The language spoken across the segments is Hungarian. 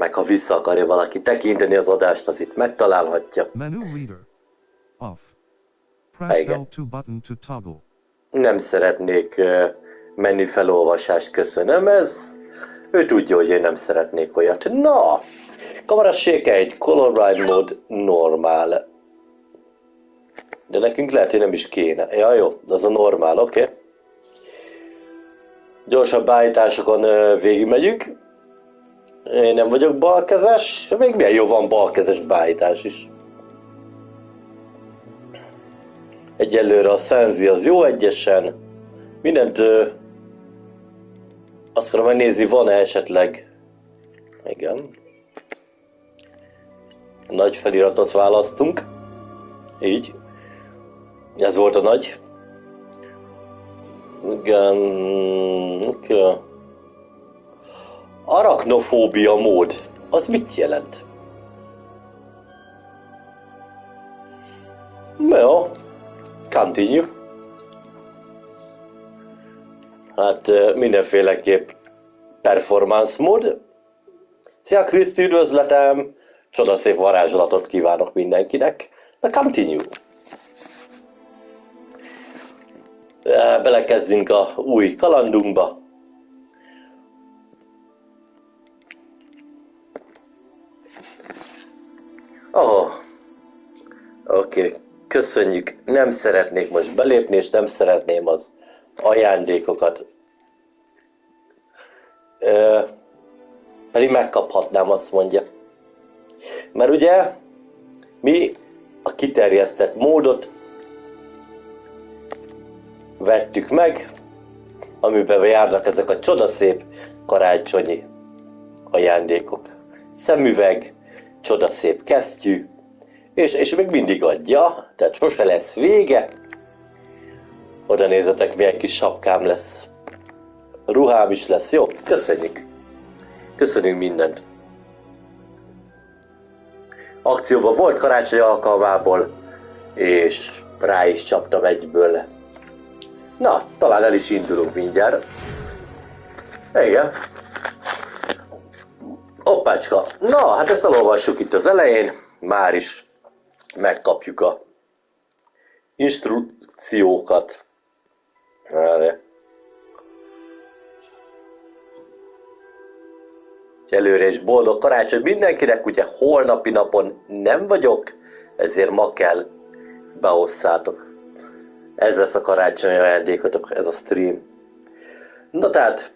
Meg ha vissza akarja valaki tekinteni az adást, az itt megtalálhatja. Menu reader. Off. Press Igen. L2 button to toggle. Nem szeretnék menni felolvasást, köszönöm, ő tudja, hogy én nem szeretnék olyat. Na, kamerasséke egy colorblind mód normál. De nekünk lehet, hogy nem is kéne. Ja, jó, az a normál, oké. Okay. Gyorsabb beállításokon végigmegyünk. Én nem vagyok balkezes, még milyen jó van balkezes beállítás is. Egyelőre a szenzi az jó egyesen. Mindent azt akarom megnézni, van-e esetleg. Igen. Nagy feliratot választunk. Így. Ez volt a nagy. Igen. Okay. Arachnofóbia mód. Az mit jelent? Jó. Continue. Hát mindenféleképp performance mód. Szia Kriszti, üdvözletem! Csodaszép varázslatot kívánok mindenkinek. Na continue. Belekezdünk a új kalandunkba. Oké. Köszönjük, nem szeretnék most belépni, és nem szeretném az ajándékokat. Pedig megkaphatnám, azt mondja. Mert ugye mi a kiterjesztett módot vettük meg, amiben járnak ezek a csodaszép karácsonyi ajándékok. Szemüveg, csodaszép kesztyű, és még mindig adja, tehát sose lesz vége. Oda nézzetek, milyen kis sapkám lesz. Ruhám is lesz, jó? Köszönjük. Köszönjük mindent. Akcióban volt karácsony alkalmából, és rá is csaptam egyből. Na, talán el is indulunk mindjárt. Igen. Hoppácska. Na, hát ezt elolvassuk itt az elején. Már is megkapjuk a instrukciókat. Előre is boldog karácsony mindenkinek, ugye holnapi napon nem vagyok, ezért ma kell behosszátok. Ez lesz a karácsonyi ajándékotok, ez a stream. Na tehát,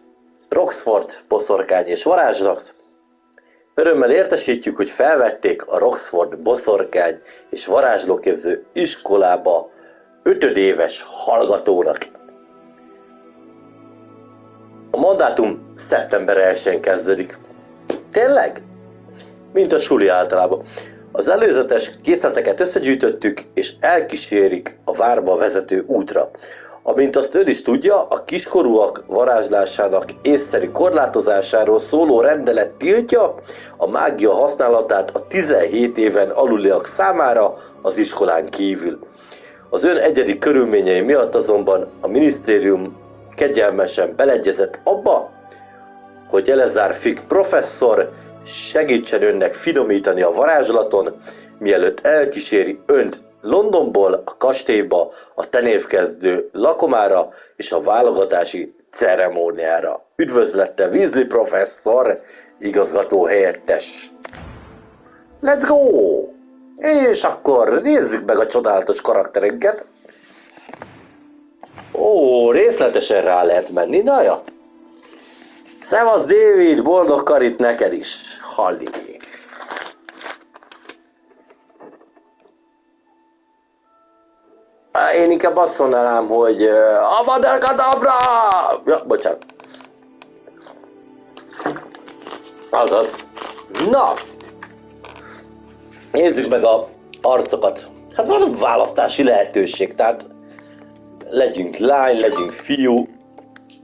Roxford, boszorkány és varázslat. Örömmel értesítjük, hogy felvették a Roxford boszorkány és varázslóképző iskolába 5 éves hallgatónak. A mandátum szeptember 1-én kezdődik. Tényleg? Mint a suli általában. Az előzetes készleteket összegyűjtöttük, és elkísérik a várba vezető útra. Amint azt ön is tudja, a kiskorúak varázslásának észszerű korlátozásáról szóló rendelet tiltja a mágia használatát a 17 éven aluliak számára az iskolán kívül. Az ön egyedi körülményei miatt azonban a minisztérium kegyelmesen beleegyezett abba, hogy Elezár Fick professzor segítsen önnek finomítani a varázslaton, mielőtt elkíséri önt Londonból a kastélyba, a tenévkezdő lakomára és a válogatási ceremóniára. Üdvözlettel Weasley professzor, igazgató helyettes. Let's go! És akkor nézzük meg a csodálatos karakterünket. Ó, részletesen rá lehet menni, na ja. Szevasz David, boldog karit neked is, Halli. Én inkább azt mondanám, hogy Avadake Davra! Ja, bocsánat. Azaz. Na! Nézzük meg a arcokat. Hát van választási lehetőség, tehát legyünk lány, legyünk fiú,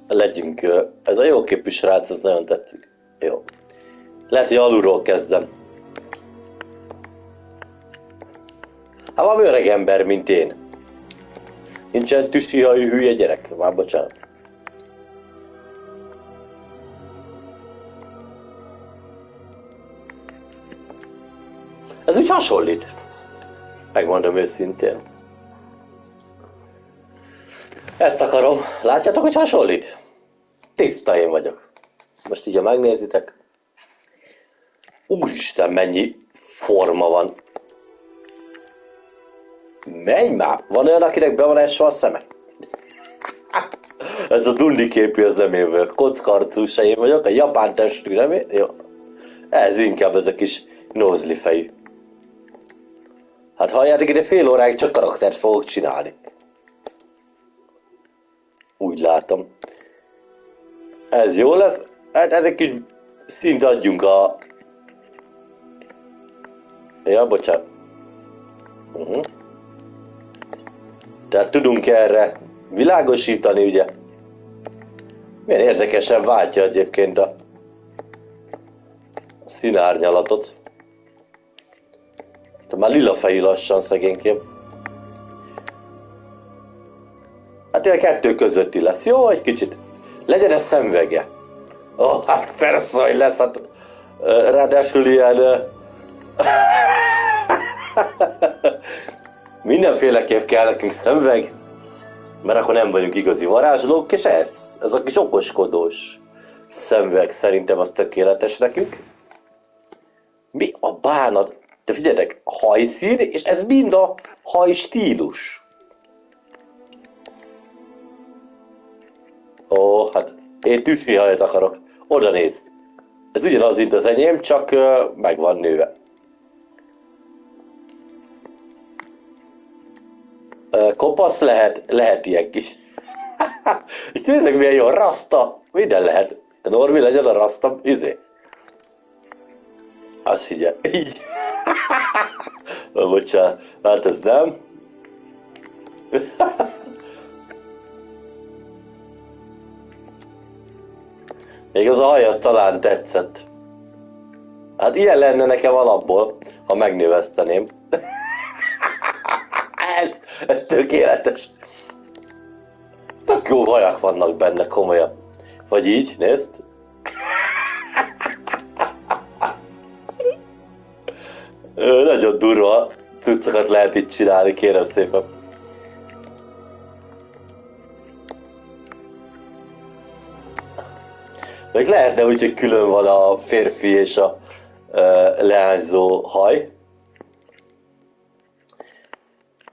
legyünk... Ez a jó képű srác, ez nagyon tetszik. Jó. Lehet, hogy alulról kezdem. Hát valami öreg ember, mint én. Nincsen tüsihajú hülye gyerek? Már bocsánat. Ez úgy hasonlít. Megmondom őszintén. Ezt akarom. Látjátok, hogy hasonlít? Tiszta én vagyok. Most így, ha megnézitek. Úristen, mennyi forma van. Menj már! Van olyan, akinek be van esve a szeme? Ez a dulli képű, ez nem én vagyok. Kockarcú se én vagyok, a japán testű, nem én? Jó. Ez inkább ez a kis nózli fejű. Hát halljátok, ide fél óráig csak karaktert fogok csinálni. Úgy látom. Ez jó lesz. Hát ez egy kis szint adjunk a... Ja, bocsánat. Tehát tudunk erre világosítani, ugye? Milyen érdekesen váltja egyébként a színárnyalatot. De már lila fejű lassan szegénykém. Hát ilyen kettő közötti lesz, jó? Egy kicsit. Legyen ez szemvege. Hát persze, hogy lesz, hát ráadásul ilyen... Mindenféleképp kell nekünk szemveg, mert akkor nem vagyunk igazi varázslók, és ez a kis okoskodós szemveg szerintem az tökéletes nekünk. Mi a bánat? De figyeljetek, hajszín, és ez mind a hajstílus. Ó, hát én tüssi hajat akarok. Oda néz. Ez ugyanaz, mint az enyém, csak meg van nőve. Kopasz lehet ilyen kis. És nézzük, milyen jó, rasta. Minden lehet. Norbi, legyen a rasta, Azt higgye. Így. Bocsánat, hát ez nem. Még az a haj, az talán tetszett. Hát ilyen lenne nekem alapból, ha megnöveszteném. Ez tökéletes. Tök jó hajak vannak benne, komolyan. Vagy így, nézd. Nagyon durva cuccokat lehet itt csinálni, kérem szépen. Meg lehetne úgy, hogy külön van a férfi és a leányzó haj.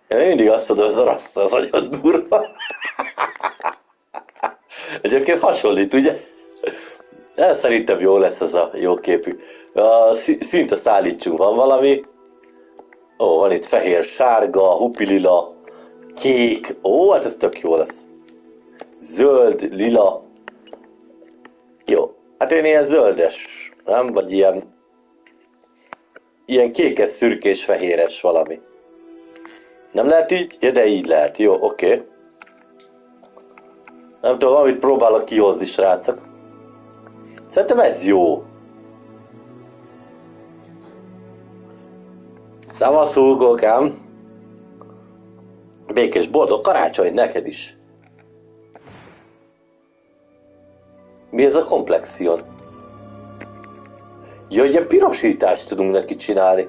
Én mindig azt mondom, hogy az rasta az nagyon durva. Egyébként hasonlít, ugye? Ez szerintem jó lesz ez a jó képű. Szinte szállítsunk, van valami. Ó, van itt fehér, sárga, hupilila, kék. Ó, hát ez tök jó lesz. Zöld, lila. Jó, hát én ilyen zöldes, nem? Vagy ilyen kékes, szürkés, fehéres valami. Nem lehet így? Ja, de így lehet. Jó, oké. Nem tudom, amit próbálok kihozni, srácok. Szerintem ez jó. Szavasz, húgókám. Békés, boldog karácsony neked is. Mi ez a komplexion? Jó, hogy ilyen pirosítást tudunk neki csinálni.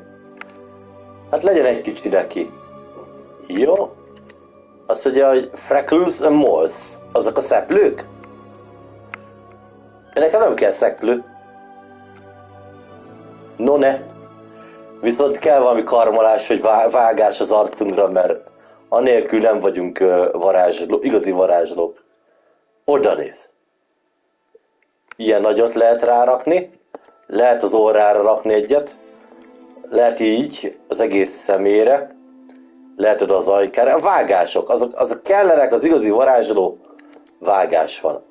Hát legyen egy kicsi neki. Jó. Azt mondja, hogy freckles and moles. Azok a szeplők? Nekem nem kell szeplő. No ne. Viszont kell valami karmolás vagy vágás az arcunkra, mert anélkül nem vagyunk igazi varázslók. Oda néz. Ilyen nagyot lehet rárakni. Lehet az órára rakni egyet. Lehet így az egész szemére. Lehet oda az ajkára. A vágások, azok kellenek, az igazi varázsló vágás van.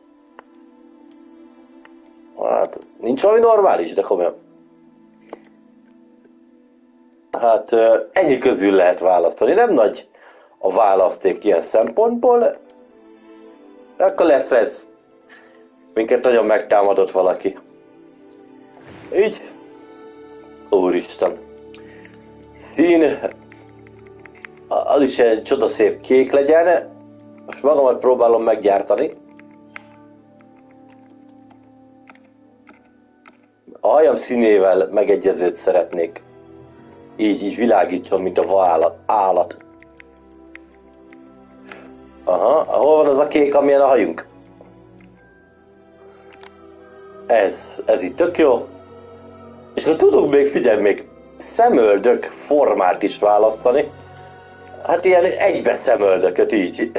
Hát, nincs valami normális, de komolyan. Hát ennyi közül lehet választani. Nem nagy a választék ilyen szempontból. Akkor lesz ez. Minket nagyon megtámadott valaki. Így. Úristen. Szín. Az is egy csodaszép kék legyen. Most magamat próbálom meggyártani. A hajam színével megegyezőt szeretnék. így világítson, mint a állat. Aha, hol van az a kék, amilyen a hajunk? Ez itt tök jó. És akkor tudunk még, figyelj, még szemöldök formát is választani. Hát ilyen egybe szemöldököt így.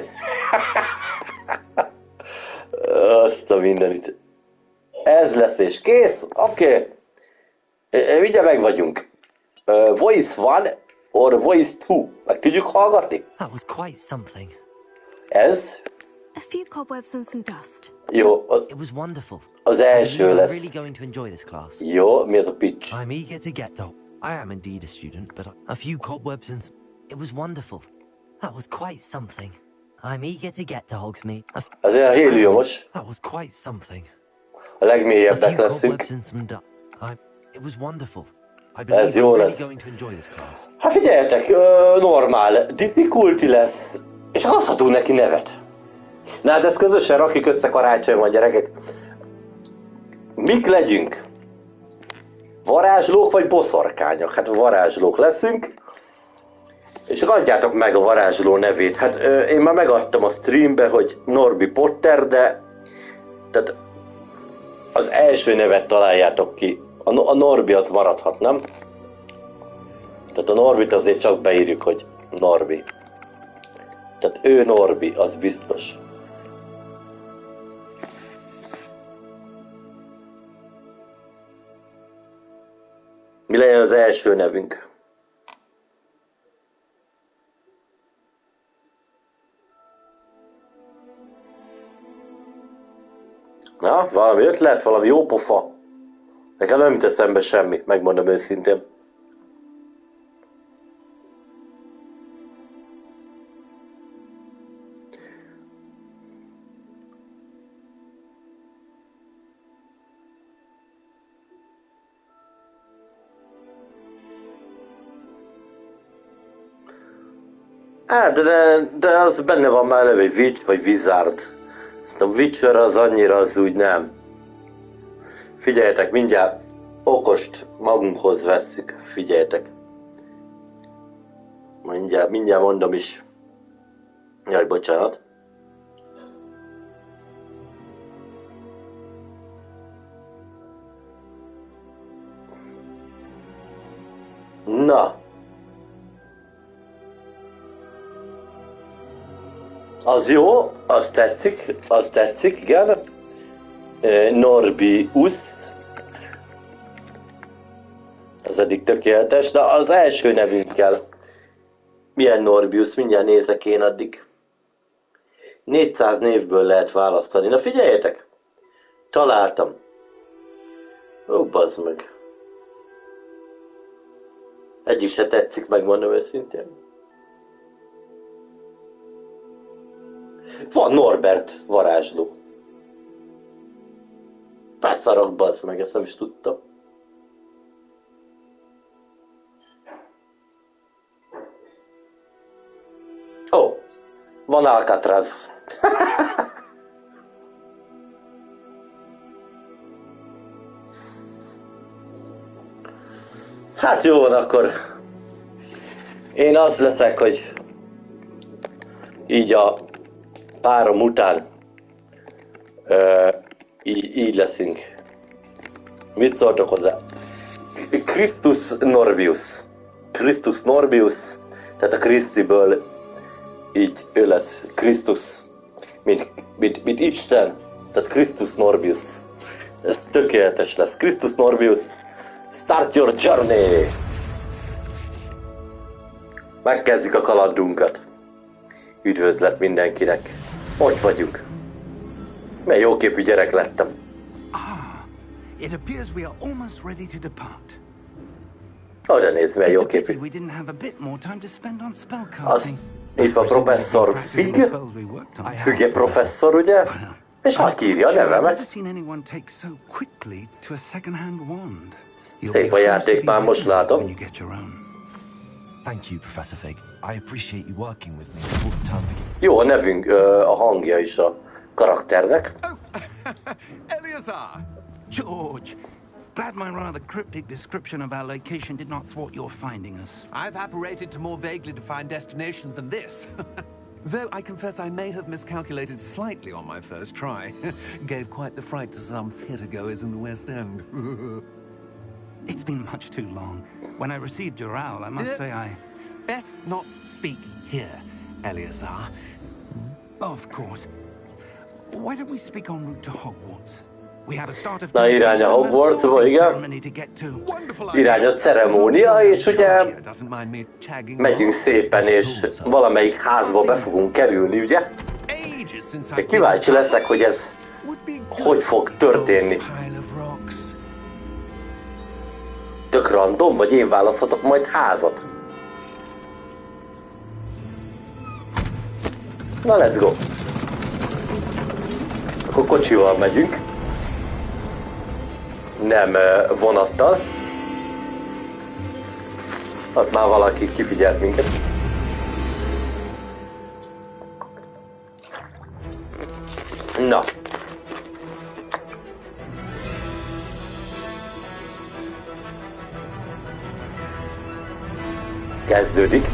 Azt a mindenit. Ez lesz és kész, oké. Ugye meg vagyunk. Voice 1 or Voice 2. Meg tudjuk hallgatni? That was quite something. Ez? A few cobwebs and some dust. Jó, It was wonderful. az I első believe I'm lesz. really going to enjoy this class. Jó, mi az a pitch? I'm eager to get to. I am indeed a student, but a few cobwebs and it was wonderful. That was quite something. I'm eager to get to Hogsmeade. Ez olyan héliumos. That was quite something. A A legmélyebbek few leszünk. cobwebs and some dust. It was wonderful. I Ez believe jó I'm really lesz. going to enjoy this class. Hát figyeljetek, normál, difficulty lesz, és adhatunk neki nevet. Na hát ezt közösen rakjuk össze karácsonyban, gyerekek. Mik legyünk? Varázslók vagy boszorkányok? Hát varázslók leszünk. És adjátok meg a varázsló nevét. Hát én már megadtam a streambe, hogy Norbi Potter, de... Tehát az első nevet találjátok ki. A Norbi az maradhat, nem? Tehát a Norbit azért csak beírjuk, hogy Norbi. Tehát ő Norbi, az biztos. Mi legyen az első nevünk? Na, valami ötlet, valami jó pofa. Nekem nem jut eszembe semmi, megmondom őszintén. Hát, de az benne van már neve, hogy Witch vagy Wizard. Szerintem Witcher az annyira az úgy nem. Figyeljetek, mindjárt okost magunkhoz vesszük. Figyeljetek. Mindjárt mondom is. Jaj, bocsánat. Na. Az jó, az tetszik, igen. Norbius. Az eddig tökéletes, de az első nevünk kell. Milyen Norbius? Mindjárt nézek én addig. 400 névből lehet választani. Na figyeljetek! Találtam. Ó, bazd meg. Egyik se tetszik, megmondom őszintén. Van Norbert varázsló. Beszarok, bazd meg, ezt nem is tudtam. Ó, van Alcatraz. Hát jó van, akkor én az leszek, hogy így a párom után így leszünk. Mit szóltok hozzá? Christus Norbius, tehát a Krisztiből így ő lesz Krisztus, mint Isten, tehát Christus Norbius. Ez tökéletes lesz. Christus Norbius, start your journey! Megkezdjük a kalandunkat. Üdvözlet mindenkinek. Ott vagyunk. Milyen jóképű gyerek lettem. It appears we are almost ready to depart. Oda nézd, milyen It's a jóképű. pity we didn't have a bit more time to spend on Az spellcasting. itt a professzor Fig, Füge professzor, ugye? És hát írja a I've never nevemet. seen anyone take so quickly to a second-hand wand. You'll Szép be a forced játék, to be már most ready látom. when you get your own. Thank you, Professor Fig. I appreciate you working with me all the time. Jó a nevünk, a hangja is a karakternek. Eleazar! George, Glad my rather cryptic description of our location did not thwart your finding us. I've apparated to more vaguely defined destinations than this. Though I confess I may have miscalculated slightly on my first try. Gave quite the fright to some theatergoers in the West End. It's been much too long. When I received your owl, I must say I... Best not speak here, Eleazar. Of course. Why don't we speak en route to Hogwarts? We have a start of... Na, irány a Hogwartsba, igen. Irány a ceremónia, és ugye megyünk szépen, és valamelyik házba be fogunk kerülni, ugye? Kíváncsi leszek, hogy ez hogy fog történni. Tök random, vagy én választhatok majd házat? Na, let's go! Akkor kocsival megyünk. Nem vonattal. Hát már valaki kifigyelt minket. Na. Kezdődik.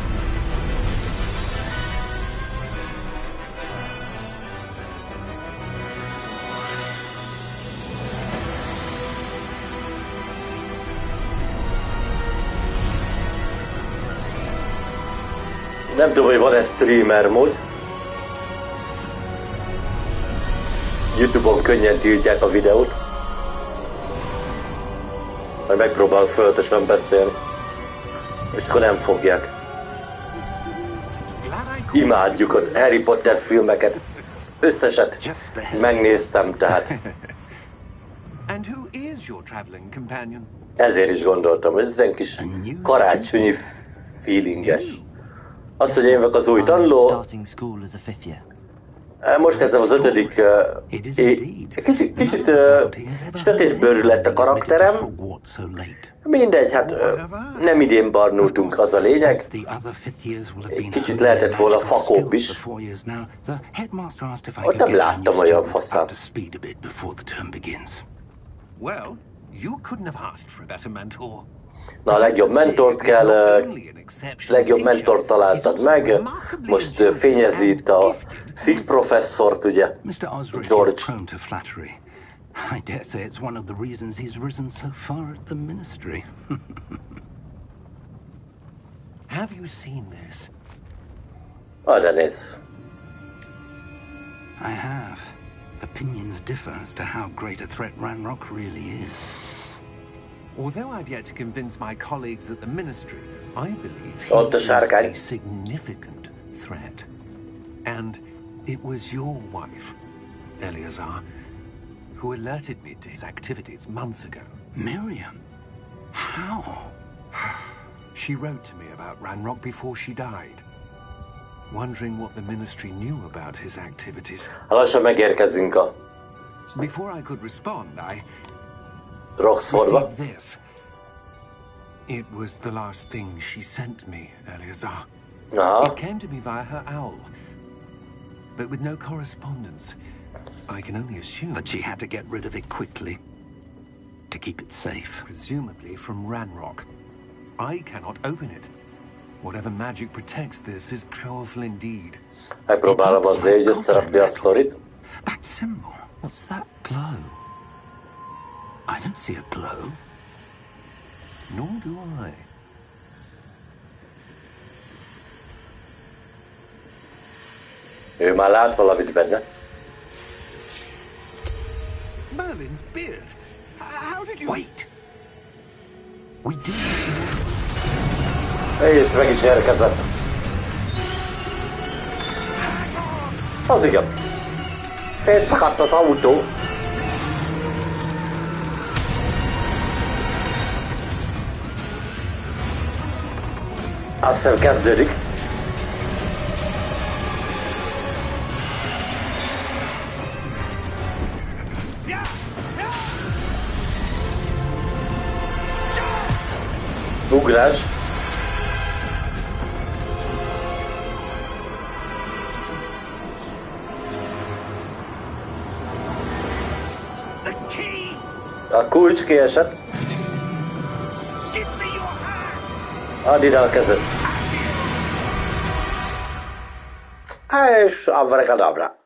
Nem tudom, hogy van-e streamer mód. YouTube-on könnyen tiltják a videót. Majd megpróbálok folyamatosan beszélni. És akkor nem fogják. Imádjuk a Harry Potter filmeket. Az összeset megnéztem, tehát. Ezért is gondoltam, hogy ez egy kis karácsonyi feelinges. Az, hogy én vagyok az új tanuló, most kezdem az 5. Kicsit sötétbőrű lett a karakterem. Mindegy, hát nem idén barnultunk, az a lényeg. Kicsit lehetett volna fakóbb is. Ott nem láttam olyan faszán. Na, a legjobb mentort kell, legjobb mentort találtad meg. Most fényezi itt a Fig professzort, ugye, George. I dare say it's one of the reasons he's risen so far at the ministry. Have you seen this? Arra nézz. I have. Opinions differ as to how great a threat Ranrock really is. Although I've yet to convince my colleagues at the ministry, I believe he Ott a is sárkány. a significant threat. And it was your wife, Eleazar, who alerted me to his activities months ago. Miriam? How? She wrote to me about Ranrock before she died, wondering what the ministry knew about his activities. Lassan megérkezünk a Before I could respond, I Roxfordba. received this. It was the last thing she sent me, Eleazar. Aha. It came to me via her owl, but with no correspondence. I can only assume That she had to get rid of it quickly to keep it safe. presumably from Ranrock. I cannot open it. Whatever magic protects this is powerful indeed. Megpróbálom azért így összerakni a sztorit. That symbol. What's that glow? I don't see a glow. Nor do I. Ő már lát valamit benne. Merlin's beard. How did you... Wait. We do. És meg is érkezett. Az igen. Szétszakadt az autó. Azt hiszem kezdődik. Ugrás. A kulcs kiesett. Add ide a kezed. És Avadake Davra.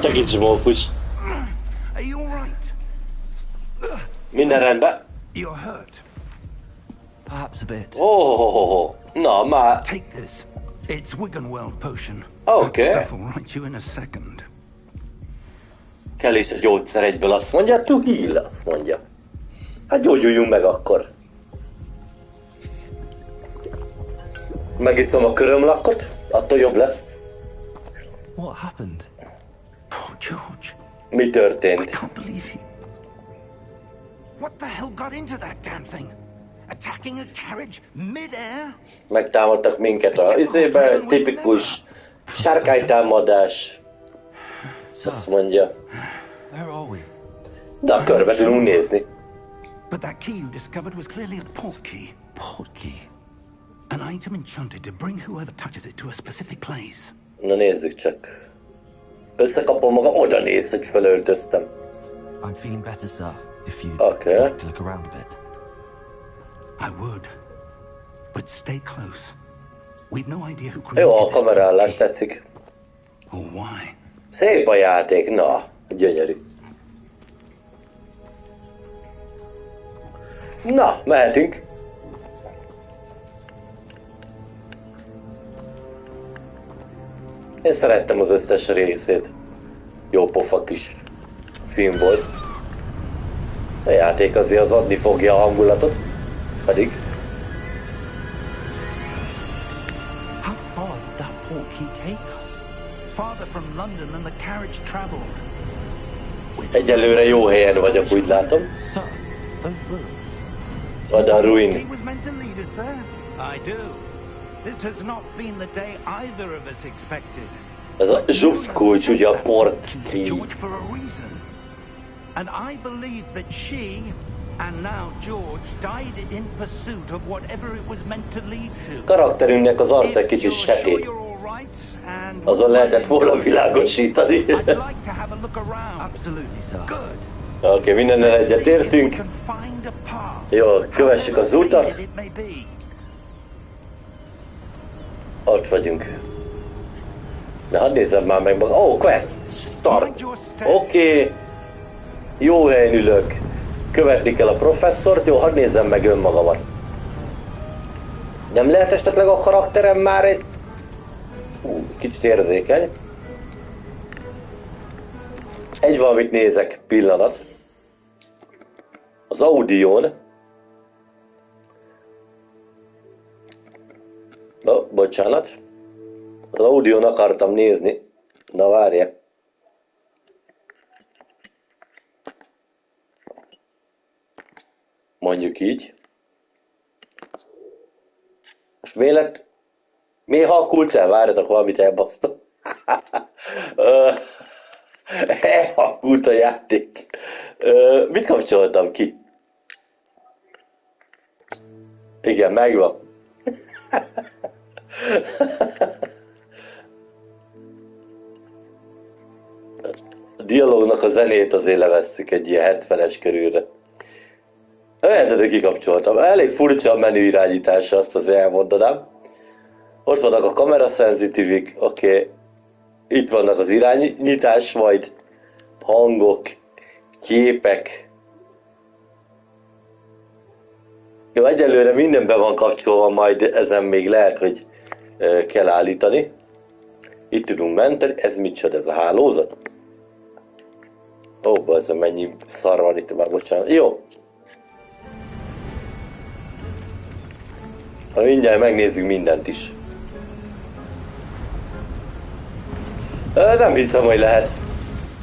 Te kicsi mókus. Are you all right? Minden rendben? You're hurt. Perhaps a bit. Oh, na már. Take this. It's Wiggenweld potion. Okay. That stuff will right you in a second. Kell is a gyógyszer egyből, azt mondja, to heal, azt mondja. Hát gyógyuljunk meg akkor. Megiszom a körömlakot, attól jobb lesz. What happened? Poor George. Mi I történt? can't believe he... What the hell got into that damn thing? Attacking a carriage mid-air? Megtámadtak minket a izébe, tipikus sárkánytámadás. Azt mondja. Where are we? De körbe tudunk nézni. But that key you discovered was clearly a port key. Port key. An item enchanted to bring whoever touches it to a specific place. Na nézzük csak. Összekapom magam, oda néz, hogy felöltöztem. I'm feeling better, sir. If you'd Okay. like to look around a bit. I would. But stay close. We've no idea who created Jó, a this kamerállás port key, tetszik. or why. Szép a játék, na, gyönyörű. Na, mehetünk. Én szerettem az összes részét. Jó pofa kis film volt. A játék azért az adni fogja a hangulatot. Pedig. How far did that port key take us? Farther from London than the carriage traveled. Egyelőre jó helyen vagyok, úgy látom. Sir, those ruins. Vagy a He ruin. was meant to lead us there. I do. This has not been the day either of us expected. Ez a zsupszkulcs, ugye a port Key to key. George for a reason. And I believe that she, and now George, died in pursuit of whatever it was meant to lead to. Karakterünknek az arca egy If kicsit you're sure sötét. you're all right, and Azon lehetett volna I'd világosítani. like to have a look around. Absolutely, sir. Good. Oké, mindennel See if we egyetértünk. can find a path. Jó, kövessük az However utat. faded it may be. Ott vagyunk. Na, hadd nézzem már meg magam. Oh, quest! Start! Oké. Jó helyen ülök. Követni kell a professzort. Jó, hadd nézzem meg önmagamat. Nem lehet esetleg a karakterem már egy... kicsit érzékeny. Egy valamit nézek, pillanat. Az audión. Bocsánat. Az audión akartam nézni. Na várja. Mondjuk így. És mi lett? Mi halkult el? Várjatok, valamit elbasztam. Elhalkult a játék. Mi kapcsoltam ki? Igen, megvan. A dialógnak a zenét azért levesszük egy ilyen 70-es körülre. Lehet, hogy kikapcsoltam. Elég furcsa a menü irányítása, azt azért elmondanám. Ott vannak a kamera szenzitívik, oké. Itt vannak az irányítás, majd hangok, képek. Jó, egyelőre minden be van kapcsolva, majd ezen még lehet, hogy kell állítani. Itt tudunk menteni. Ez micsoda, ez a hálózat? Ó, ez mennyi szar van itt már, bocsánat. Jó. Mindjárt megnézzük mindent is. Nem hiszem, hogy lehet.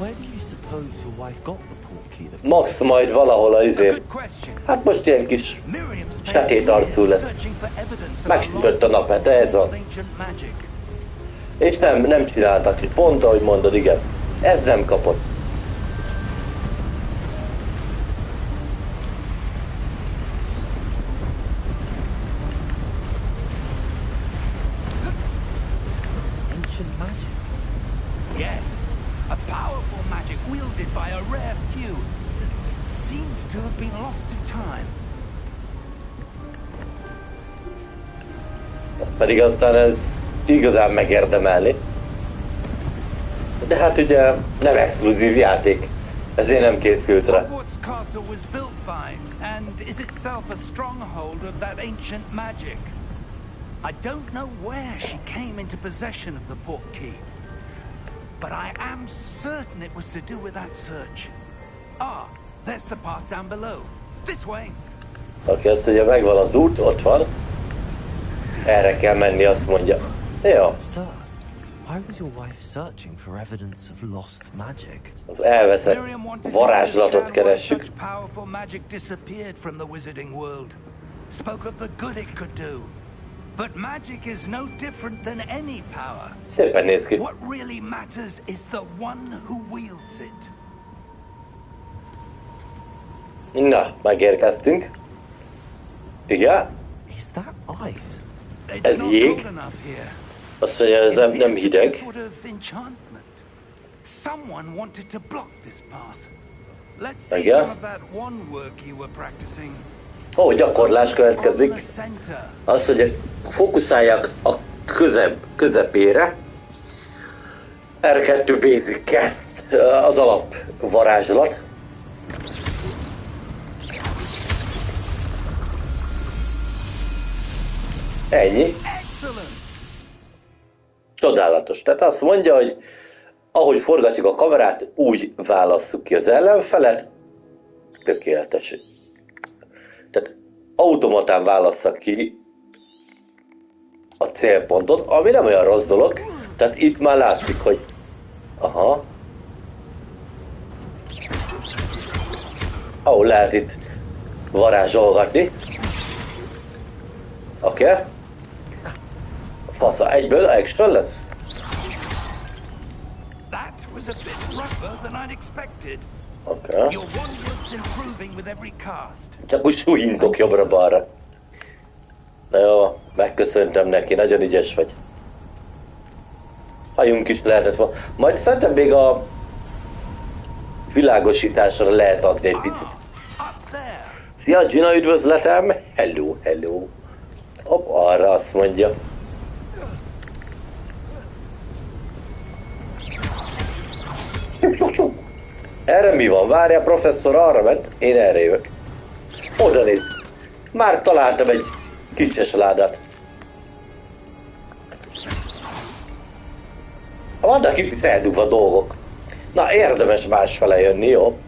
Where do you suppose your wife got the port key that... Max majd valahol az izé. Good question. Hát most ilyen kis Miriam spent sötét arcú years lesz. searching for evidence of Megsütött a nap, hát ez van. ancient magic. És nem csináltak. Pont ahogy mondod, igen. Ez nem kapott. Ancient magic. Yes, a powerful magic wielded by a rare few. Seems to have been lost to time. Pedig aztán ez igazán megérdemelni. De hát ugye nem exkluzív játék, ezért nem készült rá. Hogwarts Castle was built by and is itself a stronghold of that ancient magic. I don't know where she came into possession of the portkey, but I am certain it was to do with that search. Ah, there's the path down below. This way. Aki azt mondja, megvan az út, ott van. Erre kell menni, azt mondja. Jó. Sir, why was your wife searching for evidence of lost magic? Az elveszett Miriam wanted to varázslatot understand why keressük. such powerful magic disappeared from the wizarding world. Spoke of the good it could do. But magic is no different than any power. Szépen néz ki. What really matters is the one who wields it. Na, megérkeztünk. Igen? Is that ice? It's not jég? cold enough here. Azt mondja, ez It nem appears to be a hideg. sort of enchantment. Someone wanted to block this path. Let's see Igen. some of that one work you were practicing. Ó, gyakorlás Focus on következik. the center. Azt mondja, fókuszáljak a közepére. R2 Basic Cast, az alap varázslat. Ennyi. Excellent. Csodálatos. Tehát azt mondja, hogy ahogy forgatjuk a kamerát, úgy válasszuk ki az ellenfelet. Tökéletes. Tehát automatán válasszak ki a célpontot, ami nem olyan rossz dolog. Tehát itt már látszik, hogy aha. Ahol lehet itt varázsolgatni. Oké. Okay. Fasza, egyből action lesz. That was a bit rougher than I'd expected. Oké. Your wand work's improving with every cast. Csak úgy súlyintok jobbra-balra. Na jó, megköszöntem neki, nagyon ügyes vagy. Hajunk is lehetett volna. Majd szerintem még a világosításra lehet adni egy picit. Up there. Szia Gina, üdvözletem! Hello, hello. Hopp, arra azt mondja. Erre mi van? Várjál, professzor arra ment, én erre jövök. Oda nézd. Már találtam egy kicses ládát. Vannak itt feldugva dolgok. Na, érdemes másfele jönni, jó?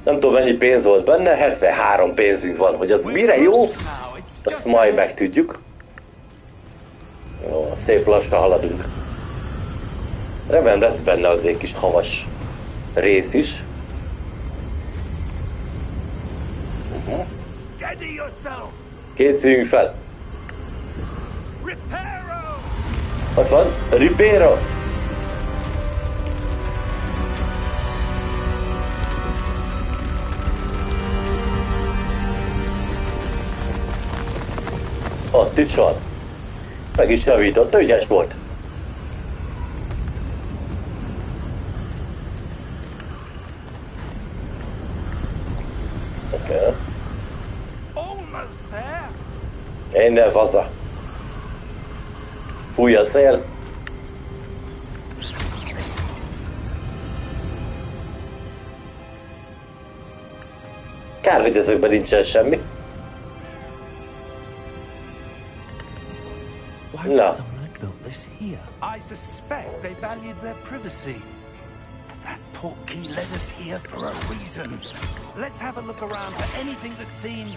Nem tudom, mennyi pénz volt benne, 73 pénzünk van, hogy az mire jó? Azt majd megtudjuk. Jó, szép lassan haladunk. Remélem lesz benne azért kis havas rész is. Steady yourself. Készüljünk fel. Reparo. Ott van, Ribeiro. Ott is van. Meg is javított, ügyes volt. Oké. Okay. Almost there. Innen haza. Fúj a szél. Kár, hogy ezekben nincsen semmi. Why would No. someone have built this here? I suspect they valued their privacy. That portkey led us here for a reason. Let's have a look around for anything that seems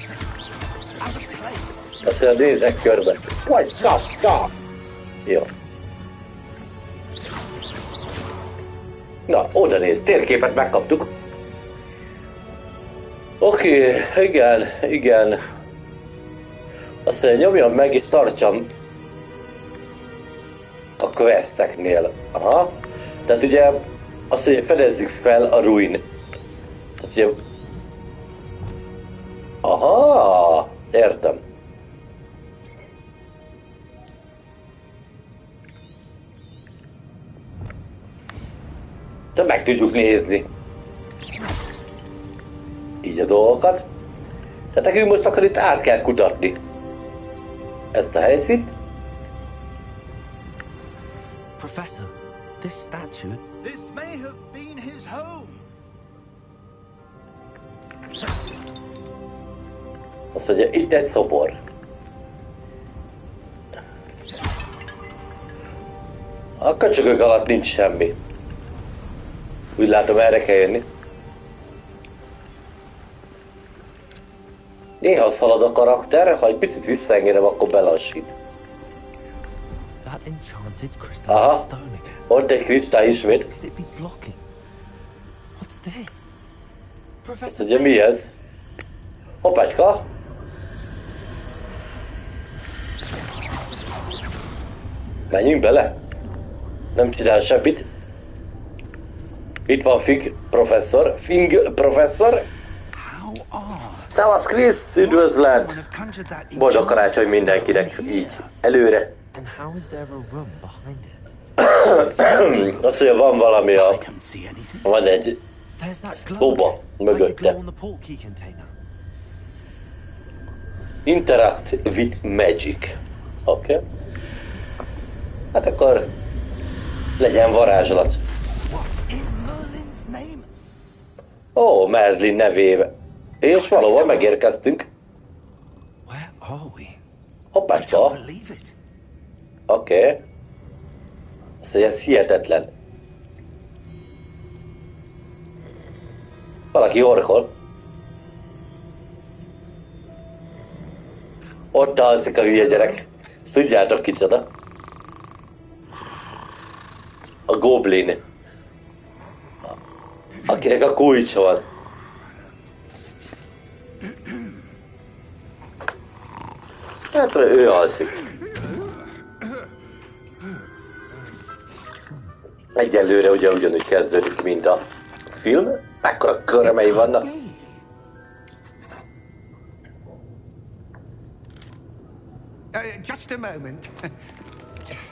out of place. Azt mondja, nézzek körbe. Vagy szaf. Jó. Na, oda néz, térképet megkaptuk. Oké, igen. Azt mondja, nyomjam meg és tartsam a questeknél. Aha. Tehát ugye azt mondja, fedezzük fel a ruin. Tehát ugye... Aha, értem. De meg tudjuk nézni. Így a dolgokat. Tehát nekünk most akkor itt át kell kutatni ezt a helyszínt. Professor, this statue... This may have been his home. Azt mondja, itt egy szobor. A köcsögök alatt nincs semmi. Úgy látom, erre kell jönni. Néha szalad a karakter, ha egy picit visszaengedem, akkor belassít. That enchanted crystal stone again. Ott egy kristály ismét. Could it be blocking? What's this? Azt Professor, mondja, mi ez? Hoppácska! Menjünk bele! Nem csinál semmit. Itt van Fing professzor. How odd. Szevasz Krisz, üdvözlet! Someone have conjured that Boldog karácsony mindenkinek, így, előre. and how is there a room behind it? Azt mondja, van valami I a... don't see anything. Van egy There's that glow szoba again, like the mögötte. glow on the portkey container. Interact with magic. Oké. Hát akkor legyen varázslat. What in Merlin's name? Ó, Merlin nevébe. És valóban megérkeztünk. Where are we? I don't Hoppácska. believe it. Oké. Azt mondja, ez hihetetlen. Valaki orkol. Ott alszik a hülye gyerek. Ezt tudjátok kicsoda. A goblin. Akinek a kulcs van. Hát ő alszik. Egyelőre ugye ugyanúgy kezdődik, mint a film. Ekkora körmei vannak. Just a moment.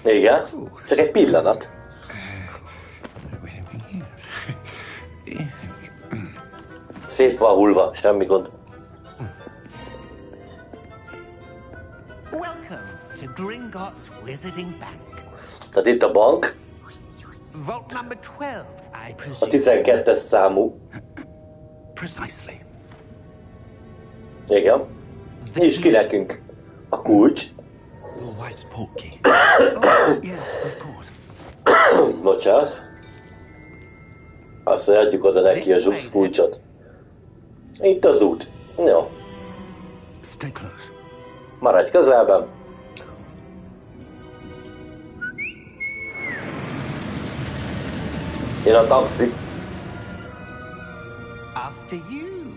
Igen, csak egy pillanat. Szép van hullva, semmi gond. Welcome to Gringotts Wizarding Bank. Tehát itt a bank, Vault number 12, I a presume. 12-es számú. Precisely. Igen. Nyisd ki nekünk a kulcs. Your wife's portkey. Oh, yes, of course. Bocsánat. Azt mondja, adjuk oda neki a zsupsz kulcsot. Itt az út. Jó, Stay close. maradj közelben. Én a taxi. After you.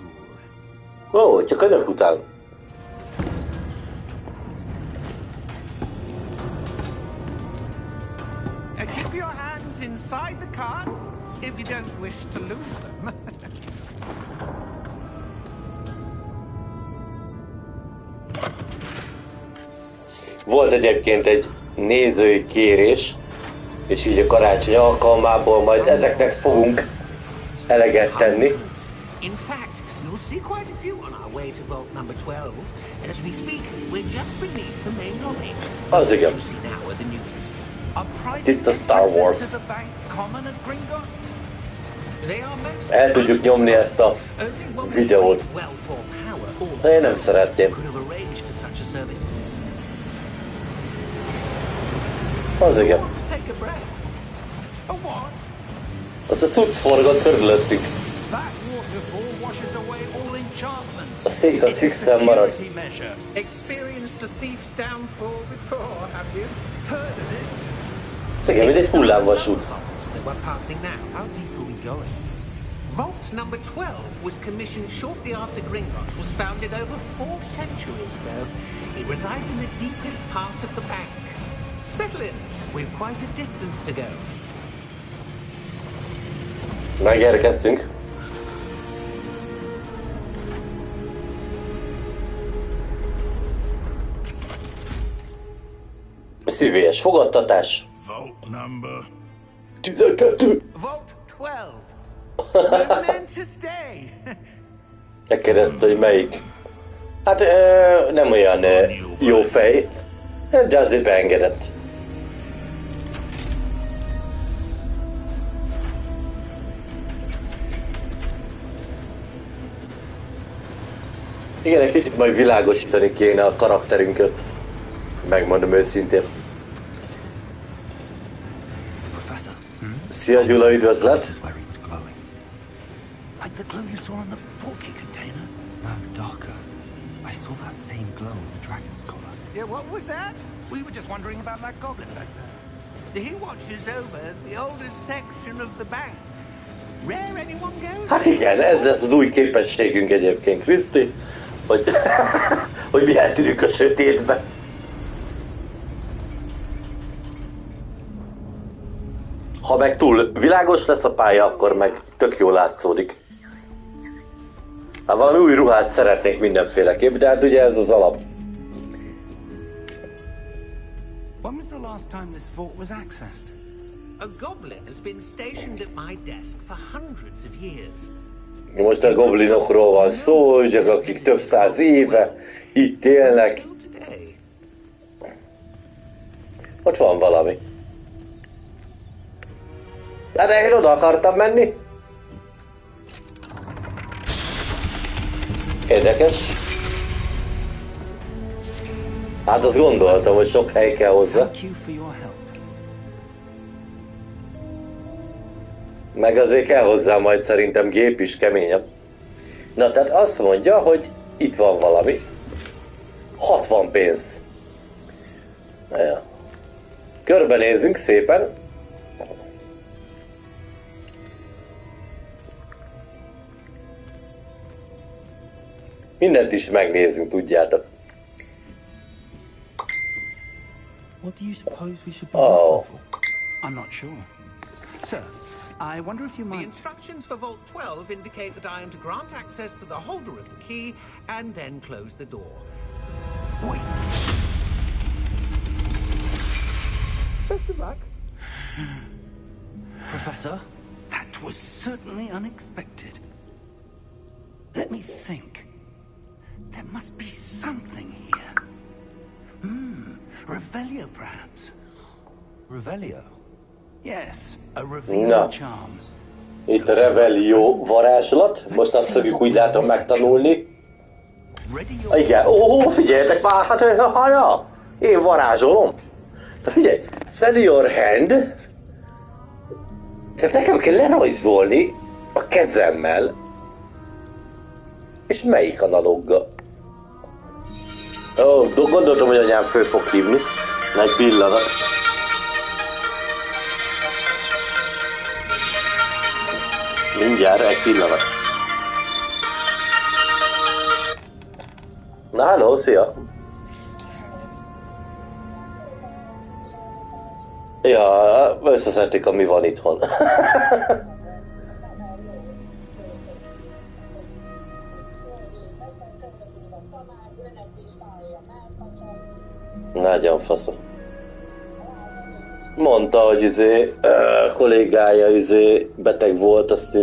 Ó, csak önök után. Keep your hands inside the cart if you don't wish to lose them. Volt egyébként egy nézői kérés, és így a karácsony alkalmából majd ezeknek fogunk eleget tenni. In fact, you'll see quite a few on our way to vault number 12. As we speak, we're just beneath the main lobby. Az igen. You see now are the newest. Are private It's the Star entrances Wars. to the bank common at Gringotts? They are most El tudjuk nyomni ezt a only one with videót. great wealth or power or De én nem szeretném. could have arranged for such a service. Az igen. Want to take a breath? A what? Az a cucc forgott körülöttünk. That waterfall washes away all enchantments. A szék az It's a fixen marad. security measure. Experienced the thief's downfall before, have you? Heard of it? Ez igen, mint egy hullámvasút. That we're passing now. How deep are we going? Vault number 12 was commissioned shortly after Gringotts was founded over 4 centuries ago. It resides in the deepest part of the bank. Settle in. We've quite a distance to go. Megérkeztünk. Szívélyes fogadtatás. Vault number 12. Vault 12. Momentous day. Megkérdezte, hogy melyik. Hát nem olyan jó fej, de azért beengedett. Igen, egy kicsit majd világosítani kéne a karakterünket. Megmondom őszintén. Professor. Szia Gyula, üdvözlet! Like the glow you saw on the portkey container? No, darker. I saw that same glow on the dragon's collar. Yeah, what was that? We were just wondering about that goblin back there. He watches over the oldest section of the bank. Rare anyone goes Hát there. igen, ez lesz az új képességünk egyébként, Kriszti, hogy, hogy mi eltűnünk a sötétbe. Ha meg túl világos lesz a pálya, akkor meg tök jól látszódik. Hát valami új ruhát szeretnék mindenféleképp, de hát ugye ez az alap. When was the last time this fort was accessed? A goblin has been stationed at my desk for hundreds of years. Most a goblinokról van szó, ugye, akik több száz éve itt élnek. Till today. Ott van valami. Hát én oda akartam menni. Érdekes. Hát azt gondoltam, hogy sok hely kell hozzá. Thank you for your help. Meg azért kell hozzá majd szerintem gép is keményebb. Na tehát azt mondja, hogy itt van valami. 60 pénz. Ja. Körbenézzünk szépen. Mindent is megnézzünk, tudjátok. What do you suppose we should be Oh. looking for? I'm not sure. Sir, I wonder if you The might... instructions for Vault 12 indicate that I am to grant access to the holder of the key and then close the door. Wait. Professor? That was certainly unexpected. Let me think. There must be something here. Revelio, perhaps. Revelio? Yes, a revealing Na. charm. Itt a Revelio varázslat. Most azt fogjuk úgy látom megtanulni. Ready your... Igen, figyeljetek már, hát ja, én varázsolom. Na figyelj, steady your hand. Tehát nekem kell lerajzolni a kezemmel. És melyik analóggal? Ó, gondoltam, hogy anyám föl fog hívni. Na, egy pillanat. Mindjárt, egy pillanat. Na, halló, szia! Ja, összeszedtük, ami van itthon. Nagyon fasza. Mondta, hogy kollégája beteg volt, azt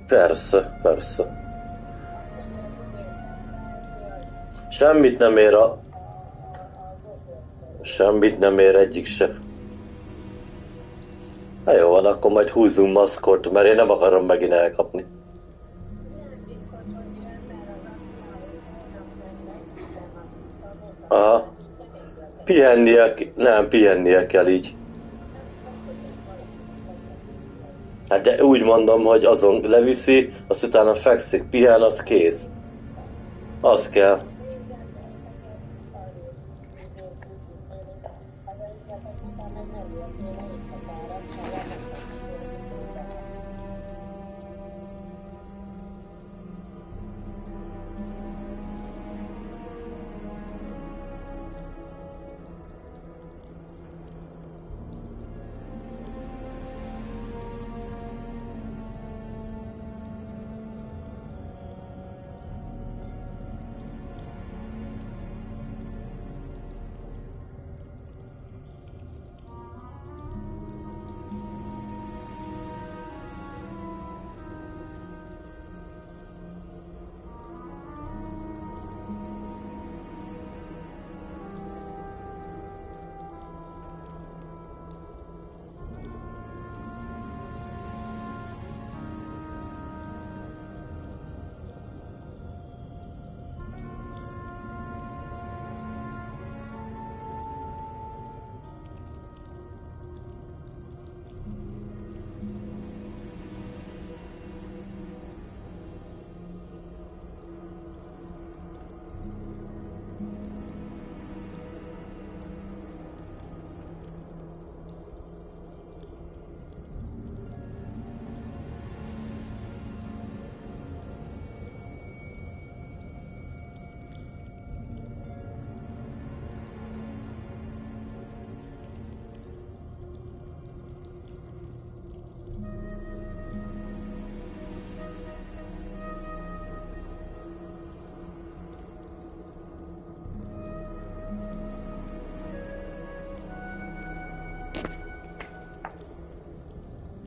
Persze, persze. Semmit nem ér egyik se. Na jó van, akkor majd húzzunk maszkot, mert én nem akarom megint elkapni. Aha. Pihennie kell így. Hát de úgy mondom, hogy azon leviszi, azt utána fekszik, pihen, az kész. Az kell.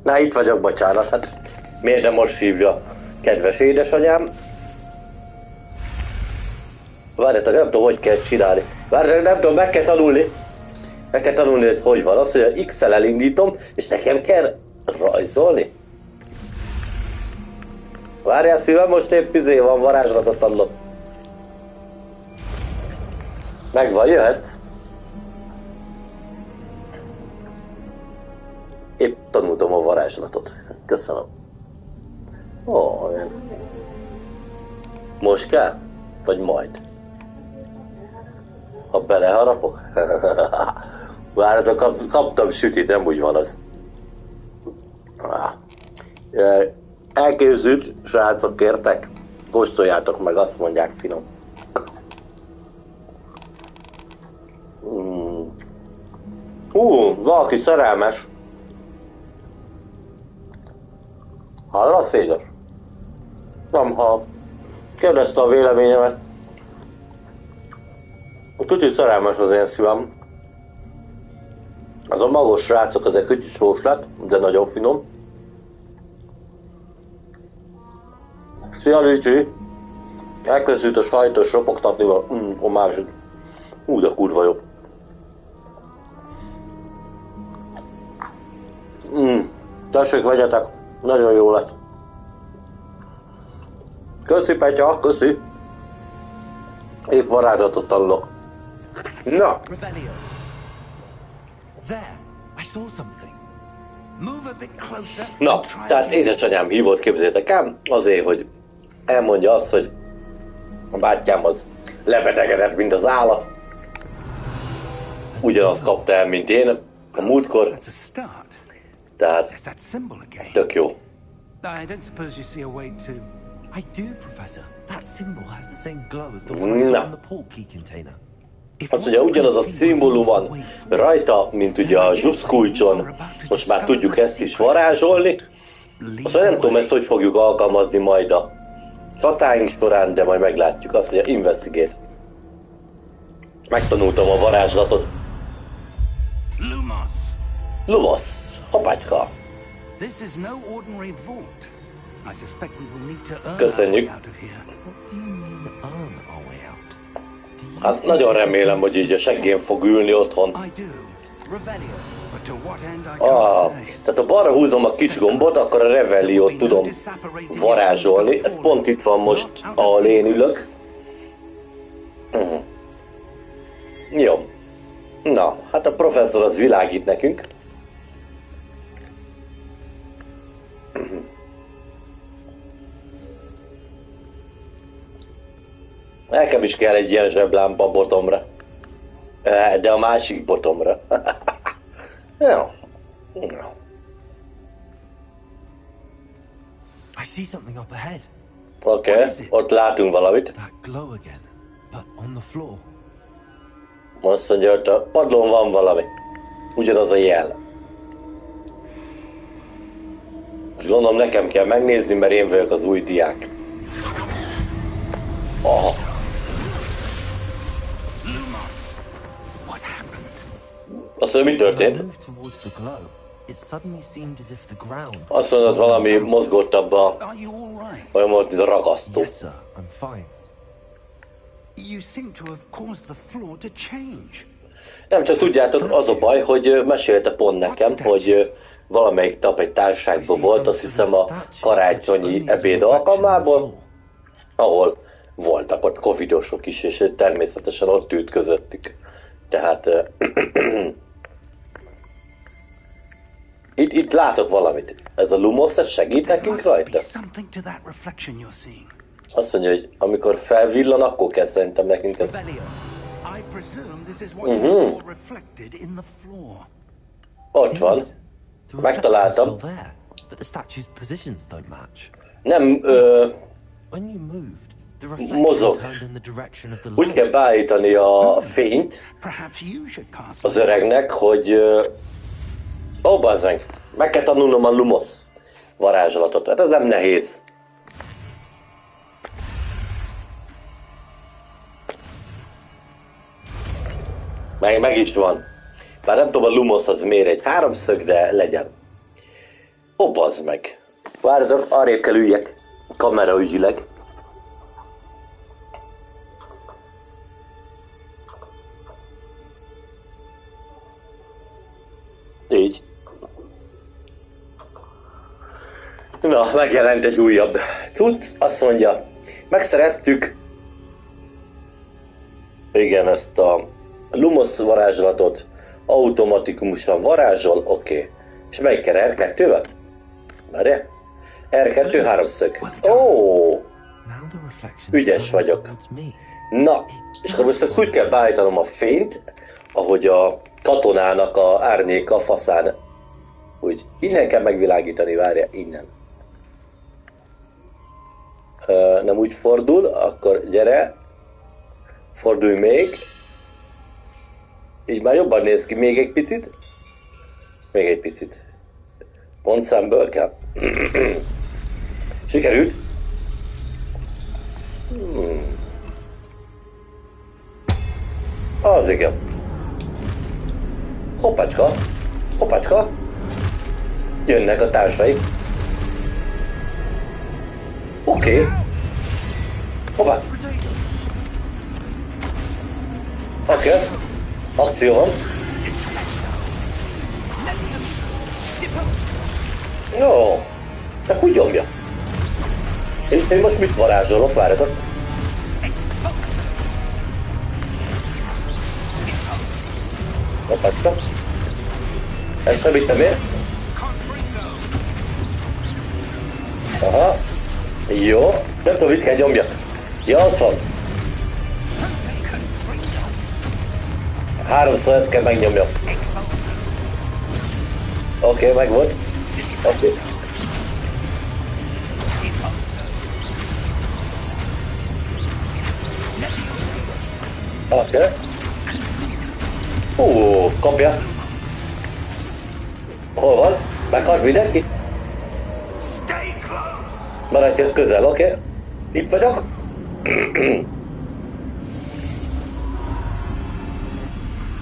Na, itt vagyok, bocsánat, hát miért nem most hívja kedves édesanyám? Várjátok, nem tudom, hogy kell csinálni. Várjátok, nem tudom, meg kell tanulni. Meg kell tanulni, hogy hogy van. Azt mondja, X-el elindítom, és nekem kell rajzolni. Várjál szívem, most épp van, varázslatot tanulok. Megvan, jöhetsz. Épp tanultam a varázslatot. Köszönöm. Ó, olyan. Most kell? Vagy majd? Ha beleharapok? Várjátok, kaptam sütit, nem úgy van az. Elkészült, srácok, kértek? Kóstoljátok meg, azt mondják, finom. Valaki szerelmes. Hallasz, édes? Nem hall. Kérdezte a véleményemet. Kicsit szerelmes az én szívem. Az a magos srácok, az egy kicsit sós lett, de nagyon finom. Szia, Ricsi! Elkészült a sajtos ropogtatnival. A másik. De kurva jó. Tessék, vegyetek. Nagyon jó lett. Köszi, Petya, köszi. Épp varázslatot tanulok. Na. Revelio. There, I saw something. Move a bit closer. Na, tehát édesanyám hívott, képzeljétek el, azért, hogy elmondja azt, hogy a bátyám az lebetegedett, mint az állat. Ugyanazt kapta el, mint én a múltkor. That's a start. Tehát There's that symbol again. tök jó. I don't suppose you see a way to... I do, Professor. That symbol has the same glow as the one I saw in the portkey container. Azt mondja, ugyanaz a szimbólum van rajta, mint ugye a zsupszkulcson. Most már tudjuk ezt is varázsolni. Azt mondja, nem tudom, ezt hogy fogjuk alkalmazni majd a csatáink során, de majd meglátjuk. Azt mondja, investigate. Megtanultam a varázslatot. Lumos. Lumos, hoppácska. This is no ordinary vault. I suspect we will need to earn our Köszönjük. way out of here. What do you mean, earn our way out? Hát nagyon remélem, hogy így a seggén fog ülni otthon. I do. Revelio. But to what end I can't say. Tehát ha balra húzom a kis gombot, akkor a Revelliót tudom varázsolni. Ez pont itt van most, ahol én ülök. Jó. Na, hát a professzor az világít nekünk. Nekem is kell egy ilyen zseblámpa botomra. De a másik botomra. Jó. I see something up ahead. Oké, ott látunk valamit. That glow again, but on the floor. Azt mondja, hogy a padlón van valami. Ugyanaz a jel. És gondolom nekem kell megnézni, mert én vagyok az új diák. Aha. Azt mondja, mi történt? Azt mondod, valami mozgott abba. Olyan volt, mint a ragasztó. Yes, sir. I'm fine. You seem to have caused the floor to change. Nem csak tudjátok, az a baj, hogy mesélte pont nekem, hogy valamelyik nap egy társaságban volt, azt hiszem a karácsonyi ebéd alkalmából, ahol voltak ott covidosok is, és természetesen ott ült közöttük. Tehát itt látok valamit. Ez a Lumos, ez segít nekünk rajta? Azt mondja, hogy amikor felvillan, akkor kell szerintem nekünk ez. Ott van. Megtaláltam. Nem, mozog. Úgy kell beállítani a fényt az öregnek, hogy... Ó, bazzánk, meg kell tanulnom a Lumos varázslatot. Hát ez nem nehéz. Meg is van. Bár nem tudom, a Lumos az miért egy háromszög, de legyen. Ó, bazd meg. Várjatok, arrébb kell üljek. Kameraügyileg. Így. Na, megjelent egy újabb cucc, azt mondja, megszereztük, igen, ezt a Lumos varázslatot automatikusan varázsol, oké. És melyik kell R2-vel? Várjál? R2 háromszög. Ó, ügyes vagyok. Na, és akkor most ezt úgy kell beállítanom a fényt, ahogy a katonának a árnyéka faszán. Úgy, innen kell megvilágítani, várja, innen. Nem úgy fordul, akkor gyere. Fordulj még. Így már jobban néz ki, még egy picit. Még egy picit. Pontszámből kell. Sikerült. Az igen. Hoppácska. Hoppácska. Jönnek a társai. Oké. Hoppá. Oké. Akció van. Jó. Csak úgy nyomja. Én most mit varázsolok? Várjatok. Hoppácska. Ez sem vittem én. Aha. Jó. Nem tudom, mit kell nyomjak. Ja, ott van. Háromszor ezt kell megnyomjam. Oké, meg volt. Oké. Oké. Kapja. Hol van? Meghalt mindenki? Maradjon közel, oké? Itt vagyok.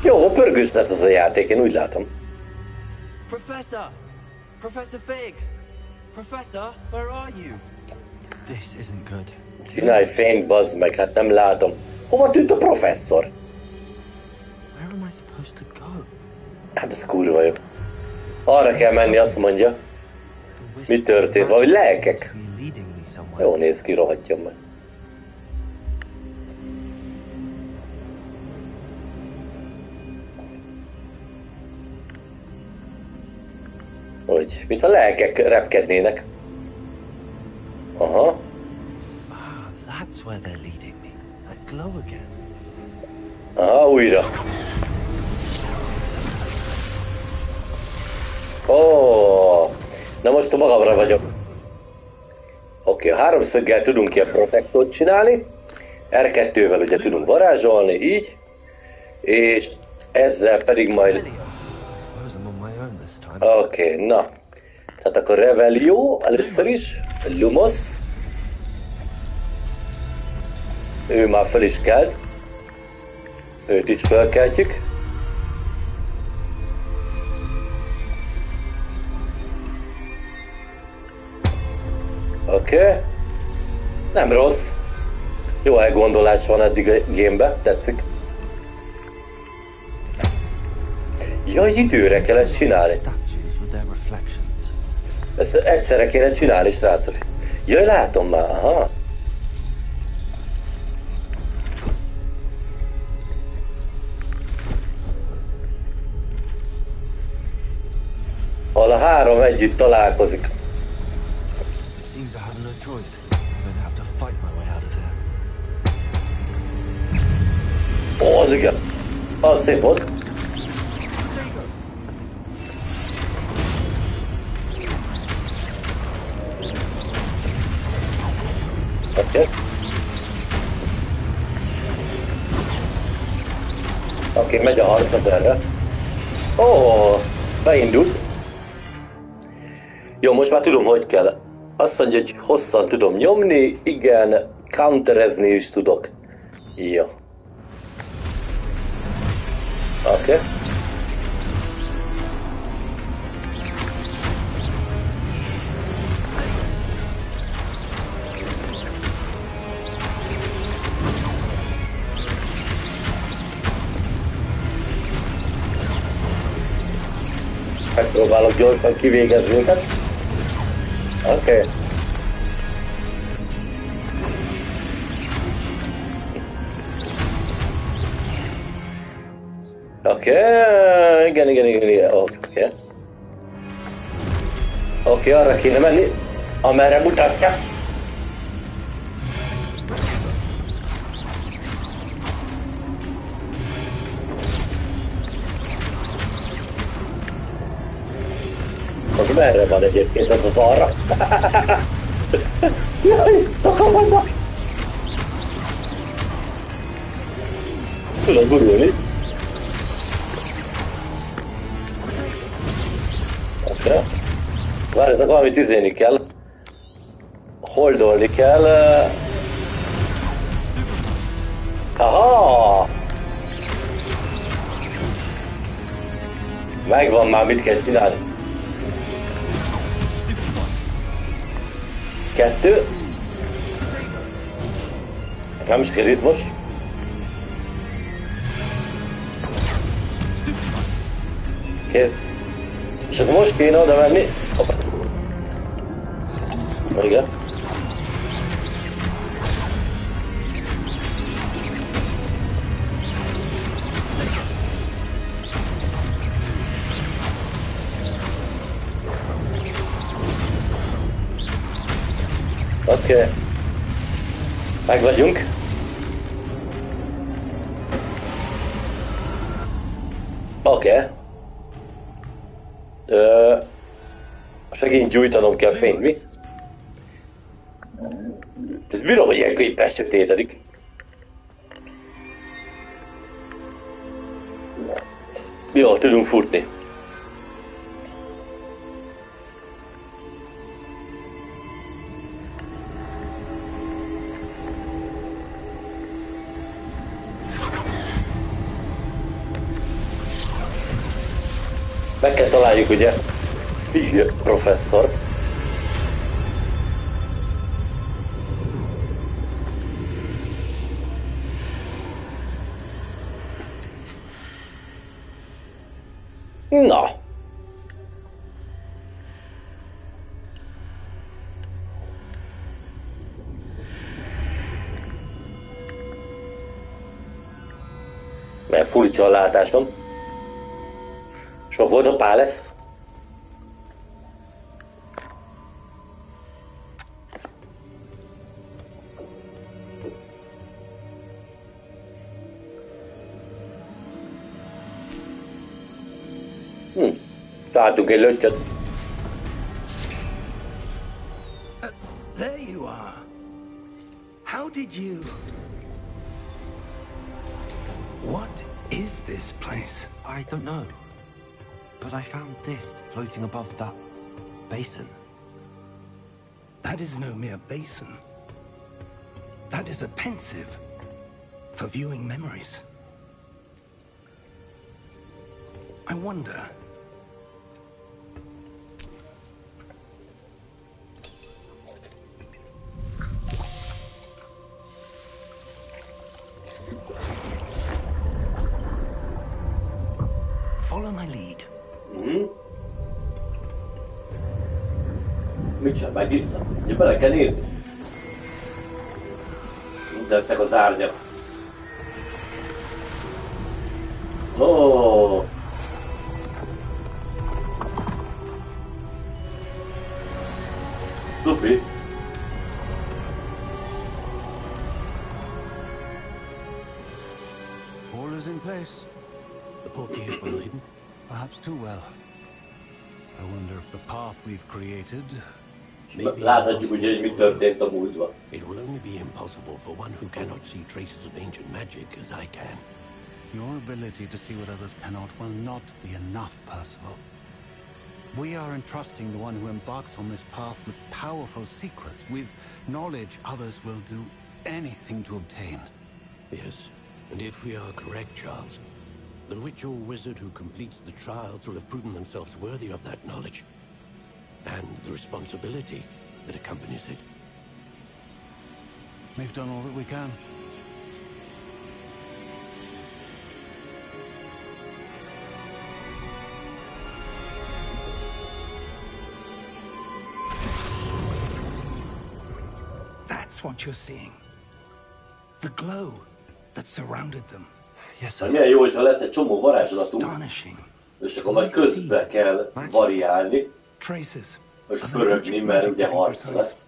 Jó, pörgős lesz ez a játék, én úgy látom. Professor! Professor Fig! Professor, where are you? This isn't good. Csinálj fényt, bazd meg, hát nem látom. Hova tűnt a professzor? Where am I supposed to go? Hát ez kurva jó. Arra kell menni, azt mondja. Mi történt? Vagy lelkek? Jó néz ki, rohadjon meg. Hogy, mintha lelkek repkednének. Aha. That's where they're leading me. That glow again. Aha, újra. Ó, na most magamra vagyok. Oké, a háromszöggel tudunk ilyen protektort csinálni. R2-vel ugye tudunk varázsolni, így. És ezzel pedig majd... Oké, na. Tehát akkor Revelio először is. Lumos. Ő már fel is kelt. Őt is felkeltjük. Oké. Nem rossz. Jó elgondolás van eddig a gémbe, tetszik. Jaj, időre kell ezt csinálni. Ezt egyszerre kéne csinálni, srácok. Jaj, látom már, aha. Ahol a három együtt találkozik. Ó, az igen. Az szép volt. Oké. Oké, megy a harc az erre. Ó, beindult. Jó, most már tudom, hogy kell. Azt mondja, hogy hosszan tudom nyomni, igen, counterezni is tudok. Jó. Oké. Megpróbálok gyorsan kivégezni őket. Oké. Oké, igen. Oké, arra kéne menni, amerre mutatja. Az merre van egyébként ez az arra? Jaj, sokan vannak! Tudod gurulni? Oké. Várjatok, valamit izélni kell. Holdolni kell. Aha! Megvan már, mit kell csinálni. 2. Nem sikerült most. Kész. És akkor most kéne oda menni. Hoppá. Igen. Oké. Meg vagyunk. Oké. Segint gyújtanom kell fényt, mi? Ez bírom, hogy ilyenkor éppen sötétedik. Jó, tudunk futni. Meg kell találjuk ugye Fig professzort. Na. Mert furcsa a látásom. Sok volt a pálesz. Találtunk egy löttyöt. There you are. How did you... What is this place? I don't know. But I found this floating above that basin. That is no mere basin. That is a pensive for viewing memories. I wonder... Follow my lead. Mit sem, meg vissza. Ugye bele kell nézni. Mint ezek az árnyak. Oh. Szupi. All is in place. The portkey is well hidden. Perhaps too well. I wonder if the path we've created... Láthatjuk ugye, hogy mi történt a múltban. It will only be impossible for one who cannot see traces of ancient magic as I can. Your ability to see what others cannot will not be enough, Percival. We are entrusting the one who embarks on this path with powerful secrets, with knowledge others will do anything to obtain. Yes, and if we are correct, Charles, the ritual wizard who completes the trials will have proven themselves worthy of that knowledge, and the responsibility that accompanies it. We've done all that we can. That's what you're seeing. The glow that surrounded them. Yes, Mert sir. milyen jó, hogyha lesz egy csomó varázslatunk, Astonishing. és akkor majd közbe kell variálni, Traces és of pörögni, ancient mert magic, ugye to be harc precise. lesz.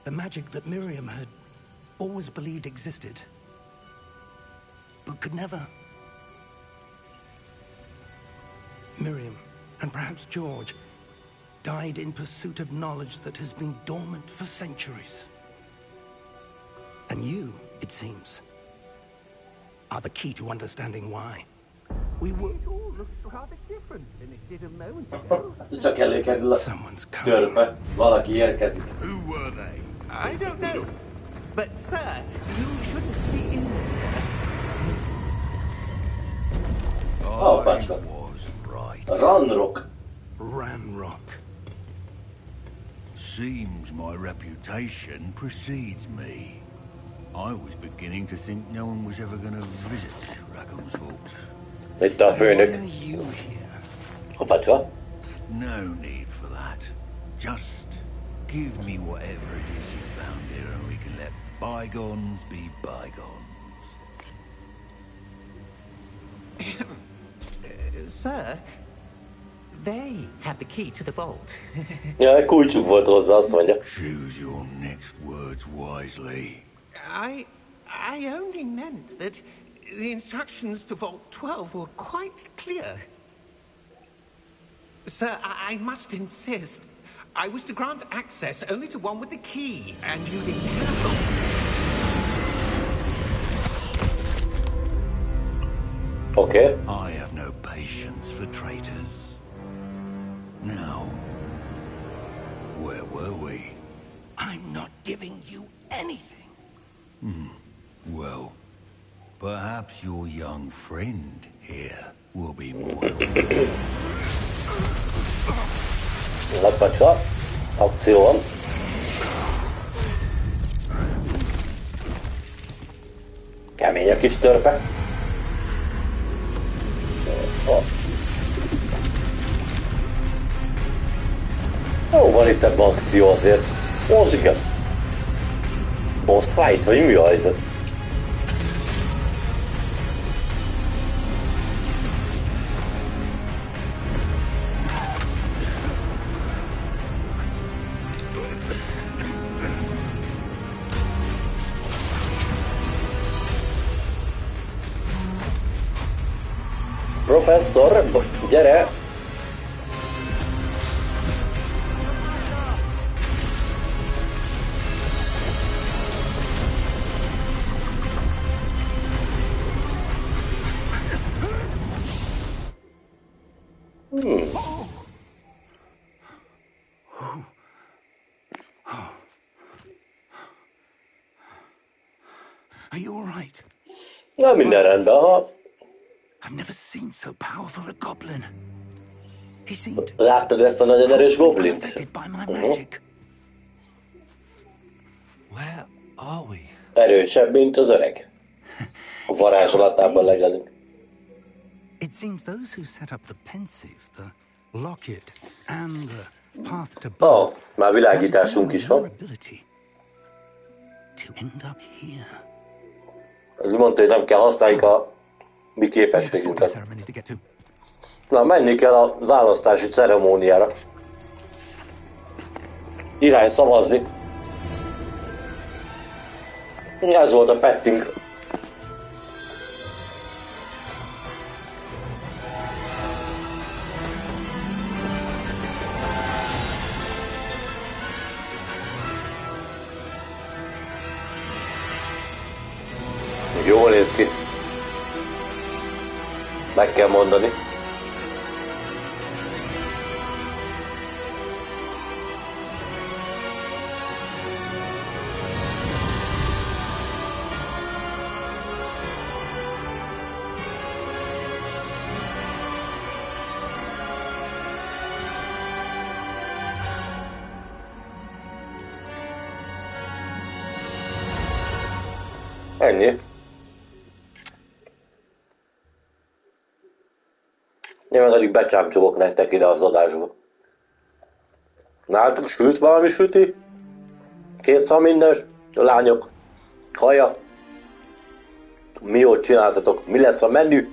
The magic that Miriam had always believed existed, but could never. Miriam, and perhaps George, died in pursuit of knowledge that has been dormant for centuries. And you, it seems, are the key to understanding why. We were... It all looks rather different than it did a moment ago. Csak elé kerül a Someone's coming. törpe, valaki érkezik. Who were they? I don't know. But, sir, you shouldn't be in there. Oh, bacska. Was right. Ranrock. Ranrock. Seems my reputation precedes me. I was beginning to think no one was ever going to visit Rackham's Vault. Itt a főnök. Why are you here? A bacska. No need for that. Just give me whatever it is you found here and we can let bygones be bygones. Sir, they had the key to the vault. Ja, kulcsuk volt hozzá, azt mondja. Choose your next words wisely. I only meant that the instructions to Vault 12 were quite clear. Sir, I must insist. I was to grant access only to one with the key, and you didn't have. Okay. I have no patience for traitors. Now, where were we? I'm not giving you anything. Well, perhaps your young friend here will be more helpful. Nagy bacska. Akció van. Kemény a kis törpe. Ó, van itt ebben akció azért. Most igen. Boss fight, vagy mi a helyzet? Professzor, gyere! Are you all right? Na, minden rendben, ha I've never seen so powerful a goblin. He seemed láttad ezt a nagyon erős goblint? affected by my magic. Where are we? Erősebb, mint az öreg. A varázsolatában legalább. It seems those who set up the pensive, the locket, and the path to Ó, birth már világításunk is van. ability to end up here. Ez mondta, hogy nem kell használjuk a mi We have a sorting képességünket. ceremony to get to. Na, menni kell a választási ceremóniára. Irány szavazni. Ez volt a petting. Jól néz ki. Meg kell mondani. Ennyi. Én meg addig becsámcsolok nektek ide az adásba. Nálatok sült valami süti? Kész van minden, lányok, kaja. Mi jót csináltatok? Mi lesz a menü?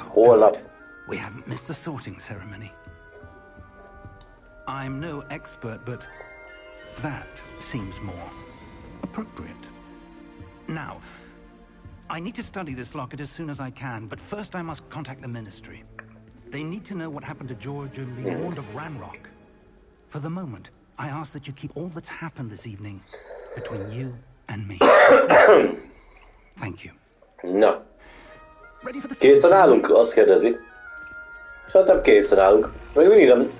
Holnap. Good. We haven't missed the sorting ceremony. I'm no expert, but that seems more appropriate. Now, I need to study this locket as soon as I can, but first I must contact the Ministry. They need to know what happened to George and be warned of Ranrock. For the moment, I ask that you keep all that's happened this evening between you and me. Thank you. Na, Ready for the készen állunk? Azt kérdezi. Szerintem készen állunk. Még mindig nem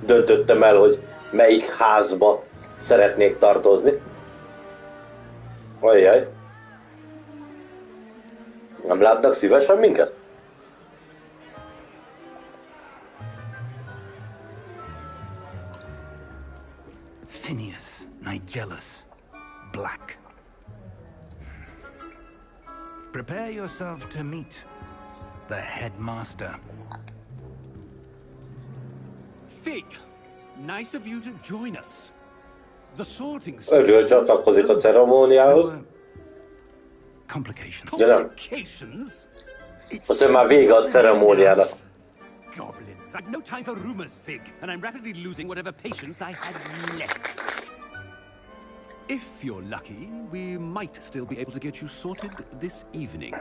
döntöttem el, hogy melyik házba szeretnék tartozni. Ajjaj. Nem látnak szívesen minket? Phineas, Nigellus, Black. Prepare yourself to meet the headmaster. Fig, nice of you to join us. The sorting Örül csatlakozik a ceremóniához. Complications. De nem. Complications? Azt mondja, már vége a ceremóniának. Goblins. I've no time for rumors, Fig, and I'm rapidly losing whatever patience I had left. If you're lucky, we might still be able to get you sorted this evening.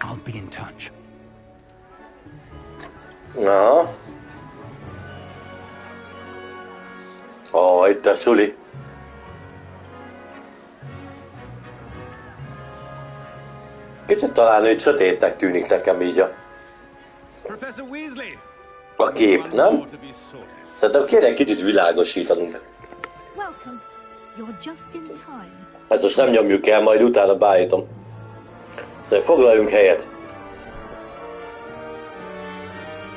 I'll be in touch. Aha. Ó, itt a suli. Kicsit talán úgy sötétnek tűnik nekem így Professor Weasley. a kép, nem? Szerintem kéne egy kicsit világosítanunk. Welcome. You're just in time. Ezt most nem nyomjuk el, majd utána beállítom. Szóval foglaljunk helyet.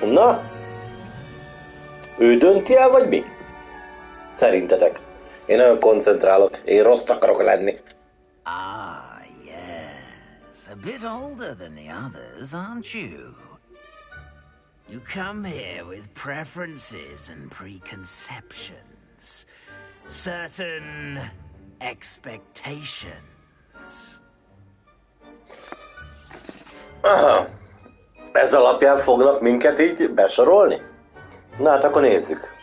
Na? Ő dönti el, vagy mi? Szerintetek? Én nagyon koncentrálok. Én rossz akarok lenni. Ah, yes. A bit older than the others, aren't you? You come here with preferences and preconceptions. Certain expectations. Aha. Ez alapján fognak minket így besorolni? Na hát akkor nézzük.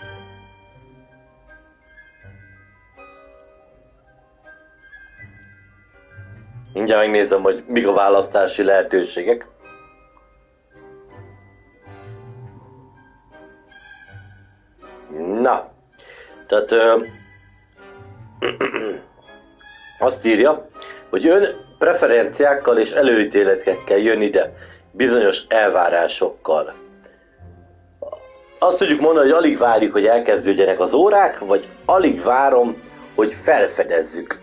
Mindjárt megnézem, hogy mik a választási lehetőségek. Na, tehát azt írja, hogy ön preferenciákkal és előítéletekkel jön ide, bizonyos elvárásokkal. Azt tudjuk mondani, hogy alig várjuk, hogy elkezdődjenek az órák, vagy alig várom, hogy felfedezzük.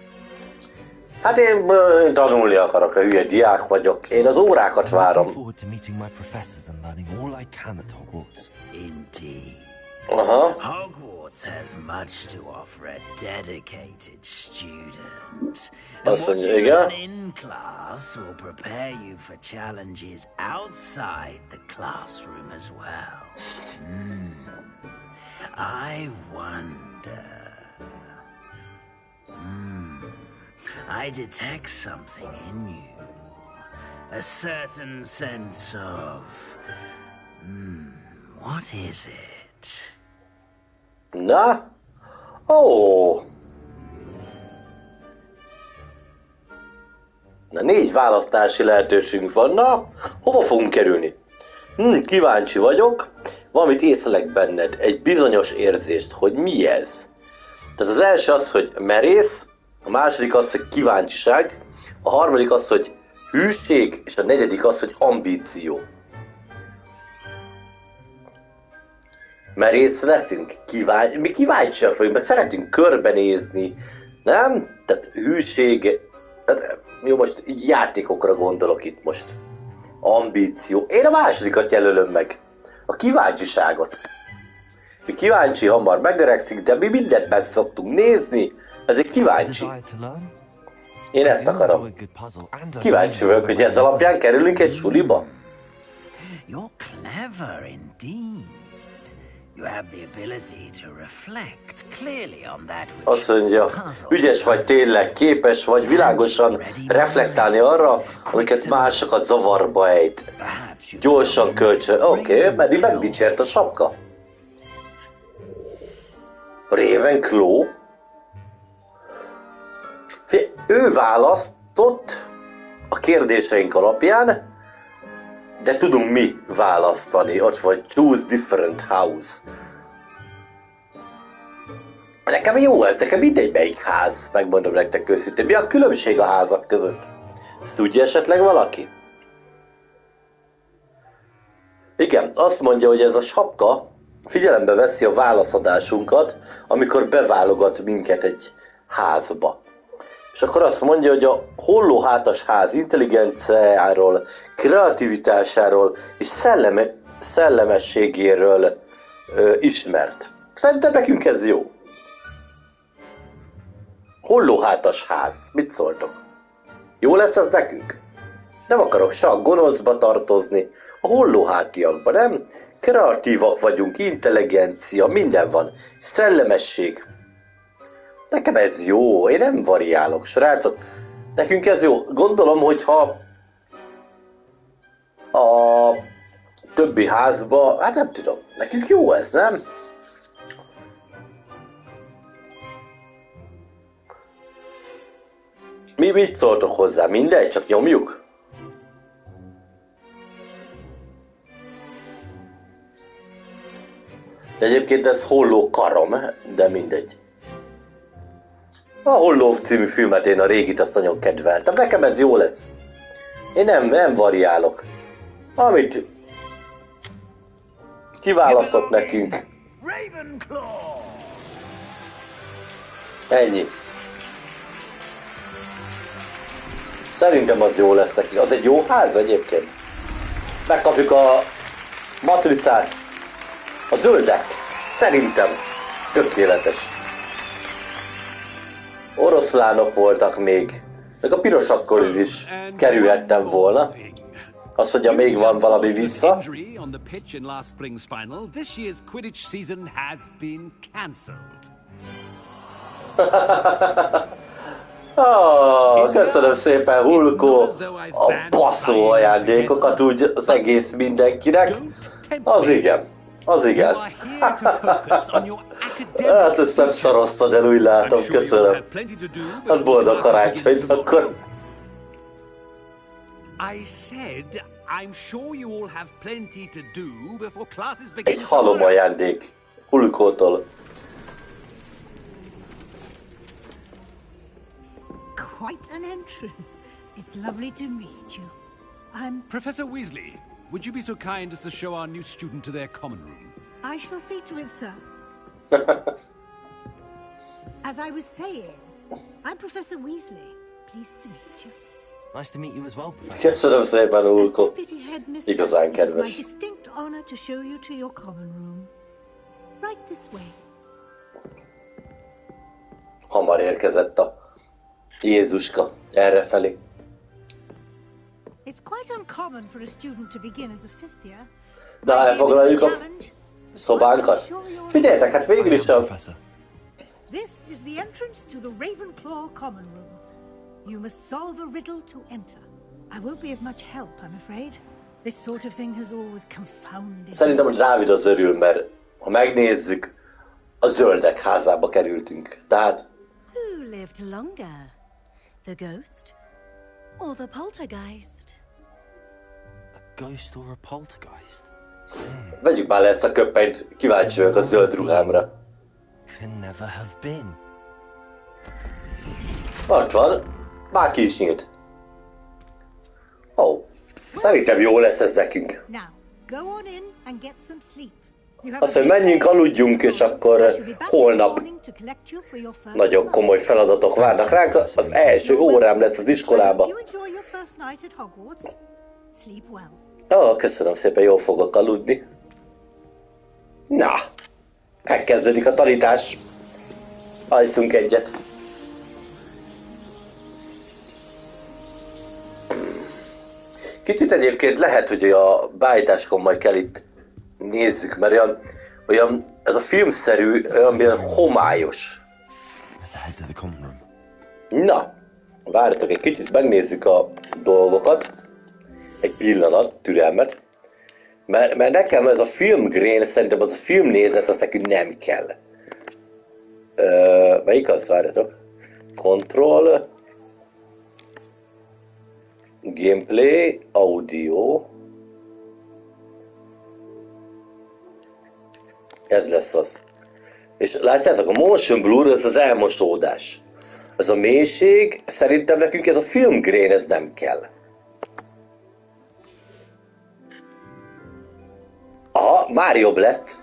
Hát én tanulni akarok, a hülye diák vagyok. Én az órákat várom. Aha. Hogwarts has much to offer a dedicated student. Azt And what mondja, you igen. learn in class will prepare you for challenges outside the classroom as well. I wonder. I detect something in you. A certain sense of... what is it? Na? Ó! Na, 4 választási lehetőségünk van. Na, hova fogunk kerülni? Kíváncsi vagyok. Valamit észlelek benned. Egy bizonyos érzést, hogy mi ez. Tehát az első az, hogy merész, a második az, hogy kíváncsiság, a harmadik az, hogy hűség, és a negyedik az, hogy ambíció. Merész leszünk? Mi kíváncsiak vagyunk, mert szeretünk körbenézni, nem? Tehát hűség, tehát, jó, most így játékokra gondolok itt most. Ambíció. Én a másodikat jelölöm meg. A kíváncsiságot. Mi kíváncsi, hamar megöregszik, de mi mindent meg szoktunk nézni, ezért kíváncsi. Én ezt akarom. Kíváncsi vagyok, hogy ez alapján kerülünk egy suliba. You're clever indeed. You have the ability to reflect clearly on that Azt which mondja, ügyes vagy tényleg, képes vagy világosan reflektálni arra, amiket másokat zavarba ejt. Gyorsan kölcsön. Oké, meddig megdicsért a sapka. Ravenclaw? Ő választott a kérdéseink alapján, de tudunk mi választani. Ott vagy choose different house. Nekem jó ez, nekem mindegy melyik ház, megmondom nektek őszintén. Mi a különbség a házak között? Ezt tudja esetleg valaki? Igen, azt mondja, hogy ez a sapka figyelembe veszi a válaszadásunkat, amikor beválogat minket egy házba. És akkor azt mondja, hogy a hollóhátas ház intelligenciáról, kreativitásáról és szellemességéről ismert. Szerintem nekünk ez jó. Hollóhátas ház. Mit szóltok? Jó lesz ez nekünk? Nem akarok se a gonoszba tartozni, a hollóhátiakba, nem? Kreatívak vagyunk, intelligencia, minden van. Szellemesség. Nekem ez jó, én nem variálok, srácok. Nekünk ez jó. Gondolom, hogyha a többi házba, hát nem tudom, nekünk jó ez, nem? Mi mit szóltok hozzá? Mindegy, csak nyomjuk? Egyébként ez Holló karom, de mindegy. A Holló című filmet én a régit azt nagyon kedveltem. Nekem ez jó lesz. Én nem variálok. Amit kiválasztott nekünk. Ennyi. Szerintem az jó lesz nekik. Az egy jó ház egyébként. Megkapjuk a matricát. A zöldek. Szerintem tökéletes. Oroszlánok voltak még. Meg a pirosakkor is kerülhettem volna. Azt mondja, még van valami vissza. Köszönöm szépen, Hulkó, a baszó ajándékokat úgy az egész mindenkinek. Az igen, az igen. Hát ezt nem szaroztad el, úgy látom, köszönöm. Az boldog karácsonyt akkor. Egy halom ajándék Hulkótól. Quite an entrance. It's lovely to meet you. I'm... Professor Weasley, would you be so kind as to show our new student to their common room? I shall see to it, sir. As I was saying, I'm Professor Weasley. Pleased to meet you. Nice to meet you as well, Professor. Köszönöm szépen, Hulkó. As deputy headmistress, Igazán it is my kedves. distinct honor to show you to your common room. Right this way. Hamar érkezett a Jézuska errefelé. It's quite uncommon for a student to begin as a fifth year. De elfoglaljuk a szobánkat. Figyeljetek, hát végül is a... This is the entrance to the Ravenclaw common room. You must solve a riddle to enter. I won't be of much help, I'm afraid. This sort of thing has always confounded. Szerintem, hogy Dávid az örül, mert ha megnézzük, a zöldek házába kerültünk. Tehát... Who lived longer? The ghost or the poltergeist? A ghost or a poltergeist? Vegyük már le ezt a köppenyt, kíváncsi vagyok a zöld ruhámra. Can never have been. Ott van, már ki is nyílt. Ó, szerintem jó lesz ez nekünk. Now, go on in and get some sleep. Azt mondja, menjünk, aludjunk, és akkor holnap nagyon komoly feladatok várnak ránk. Az első órám lesz az iskolába. Köszönöm szépen, jól fogok aludni. Na, megkezdődik a tanítás. Alszunk egyet. Kicsit egyébként lehet, hogy a beállításkon majd kell itt nézzük, mert olyan ez a filmszerű, olyan homályos. Let's head to the common room. Na, várjatok egy kicsit, megnézzük a dolgokat. Egy pillanat, türelmet. Mert nekem ez a filmgrain, szerintem az a filmnézet, az nekünk nem kell. Melyik az? Várjatok. Control. Gameplay. Audio. Ez lesz az. És látjátok, a motion blur az az elmosódás. Ez a mélység, szerintem nekünk ez a filmgrain, ez nem kell. Aha, már jobb lett.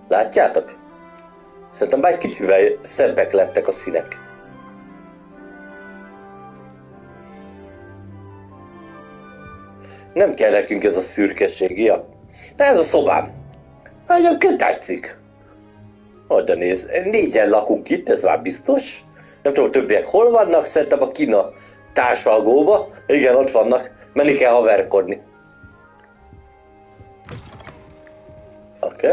Látjátok? Szerintem már egy kicsivel szebbek lettek a színek. Nem kell nekünk ez a szürkeség, ja. De ez a szobám. Egyébként tetszik. Oda néz, 4-en lakunk itt, ez már biztos. Nem tudom, többiek hol vannak, szerintem a Kína társalgóba. Igen, ott vannak. Menni kell haverkodni. Oké.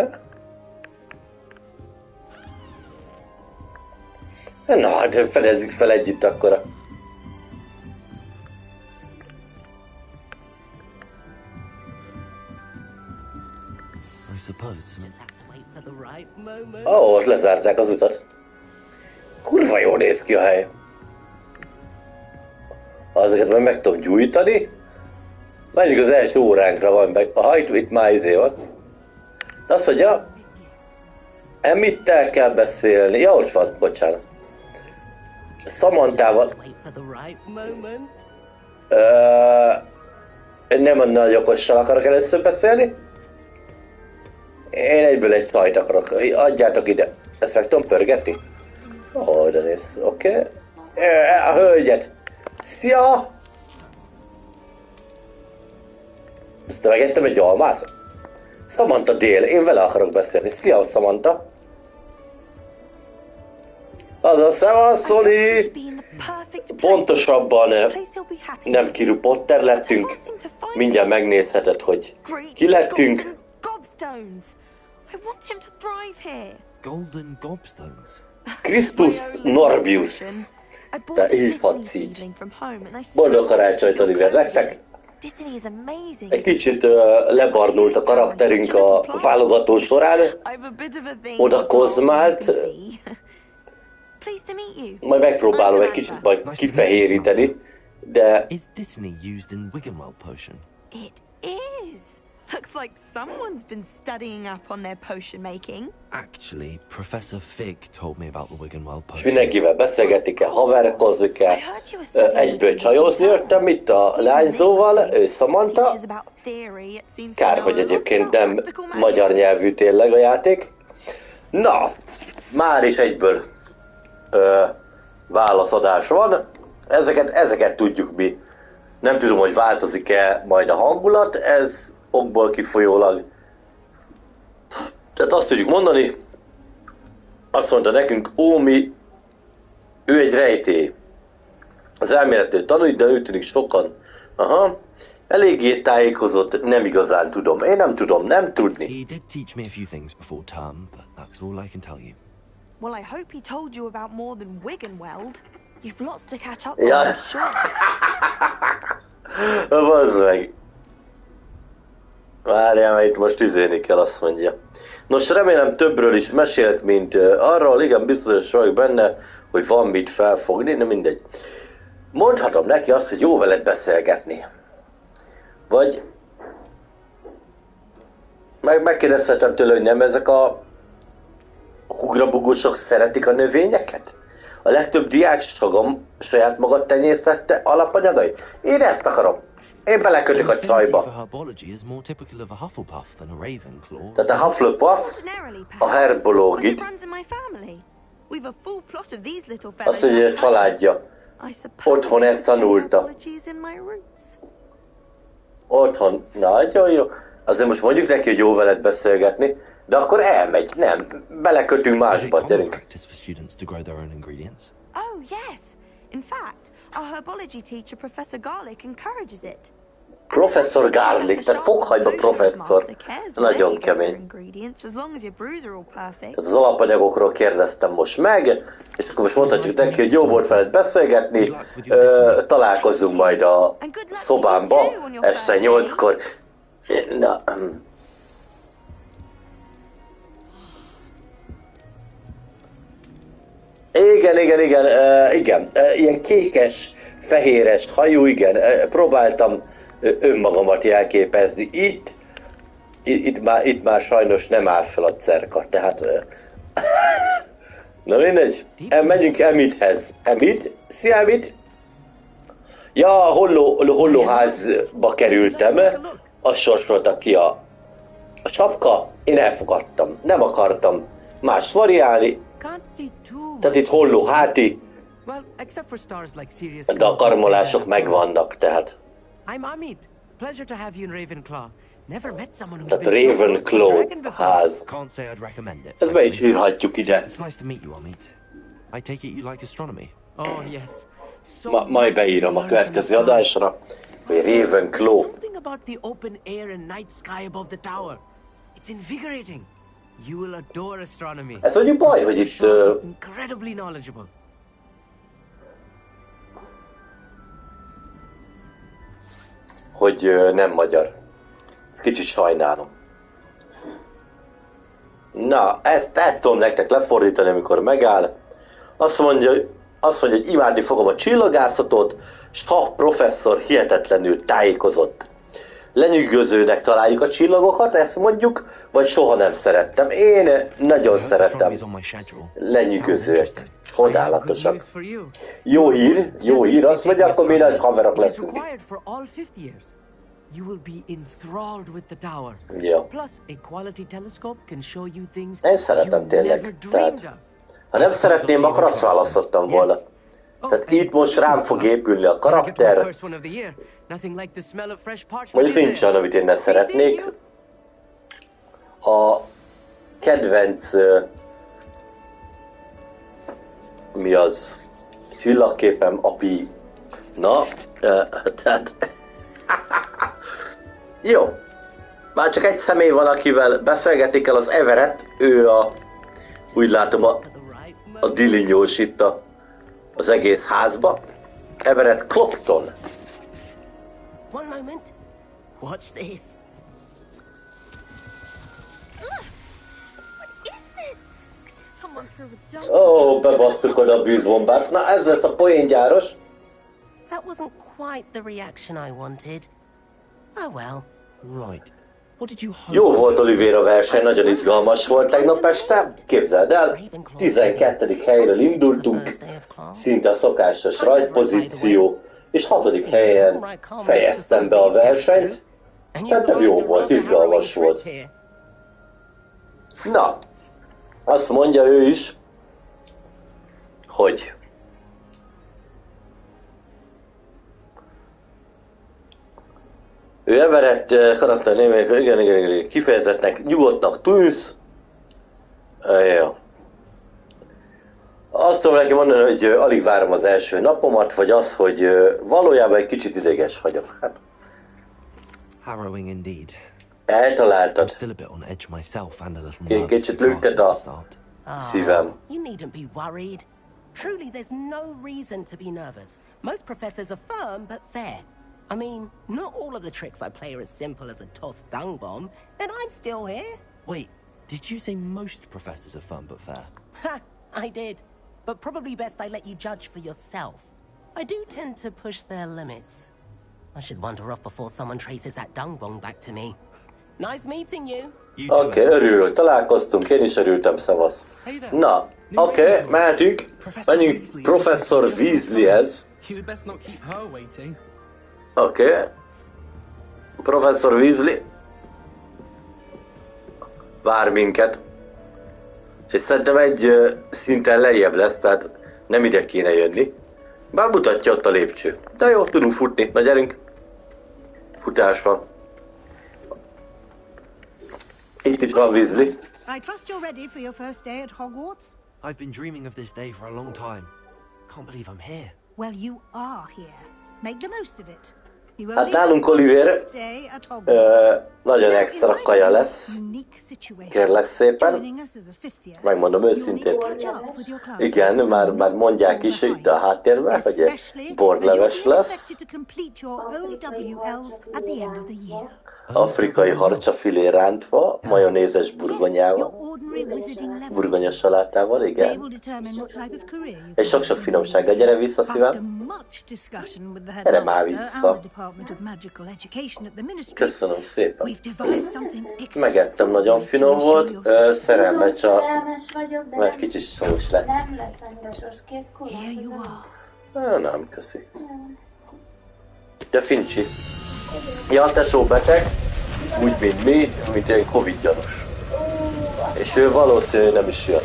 Na, hát fedezzük fel együtt akkora. Ó, lezárták az utat. Kurva jól néz ki a hely. Azokat majd meg tudom gyújtani. Menjünk az első óránkra, van meg. Aha, itt már izé van. Azt mondja, Emmittel kell beszélni. Ja, ott van, bocsánat. Samantával. Nem a nagy okossal akarok először beszélni. Én egyből egy csajt akarok. Adjátok ide. Ezt meg tudom pörgetni? Oda néz, oké. A hölgyet. Szia! Ezt megettem egy almát? Samantha Dél, én vele akarok beszélni. Szia, Samantha! Azaz, szevasz, Szoli! Pontosabban nem Harry Potter lettünk. Mindjárt megnézheted, hogy ki lettünk. Golden gobstones. Krisztus Norbius. De hívhatsz így. Boldog karácsonyt, Oliver, nektek! Egy kicsit lebarnult a karakterünk a válogató során. Oda kozmált. Majd megpróbálom egy kicsit majd kifehéríteni, de... Is Dittany used in Wiggenweld potion? It is. Looks like someone's been studying up on their potion making. Actually, Professor Fig told me about the Wiggenweld És potion. mindenkivel beszélgetni kell, haverkozni kell. Egyből csajozni jöttem itt a lányzóval, ő Samantha. Kár, hogy egyébként nem magyar nyelvű tényleg a játék. Na, már is egyből válaszadás van. Ezeket tudjuk mi. Nem tudom, hogy változik-e majd a hangulat, ez okból kifolyólag. Tehát azt tudjuk mondani, azt mondta nekünk, Ómi, ő egy rejtély. Az elméletől tanulj, de ő tűnik sokan. Aha, eléggé tájékozott, nem igazán tudom. Én nem tudom, nem tudni. He did teach me a few things before term, but that's all I can tell you. Well, I hope he told you about more than Wiggenweld. You've lots to catch up Ja. on, I'm sure. Bazd meg. Várjál, mert itt most üzélni kell, azt mondja. Nos, remélem többről is mesélt, mint arról, igen, biztos vagyok benne, hogy van mit felfogni, de mindegy. Mondhatom neki azt, hogy jó veled beszélgetni. Vagy megkérdezhetem tőle, hogy nem ezek a ugrabugusok szeretik a növényeket? A legtöbb diák saját magad tenyészette alapanyagai? Én ezt akarom. Én belekötök a csajba. Tehát a Hufflepuff a herbológi. Azt mondja, hogy a családja. Otthon ezt tanulta. Otthon. Nagyon jó. Azért most mondjuk neki, hogy jó veled beszélgetni, de akkor elmegy. Nem. Belekötünk másba, gyerünk. Oh, yes. In fact, our herbology teacher, Professor Garlick, encourages it. Professzor Garlic, tehát fokhagyma professzor. Nagyon kemény. Ez az alapanyagokról kérdeztem most meg, és akkor most mondhatjuk neki, hogy jó volt veled beszélgetni, találkozunk majd a szobámba este 8-kor. Na. Igen. Ilyen kékes, fehéres hajú, igen. Próbáltam önmagamat jelképezni. Itt már sajnos nem áll fel a cerka, tehát... Na mindegy, megyünk Emidhez. Emid? Szia Emid! Ja, hollóházba kerültem, azt sorsoltak ki a sapka, én elfogadtam, nem akartam más variálni, tehát itt hollóháti, de a karmolások megvannak, tehát. Tehát Ravenclaw ház. Ezt be is írhatjuk ide. Majd beírom a következő adásra, hogy Ravenclaw. Ez mondjuk baj, hogy itt... hogy nem magyar. Ezt kicsit sajnálom. Na, ezt tudom nektek lefordítani, amikor megáll. Azt mondja, hogy imádni fogom a csillagászatot, s ha professzor hihetetlenül tájékozott. Lenyűgözőnek találjuk a csillagokat, ezt mondjuk, vagy soha nem szerettem. Én nagyon szerettem. Lenyűgözőek. Csodálatosak. Jó hír, azt mondja, akkor mi nagy haverok leszünk. Ja. Én szeretem tényleg. Tehát, ha nem szeretném, akkor azt választottam volna. Tehát itt most rám fog épülni a karakter. Mondjuk nincs olyan, amit én ne szeretnék. A kedvenc... mi az? Csillagképem a Pi. Na, tehát... Jó. Már csak egy személy van, akivel beszélgetik el, az Everett. Ő a... úgy látom a dilinyós itt az egész házba. Everett Clopton. One moment. Watch this. Ó, bebasztuk oda a bűzbombát. Na, ez lesz a poéngyáros. That wasn't quite the reaction I wanted. Oh well. Right. What did you hope? Jó volt Olivéra verseny, nagyon izgalmas volt tegnap este. Képzeld el, 12. helyről indultunk, szinte a szokásos rajtpozíció, és 6. helyen fejeztem be a versenyt. Szerintem jó volt, izgalmas volt. Na, azt mondja ő is, hogy ő Everett karakter némelyik, igen, kifejezettnek, nyugodtnak tűnsz. Jó. Azt tudom neki mondani, hogy alig várom az első napomat, vagy az, hogy valójában egy kicsit ideges vagyok. Hát. Harrowing indeed. Eltaláltad. I'm still a bit on edge myself and a little nervous. Kicsit lüktet a szívem. You needn't be worried. Truly, there's no reason to be nervous. Most professors are firm but fair. I mean, not all of the tricks I play are as simple as a tossed dung bomb, and I'm still here. Wait, did you say most professors are fun but fair? Ha! I did. But probably best I let you judge for yourself. I do tend to push their limits. I should wander off before someone traces that dung bomb back to me. Nice meeting you. Oké, örülök, találkoztunk, én is örültem, szavasz. Na, oké, mehetünk. Menjünk Professzor Weasleyhez. Oké. Professzor Weasley. Vár minket. És szerintem egy szinten lejjebb lesz, tehát nem ide kéne jönni. Bár mutatja ott a lépcső. De jó, tudunk futni. Na gyerünk. Futás van. Itt is van Weasley. I trust you're ready for your first day at Hogwarts? I've been dreaming of this day for a long time. Can't believe I'm here. Well, you are here. Make the most of it. Hát nálunk Oliver nagyon extra kaja lesz. Kérlek szépen. Megmondom őszintén. Igen, már mondják is, hogy itt a háttérben, hogy borleves lesz. Afrikai harcsafilé rántva, majonézes burgonyával. Burgonya salátával, igen. És sok-sok finomsággal. Gyere vissza, szívem. Gyere már vissza. Köszönöm szépen. Megettem, nagyon finom volt. Szerelme csak, mert kicsit sós lett. Nem lesz annyira sós, két kurva. Nem, köszi. De Fincsi. Ja, tesó beteg, úgy, mint mi, mint ilyen Covid-gyanús. És ő valószínűleg nem is jön.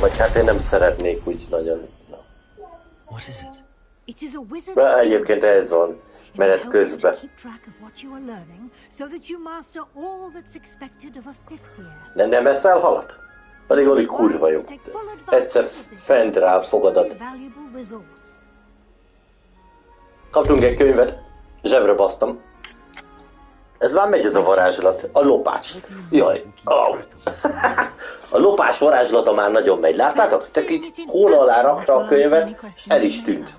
Vagy hát én nem szeretnék úgy nagyon. Egyébként ez van, menet közben. Nem eszel halat? Pedig Oli kurva jó. Egyszer fent rá a fogadat. Kaptunk egy könyvet, zsebre basztam. Ez már megy ez a varázslat. A lopás. Jaj. Oh. A lopás varázslata már nagyon megy. Láttátok? Te így hóna alá rakta a könyvet, és el is tűnt.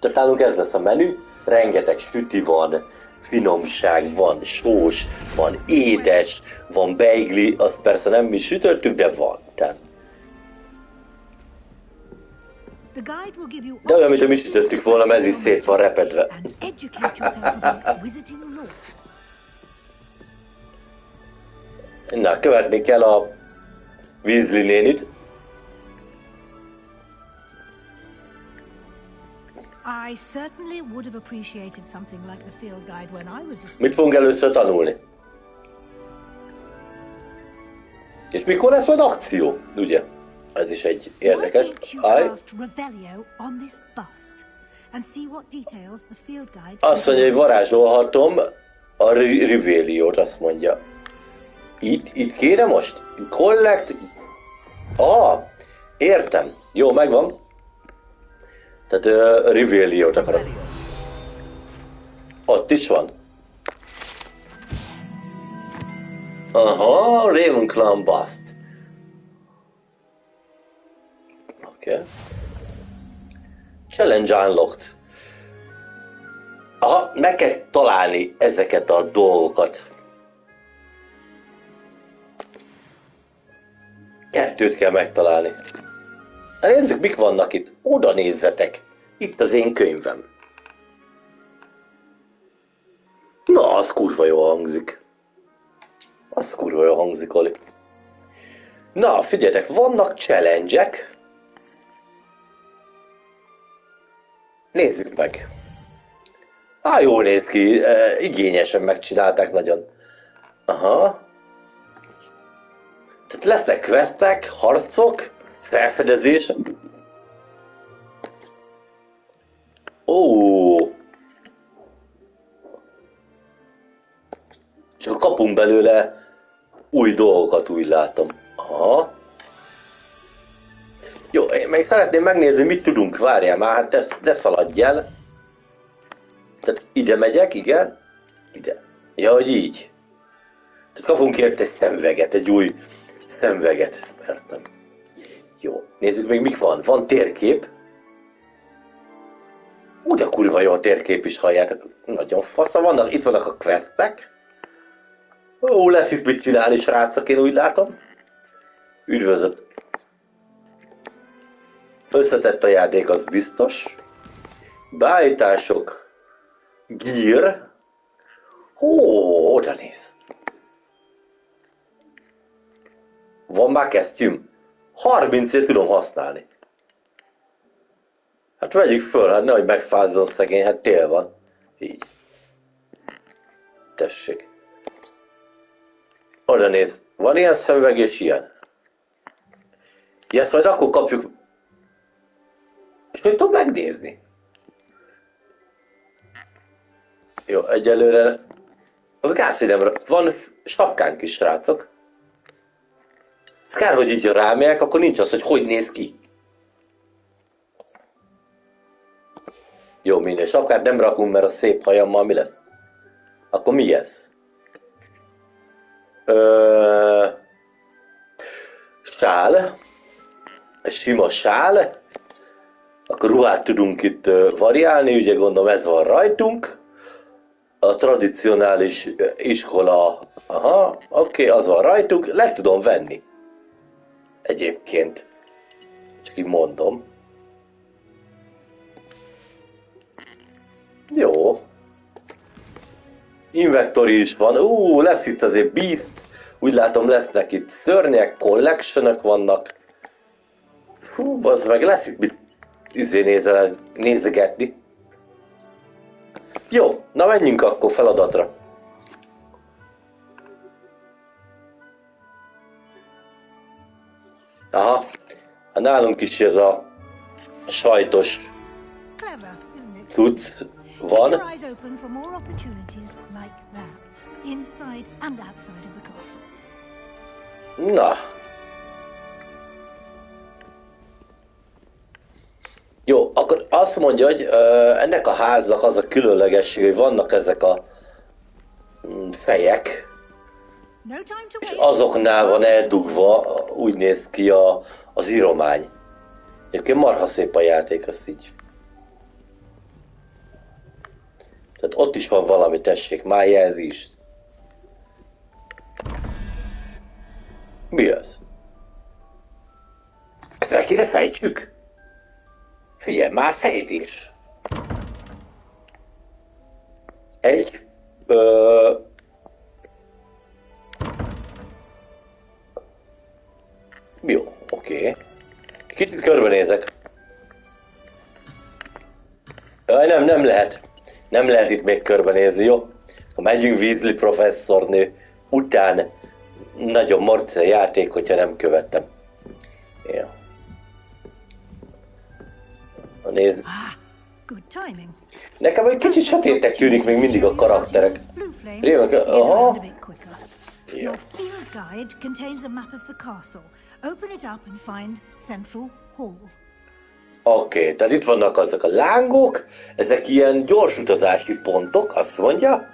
Tehát nálunk ez lesz a menü. Rengeteg süti van, finomság van, sós, van édes, van beigli. Azt persze nem mi sütöttük, de van. Tehát de olyan, mint mi sütöttük volna, mert ez is szét van repedve. Na, követni kell a Weasley nénit. Mit fogunk először tanulni? És mikor lesz majd akció, ugye? Ez is egy érdekes. Azt mondja, hogy varázsolhatom a Riveliót, azt mondja. Itt kéne most? Collect... értem. Jó, megvan. Tehát Riveliót akarok. Ott is van. Aha, Ravenclaw Bust. Okay. Challenge unlocked. Aha, meg kell találni ezeket a dolgokat. Kettőt kell megtalálni. Na nézzük, mik vannak itt. Oda nézzetek. Itt az én könyvem. Na, az kurva jól hangzik. Az kurva jól hangzik, Oli. Na, figyeljetek, vannak challenge-ek. Nézzük meg. Jól néz ki, igényesen megcsinálták nagyon. Aha. Tehát lesznek questek, harcok, felfedezések. Csak kapunk belőle új dolgokat, úgy látom. Aha. Jó, én meg szeretném megnézni, mit tudunk, várjál már, hát ne szaladj el. Tehát ide megyek, igen. Ide. Ja, hogy így. Tehát kapunk érte egy szemüveget, egy új szemüveget. Értem. Jó, nézzük még mik van. Van térkép. De kurva jó a térkép is, halljátok. Nagyon fasza vannak, itt vannak a questek. Lesz itt mit csinálni, srácok, én úgy látom. Üdvözlet. Összetett a játék, az biztos. Beállítások. Gear. Oda néz. Van már kesztyűm. 30-ért tudom használni. Hát vegyük föl, hát nehogy megfázzon szegény, hát tél van. Így. Tessék. Oda néz. Van ilyen szemüveg és ilyen. Ezt majd akkor kapjuk. És hogy tudom megnézni? Jó, egyelőre az gázvédelemre van sapkánk is, srácok. Ez kár, hogy így rámegyek, akkor nincs az, hogy néz ki. Jó, minden sapkát nem rakunk, mert a szép hajammal mi lesz? Akkor mi ez? Sál. Egy sima sál. Akkor ruhát tudunk itt variálni, ugye gondolom ez van rajtunk. A tradicionális iskola, aha, oké, az van rajtunk, le tudom venni. Egyébként. Csak így mondom. Jó. Inventory is van. Lesz itt azért Beast. Úgy látom, lesznek itt szörnyek, collectionok vannak. Az meg lesz itt mit nézegetni. Jó, na menjünk akkor feladatra. Aha, nálunk is ez a sajtos cucc van. Na. Jó, akkor azt mondja, hogy ennek a háznak az a különlegesség, hogy vannak ezek a fejek, és azoknál van eldugva, úgy néz ki az íromány. Egyébként marha szép a játék, azt így. Tehát ott is van valami, tessék, már jelzés. Mi az? Ezt el kéne fejtsük? Figyelj, már fejtés. Egy. Jó, oké. Kicsit körbenézek. Nem lehet. Nem lehet itt még körbenézni, jó? Ha megyünk Weasley professzornő után, nagyon morce játék, hogyha nem követtem. Jó. Nézd. Nekem egy kicsit sötétnek tűnik még mindig a karakterek. Aha. Your field guide contains a map of the castle. Open it up and find Central Hall. Oké, tehát itt vannak azok a lángok, ezek ilyen gyors utazási pontok, azt mondja.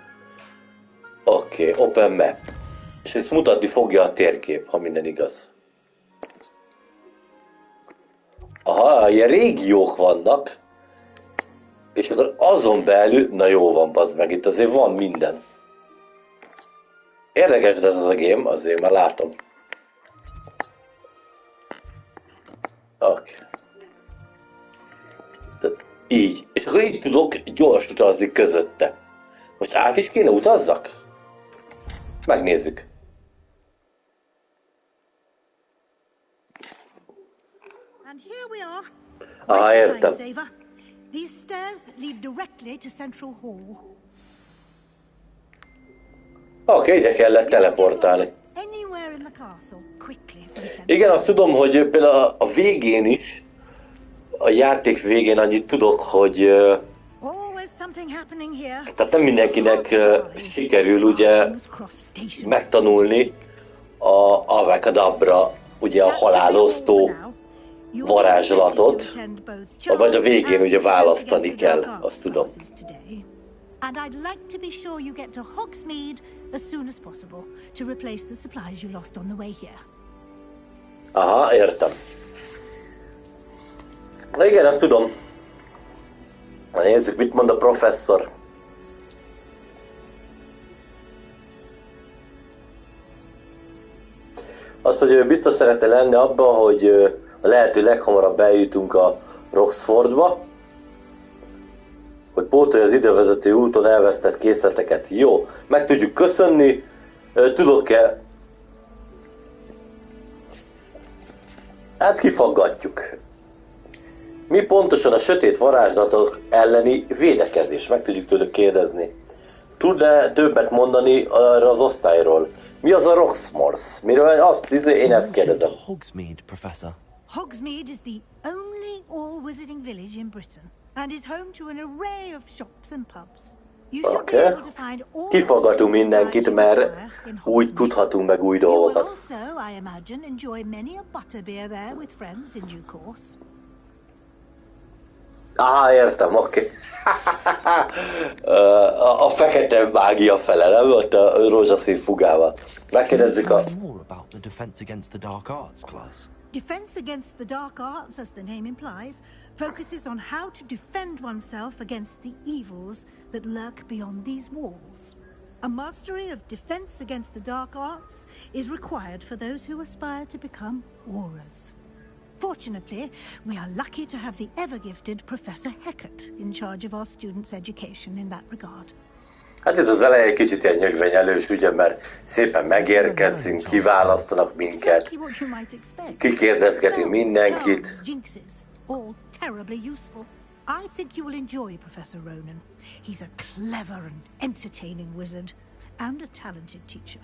Oké, open map. És ezt mutatni fogja a térkép, ha minden igaz. Aha, ilyen régiók vannak. És akkor azon belül, na jó van, bazd meg, itt azért van minden. Érdekes ez az a game, azért már látom. Oké. Így. És akkor így tudok gyors utazni közötte. Most át is kéne utazzak? Megnézzük. Ah, értem. These stairs lead directly to Central Hall. Oké, ide kellett teleportálni. Igen, azt tudom, hogy például a végén is, a játék végén annyit tudok, hogy tehát nem mindenkinek sikerül ugye megtanulni a Avadake, ugye a halálosztó varázslatot, vagy a végén ugye választani kell, azt tudom. And I'd like to be sure you get to Hogsmeade as soon as possible to replace the supplies you lost on the way here. Aha, értem. Igen, azt tudom. Nézzük, mit mond a professzor. Azt, hogy ő biztos szeretne lenni abban, hogy a lehető leghamarabb eljutunk a Roxfordba, hogy pótolja az idővezető úton elvesztett készleteket. Jó, meg tudjuk köszönni. Tudok-e? Hát kifaggatjuk. Mi pontosan a sötét varázslatok elleni védekezés? Meg tudjuk tőle kérdezni. Tud-e többet mondani arra az osztályról? Mi az a Roxmors? Miről azt én ezt kérdezem. Hogsmeade, Professor. Hogsmeade is the only all-wizarding village in Britain and is home to an array of shops and pubs. Oké. Kifaggatunk mindenkit, mert úgy tudhatunk meg új dolgokat. Aha, értem, oké. A fekete mágia fele, nem? Ott a rózsaszín fugával. Megkérdezzük a... More about the defense against the dark arts class. Defense against the dark arts, as the name implies, focuses on how to defend oneself against the evils that lurk beyond these walls. A mastery of defense against the dark arts is required for those who aspire to become Aurors. Fortunately, we are lucky to have the ever-gifted Professor Hecat in charge of our students' education in that regard. Hát ez az elején kicsit ilyen nyögvenyelős, ugye, mert szépen megérkezünk, kiválasztanak minket, kikérdezgeti mindenkit. All terribly useful. I think you will enjoy Professor Ronan. He's a clever and entertaining wizard, and a talented teacher.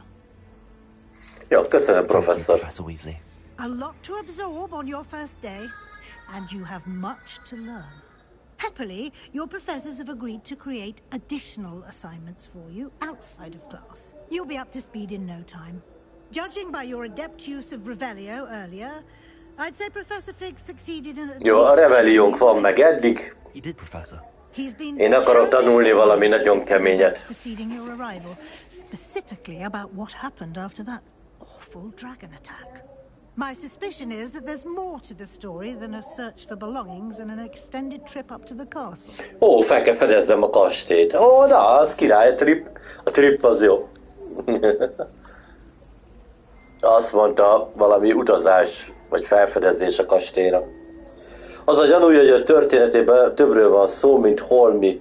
Jó, köszönöm, professzor. Professor Weasley. A lot to absorb on your first day, and you have much to learn. Happily, your professors have agreed to create additional assignments for you outside of class. You'll be up to speed in no time. Judging by your adept use of Revelio earlier, I'd say Professor Fig succeeded in... Jó, a Reveliónk van meg eddig. He did, Professor. Én akarok tanulni valami nagyon keményet. Specifically about what happened after that awful dragon attack. My suspicion is that there's more to the story than a search for belongings and an extended trip up to the castle. Ó, fel kell fedeznem a kastélyt. Ó, na, az király, a trip az jó. Azt mondta, valami utazás, vagy felfedezés a kastélynak. Az a gyanúja, hogy a történetében többről van szó, mint holmi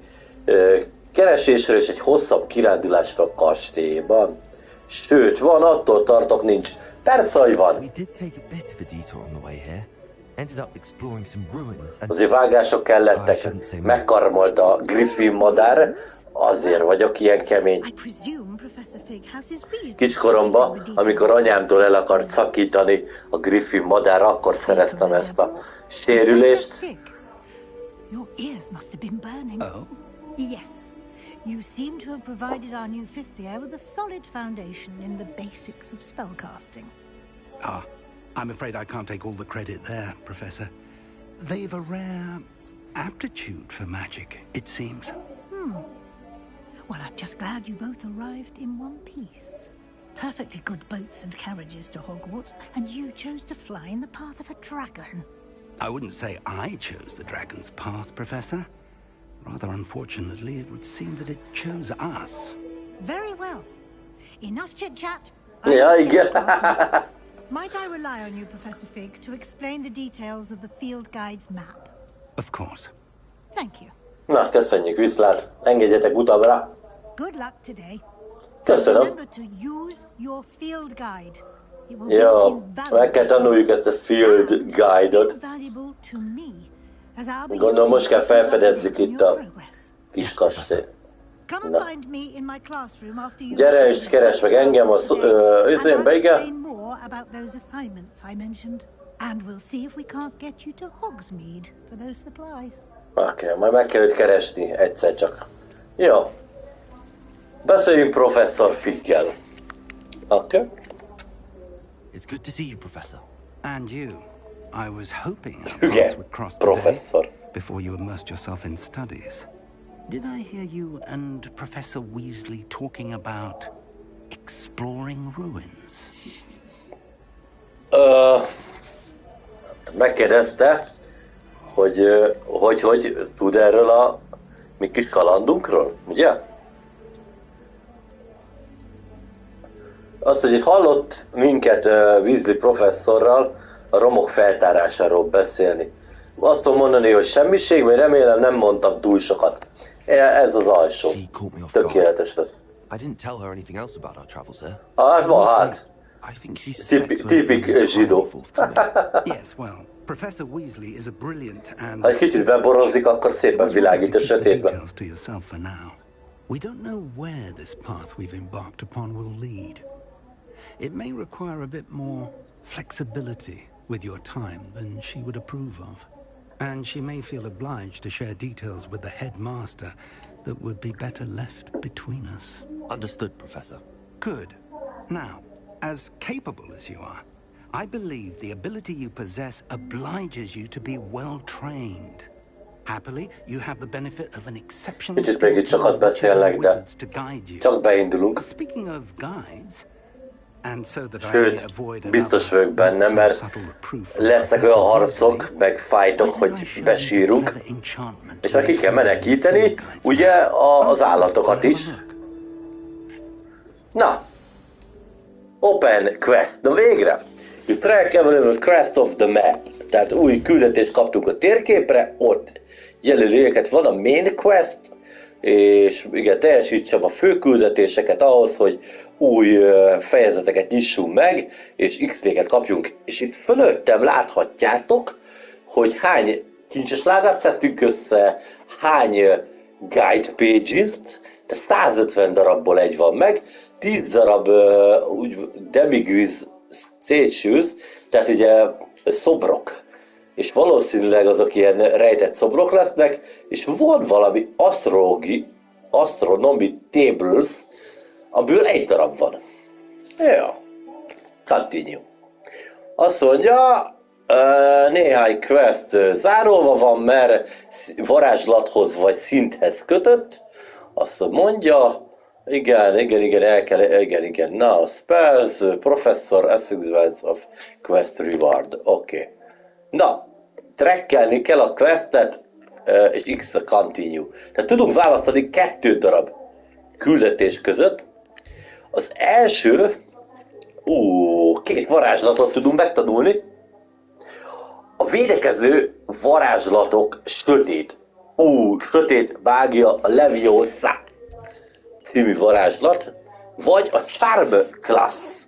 keresésről és egy hosszabb kirándulásra a kastélyban. Sőt, van, attól tartok, nincs. Persze, hogy van. We did take a bit of a detour on the way here. Ended up exploring some ruins and... Azért vágások kellettek. Megkarmolt a Griffin madár. Azért vagyok ilyen kemény. Kiskoromban, amikor anyámtól el akart szakítani a Griffin madár, akkor szereztem ezt a sérülést. Your ears must have been burning. Oh? Yes. You seem to have provided our new fifth year with a solid foundation in the basics of spellcasting. Ah, I'm afraid I can't take all the credit there, Professor. They've a rare aptitude for magic, it seems. Well, I'm just glad you both arrived in one piece. Perfectly good boats and carriages to Hogwarts, and you chose to fly in the path of a dragon. I wouldn't say I chose the dragon's path, Professor. Rather unfortunately, it would seem that it chose us. Very well. Enough chit-chat. Yeah, Might I rely on you, Professor Fig, to explain the details of the field guide's map? Of course. Thank you. Na, köszönjük, viszlát. Engedjetek utamra. Good luck today. Köszönöm. Remember to use your field guide. It will Jó, be meg kell tanuljuk ezt a field guide-ot. invaluable to me, as I'll be Gondolom most kell felfedezzük itt a kis kastélyt. Come and find me in my classroom after you... Gyere és keresd meg engem az üzémbe, igen? more about those assignments I mentioned, and we'll see if we can't get you to Hogsmeade for those supplies. Oké, majd meg kell őt keresni, egyszer csak. Jó. Beszéljünk professzor Figgel. Oké. It's good to see you, Professor. And you. I was hoping our Hülye, paths would cross today professzor. before you immersed yourself in studies. Did I hear you and Professor Weasley talking about exploring ruins? Megkérdezte, hogy tud erről a mi kis kalandunkról, ugye? Azt, hogy hallott minket Weasley professzorral a romok feltárásáról beszélni. Azt tudom mondani, hogy semmiség, vagy remélem nem mondtam túl sokat. Ez az alsó. Tökéletes lesz. I didn't tell her anything else about our travels here. Van hát. I think she suspects Tipik zsidó. Yes, well, Professor Weasley is a brilliant and... Ha egy kicsit beborozik, akkor szépen világít a sötétben. Details to yourself for now. We don't know where this path we've embarked upon will lead. It may require a bit more flexibility with your time than she would approve of. And she may feel obliged to share details with the headmaster that would be better left between us. Understood, Professor. Good. Now, as capable as you are, I believe the ability you possess obliges you to be well trained. Happily, you have the benefit of an exceptional Kicsit még itt sokat beszélnek, de csak beindulunk. Speaking of guides, and so that Sőt, biztos vagyok benne, mert lesznek olyan harcok, meg fájtok, hogy besírunk, és meg ki kell menekíteni, ugye, az állatokat is. Na, Open Quest, na végre! You track available quest of the map, tehát új küldetést kaptunk a térképre, ott jelölőjeket van a main quest, és igen, teljesítsem a fő küldetéseket ahhoz, hogy új fejezeteket nyissunk meg, és XP-ket kapjunk. És itt fölöttem láthatjátok, hogy hány kincses lágát szedtünk össze, hány guide pages-t, tehát 150 darabból egy van meg, 10 darab demiguise statues, tehát ugye szobrok. És valószínűleg azok ilyen rejtett szobrok lesznek, és van valami astronomy tables, amiből egy darab van. Jó. Continue. Azt mondja, néhány quest zárolva van, mert varázslathoz vagy szinthez kötött. Azt mondja, igen. Now, spells, professor, assignments of quest reward. Oké. Na, trekkelni kell a questet, és X a continue. Tehát tudunk választani 2 darab küldetés között. Az első, 2 varázslatot tudunk megtanulni. A védekező varázslatok sötét. Sötét mágia Leviosa című varázslat, vagy a Charm class.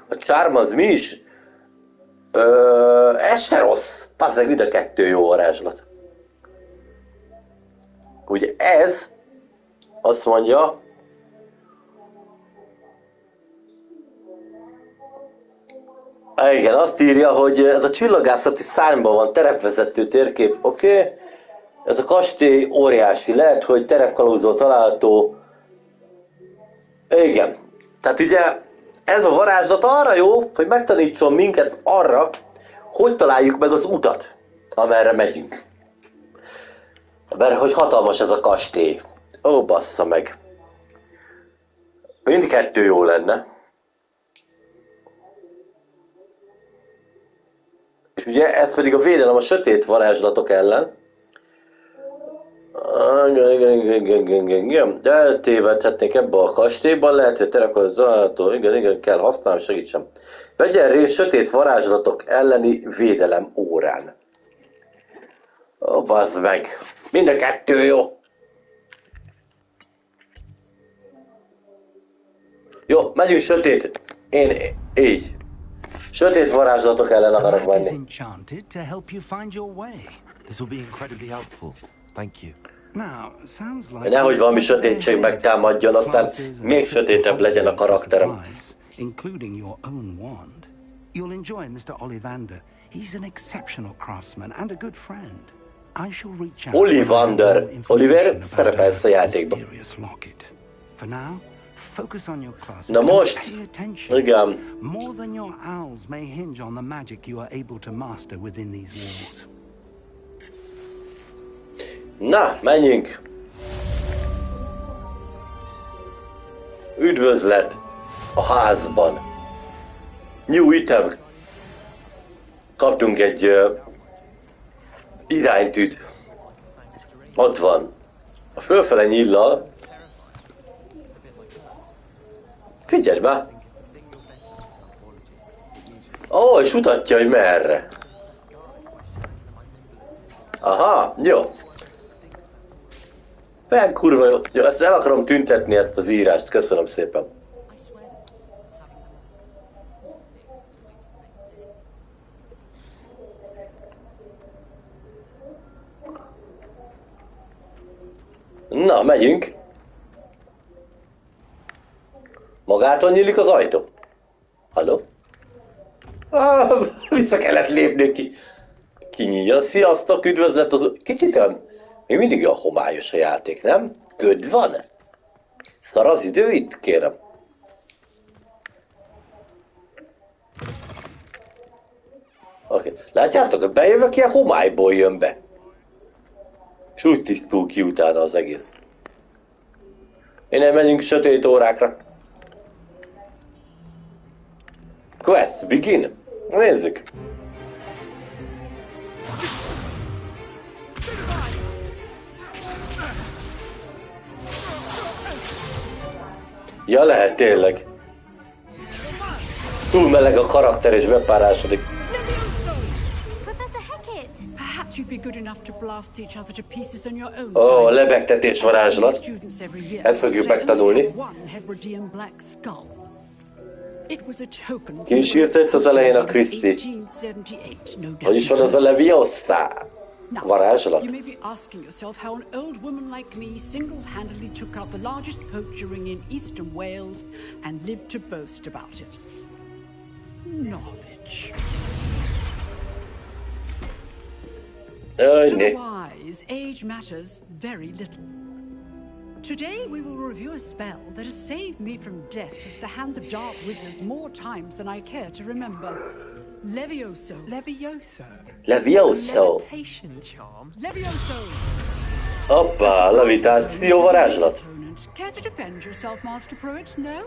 A Charm az mi is? Ez se rossz. Passzeg, mind a 2 jó varázslat. Ugye ez azt mondja, igen, azt írja, hogy ez a csillagászati szárnyban van terepvezető térkép, oké. Ez a kastély óriási, lehet, hogy terepkalauzon található. Igen, tehát ugye ez a varázslat arra jó, hogy megtanítson minket arra, hogy találjuk meg az utat, amerre megyünk. Mert hogy hatalmas ez a kastély. Ó, bassza meg. Mindkettő jó lenne. És ugye ez pedig a védelem a sötét varázslatok ellen. Igen, de eltévedhetnék ebbe a kastélyban, lehet, hogy terepkalauzon, igen, kell használni, segítsem. Vegyen részt sötét varázslatok elleni védelem órán. Ó, bazd meg. Mind a 2 jó. Jó, megyünk sötét. Én így. Sötét varázslatok ellen akarok menni. Nehogy valami sötétség megtámadjon, aztán még sötétebb legyen a karakterem. Including your own wand, you'll enjoy Mr. Ollivander. He's an exceptional craftsman and a good friend. I shall reach out. Ollivander. Oliver szerepelsz a játékban. For now, focus on your classes. Na most, igen. More than your owls may hinge on the magic you are able to master within these walls. Na, menjünk! Üdvözlet a házban. New item. Kaptunk egy iránytűt. Ott van. A fölfele nyillal. Figyelj be! Ó, és mutatja, hogy merre. Aha, jó. Olyan kurva jó. Jó, ezt el akarom tüntetni, ezt az írást. Köszönöm szépen. Na, megyünk. Magától nyílik az ajtó. Halló? Vissza kellett lépni ki. Kinyílja. Sziasztok, üdvözlet az... Kicsit olyan... Még mindig olyan homályos a játék, nem? Köd van? Szar az idő itt, kérem. Oké. Látjátok, a bejövök, ilyen homályból jön be. És úgy tisztul ki utána az egész. Innen megyünk sötét órákra. Quest, begin. Nézzük. Ja, lehet tényleg. Túl meleg a karakter és bepárásodik. Ó, a lebegtetés varázslat. Ezt fogjuk megtanulni. Ki is írta itt az elején a Christie? Hogy is van az a Leviosa varázslat? You may be asking yourself how an old woman like me single-handedly took out the largest poacher ring in eastern Wales and lived to boast about it. Knowledge. To the wise, age matters very little. Today we will review a spell that has saved me from death at the hands of dark wizards more times than I care to remember. Levioso. Levioso. Levioso. Levitation charm. Levioso. Hoppá, levitáció varázslat. Care to defend yourself, Master Pruitt? No?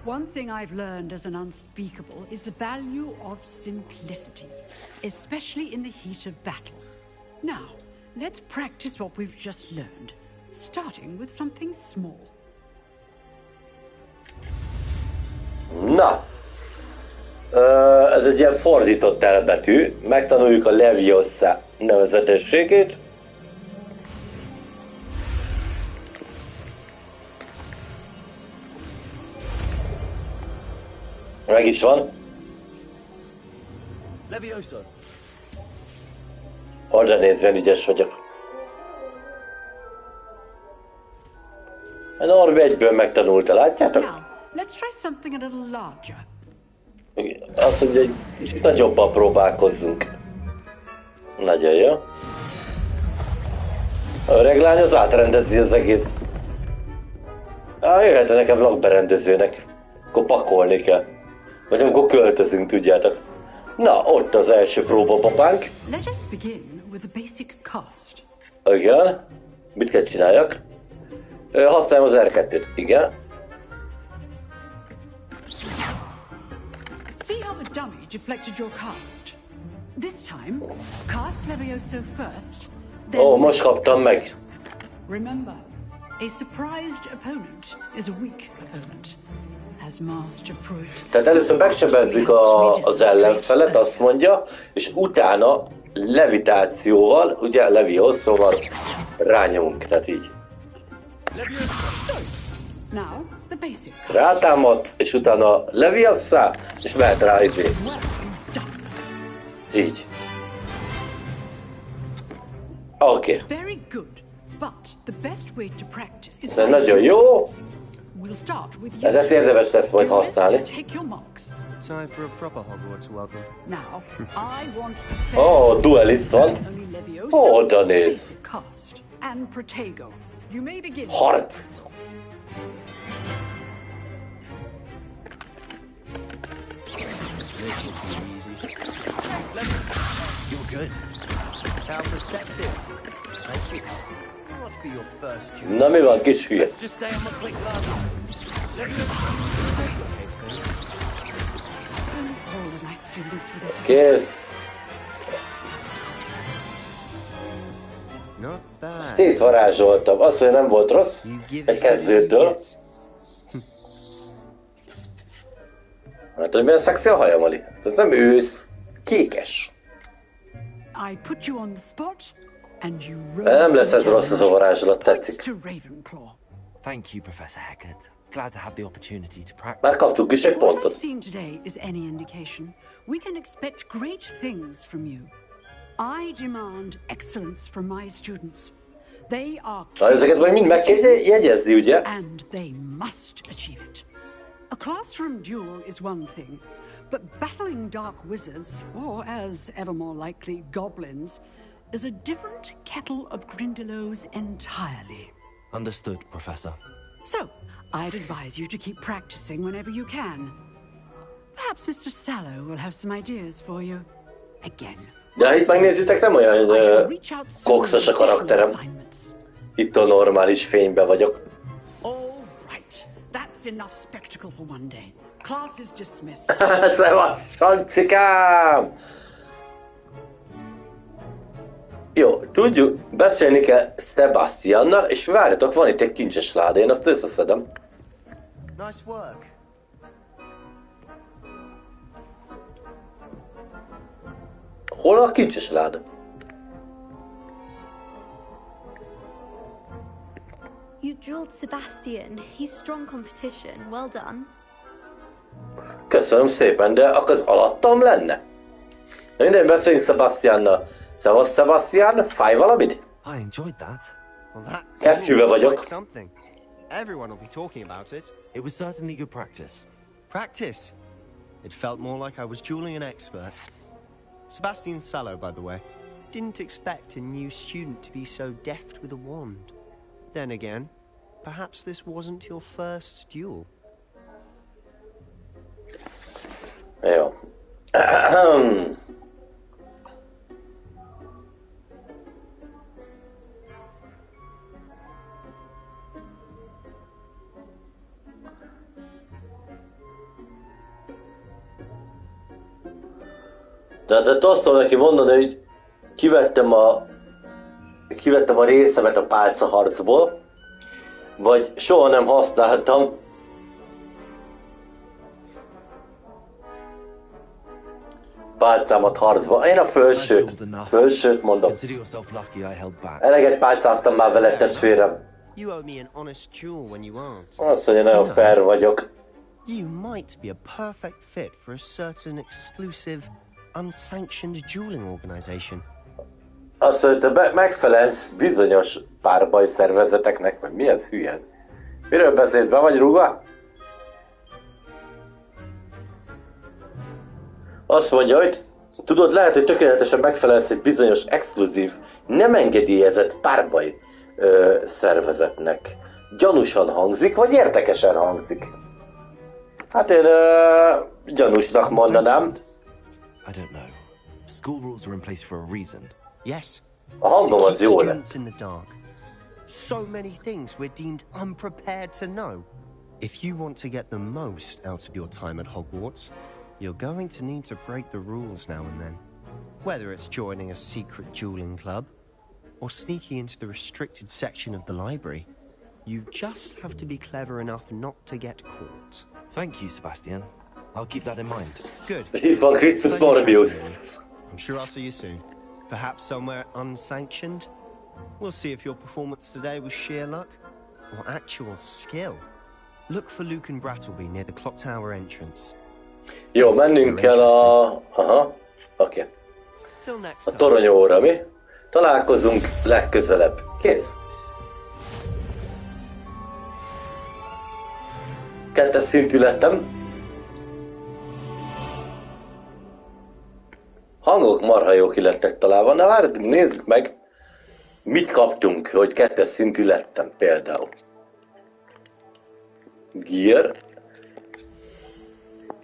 One thing I've learned as an unspeakable is the value of simplicity, especially in the heat of battle. Now, let's practice what we've just learned, starting with something small. Na, ez egy ilyen fordított elbetű. Megtanuljuk a Leviosa nevezetességét. Meg is van. Leviosa. Oda nézve ügyes vagyok. A Norbi egyből megtanulta, látjátok? Let's try something a little larger. Azt mondja, hogy kicsit nagyobban próbálkozzunk. Nagyon jó. A öreg lány az átrendezi az egész. Jöhetne nekem lakberendezőnek. Akkor pakolni kell. Vagy amikor költözünk, tudjátok. Na, ott az első próbapapánk. Let us begin with a basic cast. Igen. Mit kell csináljak? Használjam az R2-t. Igen. See how the dummy deflected your cast. This time, cast Levioso first. Ó, most kaptam meg. Remember, a surprised opponent is a weak opponent. As Master Pruitt. Tehát először megsebezzük az ellenfelet, azt mondja, és utána levitációval, ugye Leviosa-val rányomunk, tehát így. Now, the basic. Rátámadt, és utána Leviosa, és mehet rá izé. Így. Oké. Very good, but the best way to practice is De nagyon jó. We'll start with you. Ezért érdemes lesz majd használni. Take your marks. Time for a proper Hogwarts welcome. Now, I want Oh, duelist van. Oda néz. Cast and Protego. You may begin. Harc. You're good. How perceptive. Thank you. What for your first duel? Na mi van, kis hülye? Let's just say I'm a quick learner. Kész. Szétvarázsoltam. Azt mondja, nem volt rossz. Egy kezdőtől. Hát, hogy milyen szexi a hajam, Ali? Ez nem ősz. Kékes. I put you on the spot, and you nem lesz ez rossz, az a varázslat, tetszik. Thank you, Professor Hackett. Glad to have the opportunity to practice. Már kaptuk is egy pontot. What I've seen today is any indication. We can expect great things from you. I demand excellence from my students. They are Na, ezeket majd mind meg kell jegyezni, ugye? And they must achieve it. A classroom duel is one thing, but battling dark wizards, or as ever more likely, goblins, is a different kettle of Grindylows entirely. Understood, Professor. So, I'd advise you to keep practicing whenever you can. Perhaps Mr. Sallow will have some ideas for you. Again, De itt megnézitek, nem olyan kokszos a karakterem. Itt a normális fényben vagyok. That's enough spectacle for one day. Class is dismissed. Szevasz, Sancikám! Jó, tudjuk, beszélni kell Sebastiannal, és várjatok, van itt egy kincses láda, én azt összeszedem. Nice work. Hol a kincses láda? You drilled Sebastian. He's strong competition. Well done. Köszönöm szépen, de az alattam lenne? Na minden, beszéljünk Sebastiannal. Szevasz, Sebastian, fáj valamit? I enjoyed that. Well, that Kesztyűbe vagyok. something. Everyone will be talking about it. It was certainly good practice. Practice? It felt more like I was dueling an expert. Sebastian Sallow, by the way. Didn't expect a new student to be so deft with a wand. Then again, perhaps this wasn't your first duel. Jó. Tehát azt szól neki mondani, hogy kivettem a részemet a pálcaharcból, vagy soha nem használtam pálcámat harcba. Én a felsőt mondom. Eleget pálcáztam már veled, testvérem. Azt mondja, nagyon fair vagyok. You might be a perfect fit for a certain exclusive, unsanctioned dueling organization. Azt mondja, megfelelsz bizonyos párbaj szervezeteknek, meg mi ez, hülye ez? Miről beszélsz, be vagy rúgva? Azt mondja, hogy tudod, lehet, hogy tökéletesen megfelelsz egy bizonyos exkluzív, nem engedélyezett párbaj szervezetnek. Gyanúsan hangzik, vagy érdekesen hangzik? Hát én gyanúsnak mondanám. I don't know. School rules are in place for a reason. Yes. A hangom az jó lett. So many things we're deemed unprepared to know. If you want to get the most out of your time at Hogwarts, you're going to need to break the rules now and then. Whether it's joining a secret dueling club, or sneaking into the restricted section of the library, you just have to be clever enough not to get caught. Thank you, Sebastian. I'll keep that in mind. Good. Itt van Christus Norbius. I'm sure I'll see you soon. Perhaps somewhere unsanctioned? We'll see if your performance today was sheer luck or actual skill. Look for Luke and Brattleby near the clock tower entrance. Jó, mennünk kell a... Aha, oké. A toronyóra, mi? Találkozunk legközelebb. Kész. 2-es szintű lettem. Hangok marha jó ki lettek találva. Na várj, nézzük meg, mit kaptunk, hogy 2-es szintű lettem például. Gear.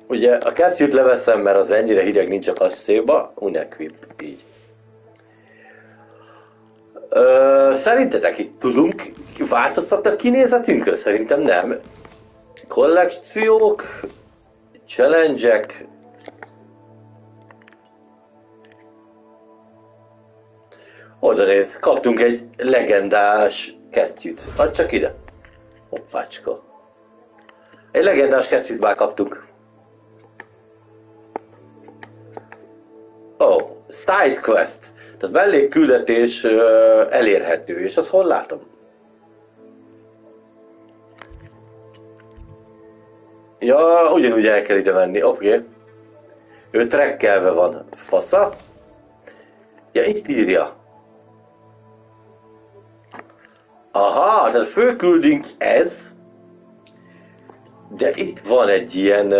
Ugye a kesztyűt leveszem, mert az ennyire hideg nincs a kasszéba. Unequip, így. Szerintetek itt tudunk változtatni a kinézetünkön? Szerintem nem. Kollekciók, challenge-ek. Oda néz, kaptunk egy legendás kesztyűt. Add csak ide. Hoppácska. Egy legendás kesztyűt már kaptunk. Oh, side quest. Tehát mellékküldetés elérhető, és azt hol látom? Ja, ugyanúgy el kell ide menni, oké. Ő trekkelve van. Fasza? Ja, itt írja. Aha, tehát fölküldünk ez. De itt van egy ilyen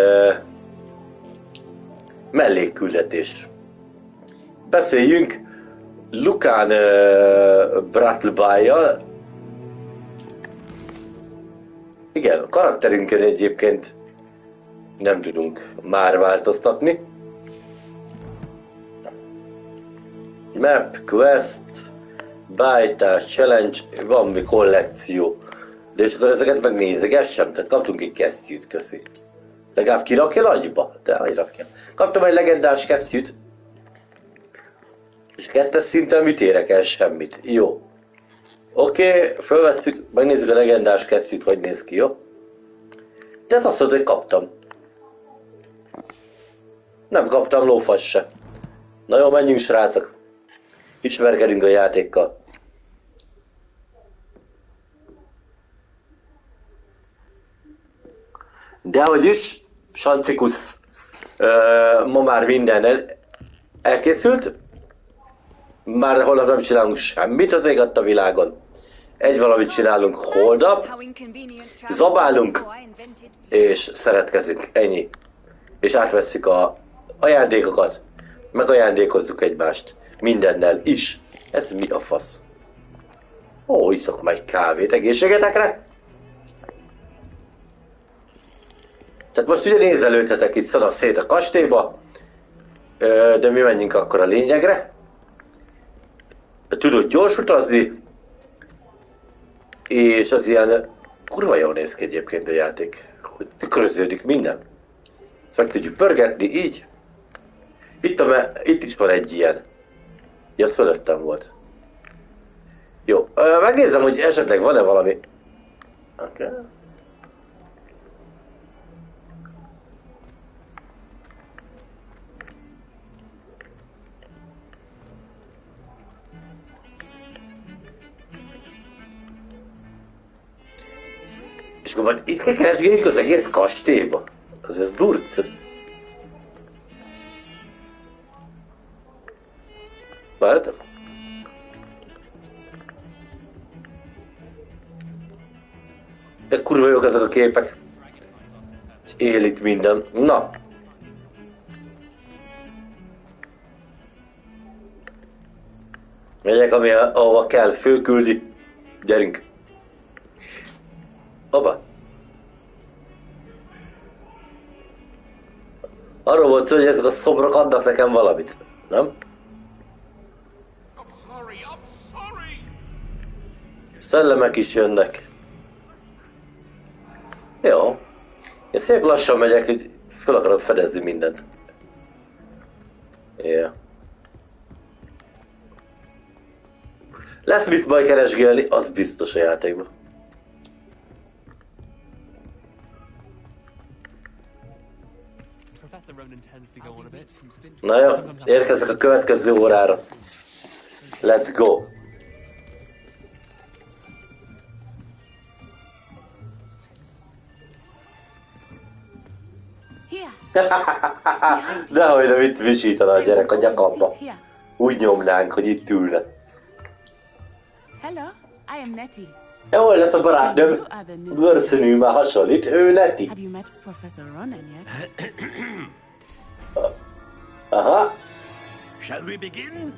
mellékküldetés. Beszéljünk Lukán Brattleby-jal. Igen, a karakterünkön egyébként nem tudunk már változtatni. Map, quest, beállítás, challenge, van mi kollekció. De és akkor ezeket megnézegessem, tehát kaptunk egy kesztyűt, köszi. Legalább kirakja agyba? De hogy rakja. Kaptam egy legendás kesztyűt. És 2-es szinten mit érek el? Semmit. Jó. Oké, fölvesszük, megnézzük a legendás kesztyűt, hogy néz ki, jó? De hát azt mondta, hogy kaptam. Nem kaptam lófasz se. Na jó, menjünk srácok. Ismerkedünk a játékkal. Dehogy is, Sancikus, ma már minden elkészült. Már holnap nem csinálunk semmit az ég a világon. Egy valamit csinálunk holnap, zabálunk, és szeretkezünk. Ennyi. És átvesszük a ajándékokat, megajándékozzuk egymást. Mindennel is. Ez mi a fasz? Ó, iszok majd kávét egészségetekre. Tehát most ugye nézelődhetek itt szét a kastélyba, de mi menjünk akkor a lényegre. Tudod gyors utazni, és az ilyen kurva jól néz ki egyébként a játék, hogy tükröződik minden. Ezt meg tudjuk pörgetni így. Itt is van egy ilyen. Ja, az fölöttem volt. Jó, megnézem, hogy esetleg van-e valami. Oké. És akkor majd itt kell keresgéljük az egész kastélyba. Az ez durc. Vártam. De kurva jók ezek a képek. És él itt minden. Na. Megyek, ahova kell, fölküldi. Gyerünk. Hoppá. Arról volt szó, hogy ezek a szobrok adnak nekem valamit, nem? Szellemek is jönnek. Jó. Én szép lassan megyek, hogy fel akarok fedezni mindent. Yeah. Lesz mit majd keresgélni, az biztos a játékban. Na jó, érkezek a következő órára. Let's go! Dehogy nem itt visítana a gyerek a nyakamba. Úgy nyomnánk, hogy itt ülne. Hello, I am Nettie. Jó, lesz a barátnőm. Bőrszínű már hasonlít, ő Nettie. Have you met Professor Ronan yet? Aha. Shall we begin?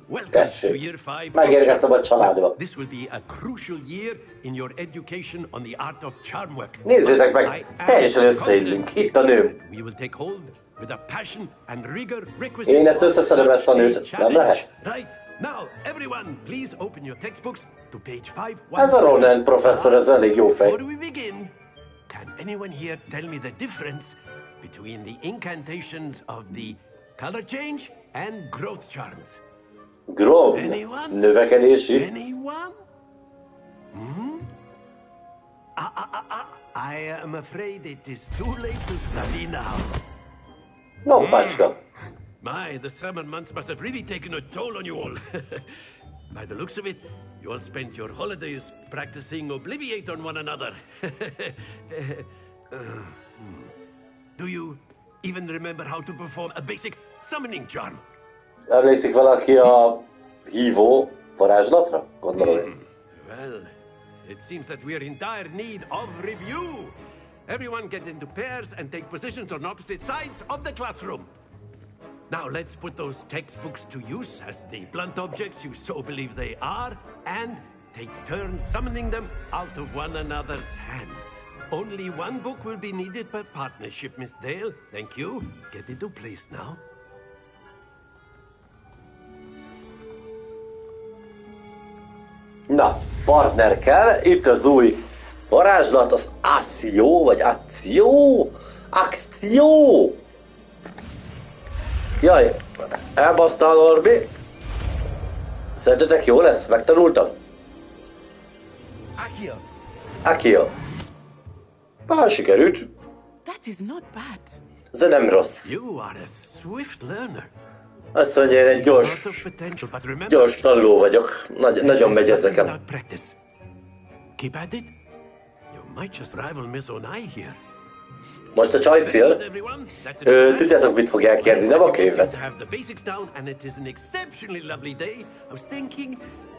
Welcome to year 5. Megérkeztem a családba. This will be a crucial year in your education on the art of charm work. Nézzétek meg, teljesen összeillünk. Itt a nőm. We will take hold with a passion and rigor requisite. Én ezt összeszedem ezt a nőt, nem lehet? Right. Now, everyone, please open your textbooks to page 5. Ez a Ronan professzor, ez elég jó fej. Before we begin, can anyone here tell me the difference between the incantations of the color change and growth charms? Growth? Növekedési? Anyone? Hmm? I am afraid it is too late to study now. No, bácska. My, the summer months must have really taken a toll on you all. By the looks of it, you all spent your holidays practicing Obliviate on one another. Do you even remember how to perform a basic summoning charm? Emlékszik valaki a hívó varázslatra? Gondolom én. Well, it seems that we are in dire need of review. Everyone get into pairs and take positions on opposite sides of the classroom. Now let's put those textbooks to use as the blunt objects you so believe they are, and take turns summoning them out of one another's hands. Only one book will be needed per partnership, Miss Dale. Thank you. Get into place now. Na, partner kell, itt az új varázslat, az Accio, vagy Accio? Accio! Jaj, elbasztál, Norbi. Szerintetek jó lesz? Megtanultam? Accio. Accio. Sikerült. That is not bad. Ez nem rossz. You are a swift learner. Azt mondja, én egy gyors tanuló vagyok. Nagyon megy ez nekem. Keep at it. You might just rival Miss Onai here. Most a csajszél. Tudjátok, mit fogják kérni, nem a könyvet. Have the basics down, and it is an exceptionally lovely day. I was thinking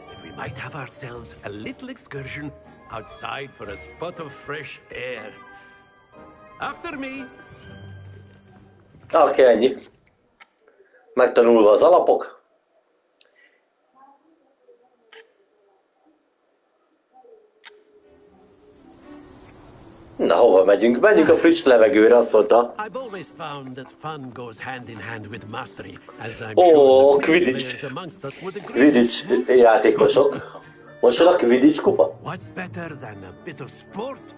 that we might have ourselves a little excursion outside for a spot of fresh air. After me. Oké, ennyi. Megtanulva az alapok. Na, hova megyünk? Menjünk a friss levegőre, azt mondta. I've always found that fun goes hand in hand with mastery, as I'm Ó, sure the Quidditch. players amongst us would agree. Quidditch játékosok. Most van a Quidditch kupa? What better than a bit of sport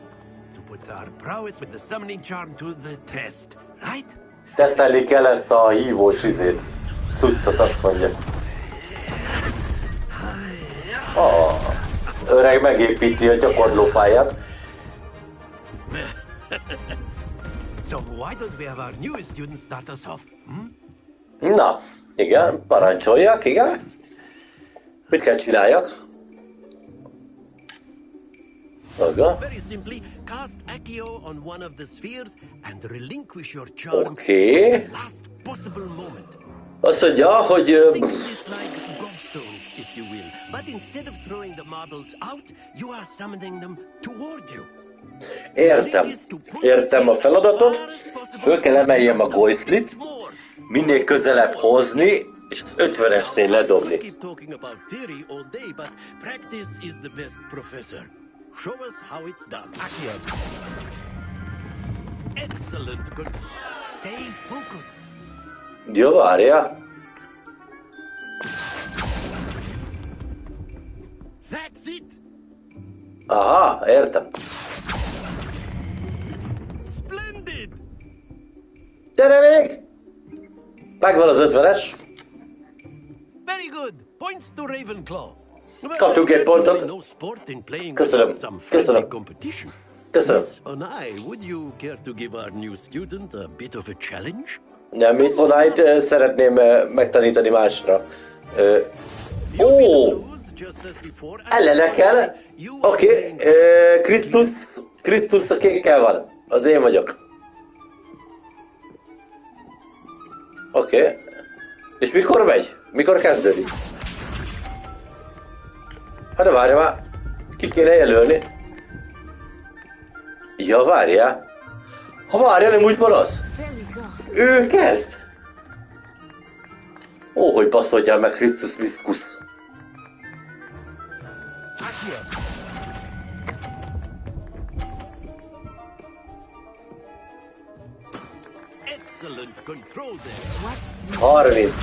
to put our prowess with the summoning charm to the test, right? Tesztelni kell ezt a hívós izét. Cuccot, azt mondja. Öreg megépíti a gyakorlópályát. So why don't we have our newest student start us off? Na, igen, parancsoljak, igen. Mit kell csináljak? Maga. Very simply, cast Accio on one of the spheres and relinquish your charm Oké. at the last possible moment. Azt mondja, hogy... Think of this like gobstones, if you will. But instead of throwing the marbles out, you are summoning them toward you. Értem a feladatot. Föl kell emeljem a golyszlit, minél közelebb hozni, és 50-esnél ledobni. Keep talking about theory all day, but practice is the best professor. Show us how it's done. Accio. Excellent. Good. Stay focused. Jó, várja. That's it. Aha, értem. Splendid. Gyere még! Megvan az 50-es. Very good. Points to Ravenclaw. Kaptunk egy pontot. Köszönöm. Köszönöm. Köszönöm. Miss Onai, would you care to give our new student a bit of a challenge? Nem, Miss Onai-t szeretném megtanítani másra. Ó! Ellene kell. Oké. Krisztus a kékkel van. Az én vagyok. Oké. És mikor megy? Mikor kezdődik? Hát de várja már. Ki kéne jelölni. Ja, várja. Ha várja, nem úgy van az. Ő kezd. Ó, hogy baszodjál meg, Krisztus Miszkusz. Excellent control there. 30.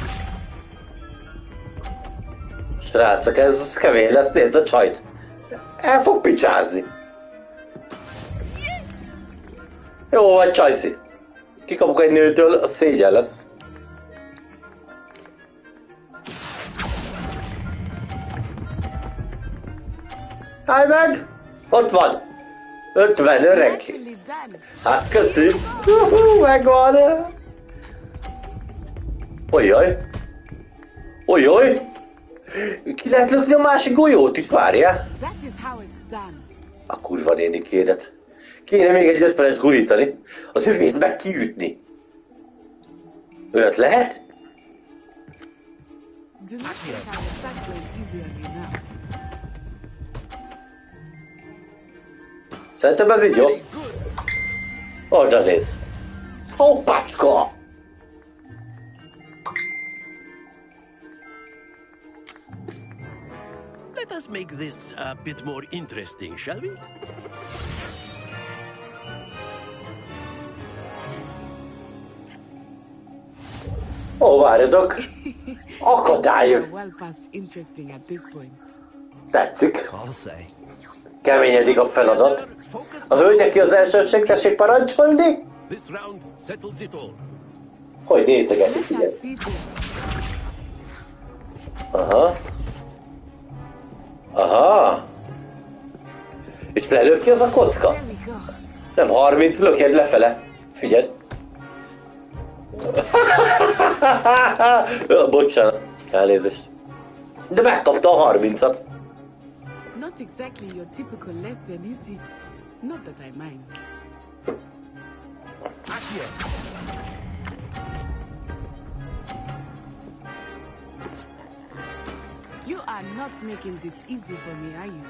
Srácok, ez kemény lesz, nézd a csajt. El fog picsázni. Jó vagy, csajszi. Kikapok egy nőtől, a szégyen lesz. Állj meg! Ott van! 50 öreg. Hát köszönjük. Megvan. Ojjaj. Ojjaj. Ki lehet lökni a másik golyót is, várjál. A kurva nénikédet. Kéne még egy 50-es gurítani. Az övét meg kiütni. Olyat lehet? Szerintem ez így jó. Oda nézd. Hoppácska! Let us make this a bit more interesting, shall we? Ó, várjatok! Akadály! Well past interesting at this point. Tetszik. Keményedik a feladat. A hölgyeké az elsőség, tessék parancsolni? Hogy nézegetik, igen. Aha. Aha. És lelök ki az a kocka? Nem 30, lökjed lefele. Figyeld. Bocsánat. Elnézést. De megkapta a 30-at. Not exactly your typical lesson, is it? Not that I mind. You are not making this easy for me, are you?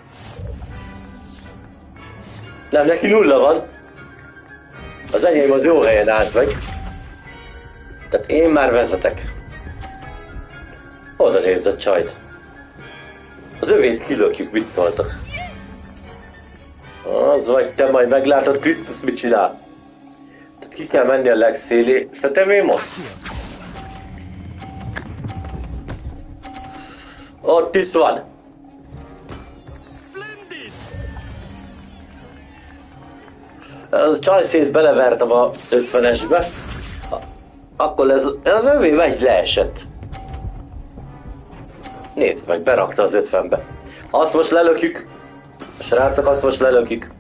Nem, neki 0 van. Az enyém az jó helyen állt meg. Tehát én már vezetek. Oda nézz a csajt. Az övét kilökjük, mit szóltak. Az vagy te, majd meglátod, Krisztus mit csinál. Tehát ki kell menni a legszélé. Szerintem én most. Ott is van. Az csajszét belevertem a 50-esbe. Akkor ez az övé megy leesett. Nézd meg, berakta az 50-be. Azt most lelökjük. Srácok, azt most lelökjük.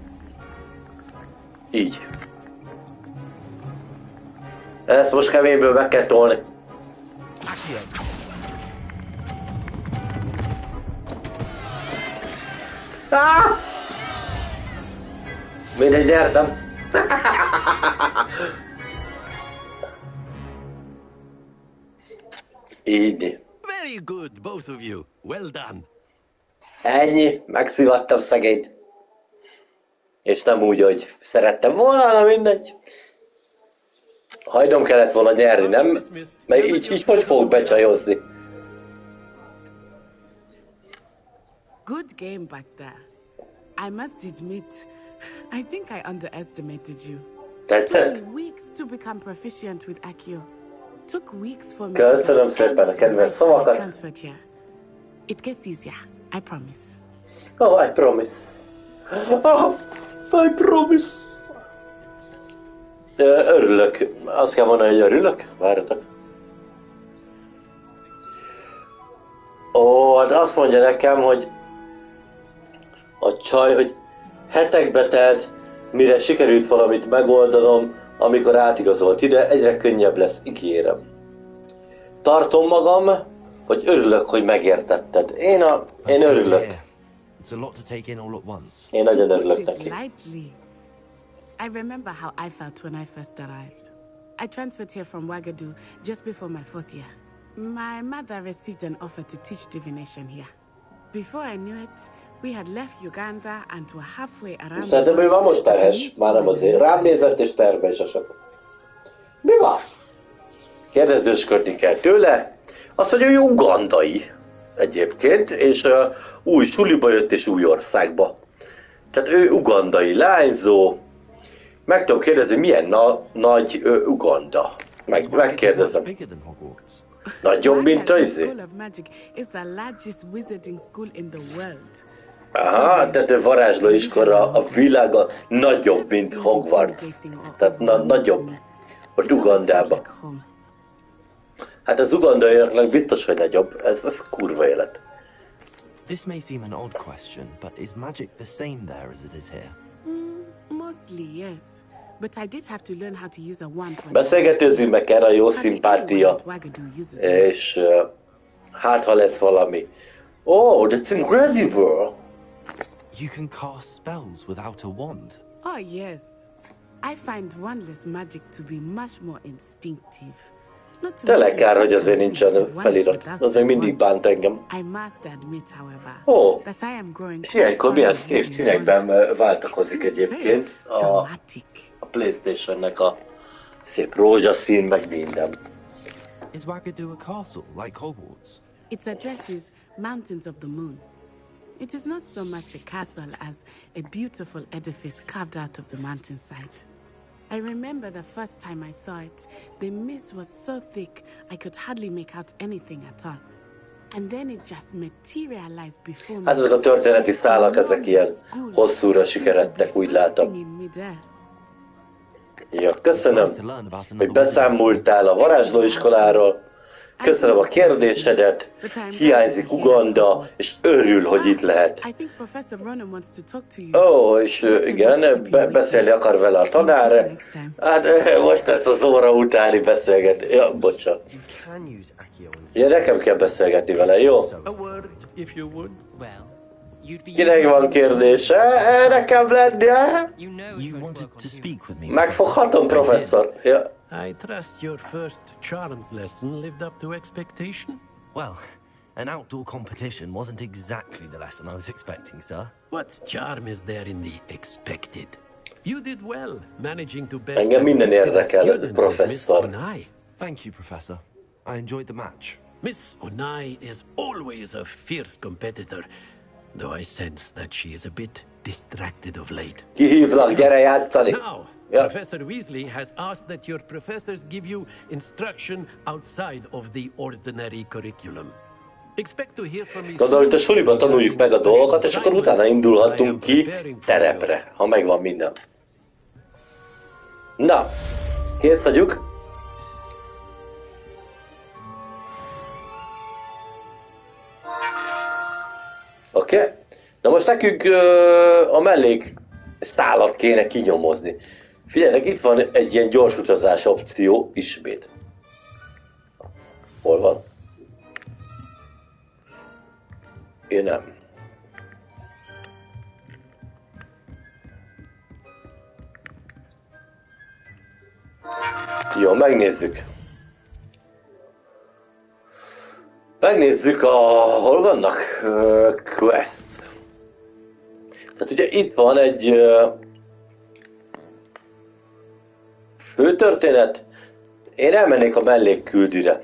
Így. Ezt most keményből meg kell tolni. Mindegy, nyertem. Így. Very good, both of you. Well done. Ennyi, megszivattam szegényt. És nem úgy, hogy szerettem volna, na mindegy. Hajdom kellett volna nyerni, nem? Mert így hogy fogok becsajozni? Good game back there. I must admit, I think I underestimated you. Tetszett? Took me weeks to become proficient with Accio. Took weeks for me Köszönöm szépen a kedves szavakat. transferred here. It gets easier, I promise. Oh, I promise. Oh, I promise. Örülök. Azt kell mondani, hogy örülök. Várjatok. Ó, hát azt mondja nekem, hogy a csaj, hogy hetekbe telt, mire sikerült valamit megoldanom, amikor átigazolt ide, egyre könnyebb lesz, ígérem. Tartom magam, hogy örülök, hogy megértetted. Én örülök. Én nagyon örülök neki. I remember how I felt when I first arrived. I transferred here from Wagadu just before my 4th year. My mother received an offer to teach divination here. Before I knew it, we had left Uganda and were halfway around. Szerintem ő van most terhes, már nem azért. Rám nézett és terves esett. Mi van? Kérdezősködni kell tőle. Azt mondja, hogy ugandai egyébként, és új suliba jött és új országba. Tehát ő ugandai lányzó. Meg tudom kérdezni, milyen nagy Uganda. Megkérdezem. Nagyobb, mint a izé? Aha, tehát a varázslóiskola a világa nagyobb, mint Hogwarts. Tehát nagyobb. Ott Ugandában. Hát az ugandaiaknak biztos, hogy nagyobb. Ez kurva élet. This may seem an odd question, but is magic the same there as it is here? Mostly, yes. But I did have to learn how to use a wand. Beszélgetőzzünk meg kell, a jó szimpátia. És hát, ha lesz valami. Oh, that's incredible! You can cast spells without a wand. Oh, yes. I find wandless magic to be much more instinctive. Tényleg kár, hogy azért nincsen felirat. Az még mindig bánt engem. Ó, és ilyenkor milyen szép színekben váltakozik egyébként a PlayStation-nek a szép rózsaszín, meg minden. Is Wagadu a castle like Hogwarts? Its address is Mountains of the Moon. It is not so much a castle as a beautiful edifice carved out of the mountainside. I remember the first time I saw it, the mist was so thick I could hardly make out anything at all. and then it just materialized before me. Hát ezek a történeti szálak, ezek ilyen hosszúra sikeredtek, úgy látom. Ja, köszönöm, hogy beszámoltál a varázslóiskoláról. Köszönöm a kérdésedet, hiányzik Uganda, és örül, hogy itt lehet. Ó, és igen, beszélni akar vele a tanár. Hát most lesz az óra utáni beszélget. Ja, bocsánat. Ja, nekem kell beszélgetni vele, jó? Kinek van kérdése? Nekem lenne? Megfoghatom, professzor? Ja. I trust your first charms lesson lived up to expectation? Well, an outdoor competition wasn't exactly the lesson I was expecting, sir. What charm is there in the expected? You did well, managing to best Engem minden érdekel, professzor. Thank you, Professor. I enjoyed the match. Miss Onai is always a fierce competitor, though I sense that she is a bit distracted of late. Kihívlak, gyere játszani! Now, Professor Weasley has asked that your professors give you instruction outside of the ordinary curriculum. Expect to hear from me. Gondolom, hogy a suliban tanuljuk meg a dolgokat, és akkor utána indulhatunk ki terepre, ha megvan minden. Na, kész vagyunk. Oké. Na most nekünk a mellék szálat kéne kinyomozni. Figyeljetek, itt van egy ilyen gyors utazás opció ismét. Hol van? Én nem. Jó, megnézzük. Megnézzük, hol vannak quests. Tehát ugye itt van egy főtörténet. Én elmennék a mellékküldőre.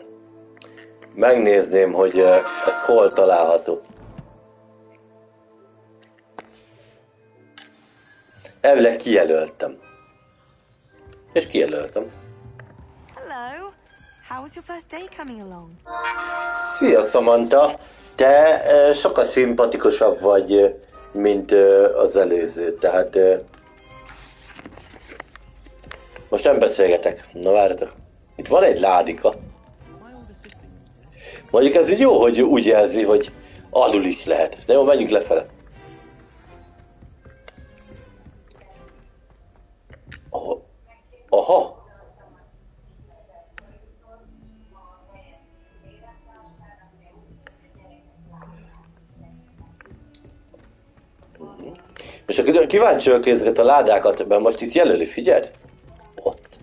Megnézném, hogy ez hol található. Elvileg kijelöltem. És kijelöltem. Hello. How was your first day coming along? Szia, Samantha! Te sokkal szimpatikusabb vagy, mint az előző, tehát most nem beszélgetek. Na várjatok. Itt van egy ládika. Mondjuk ez így jó, hogy úgy jelzi, hogy alul is lehet. De jó, menjünk lefele. Aha. Most akkor kíváncsi vagyok ezeket a ládákat, mert most itt jelöli, figyeld? Ott.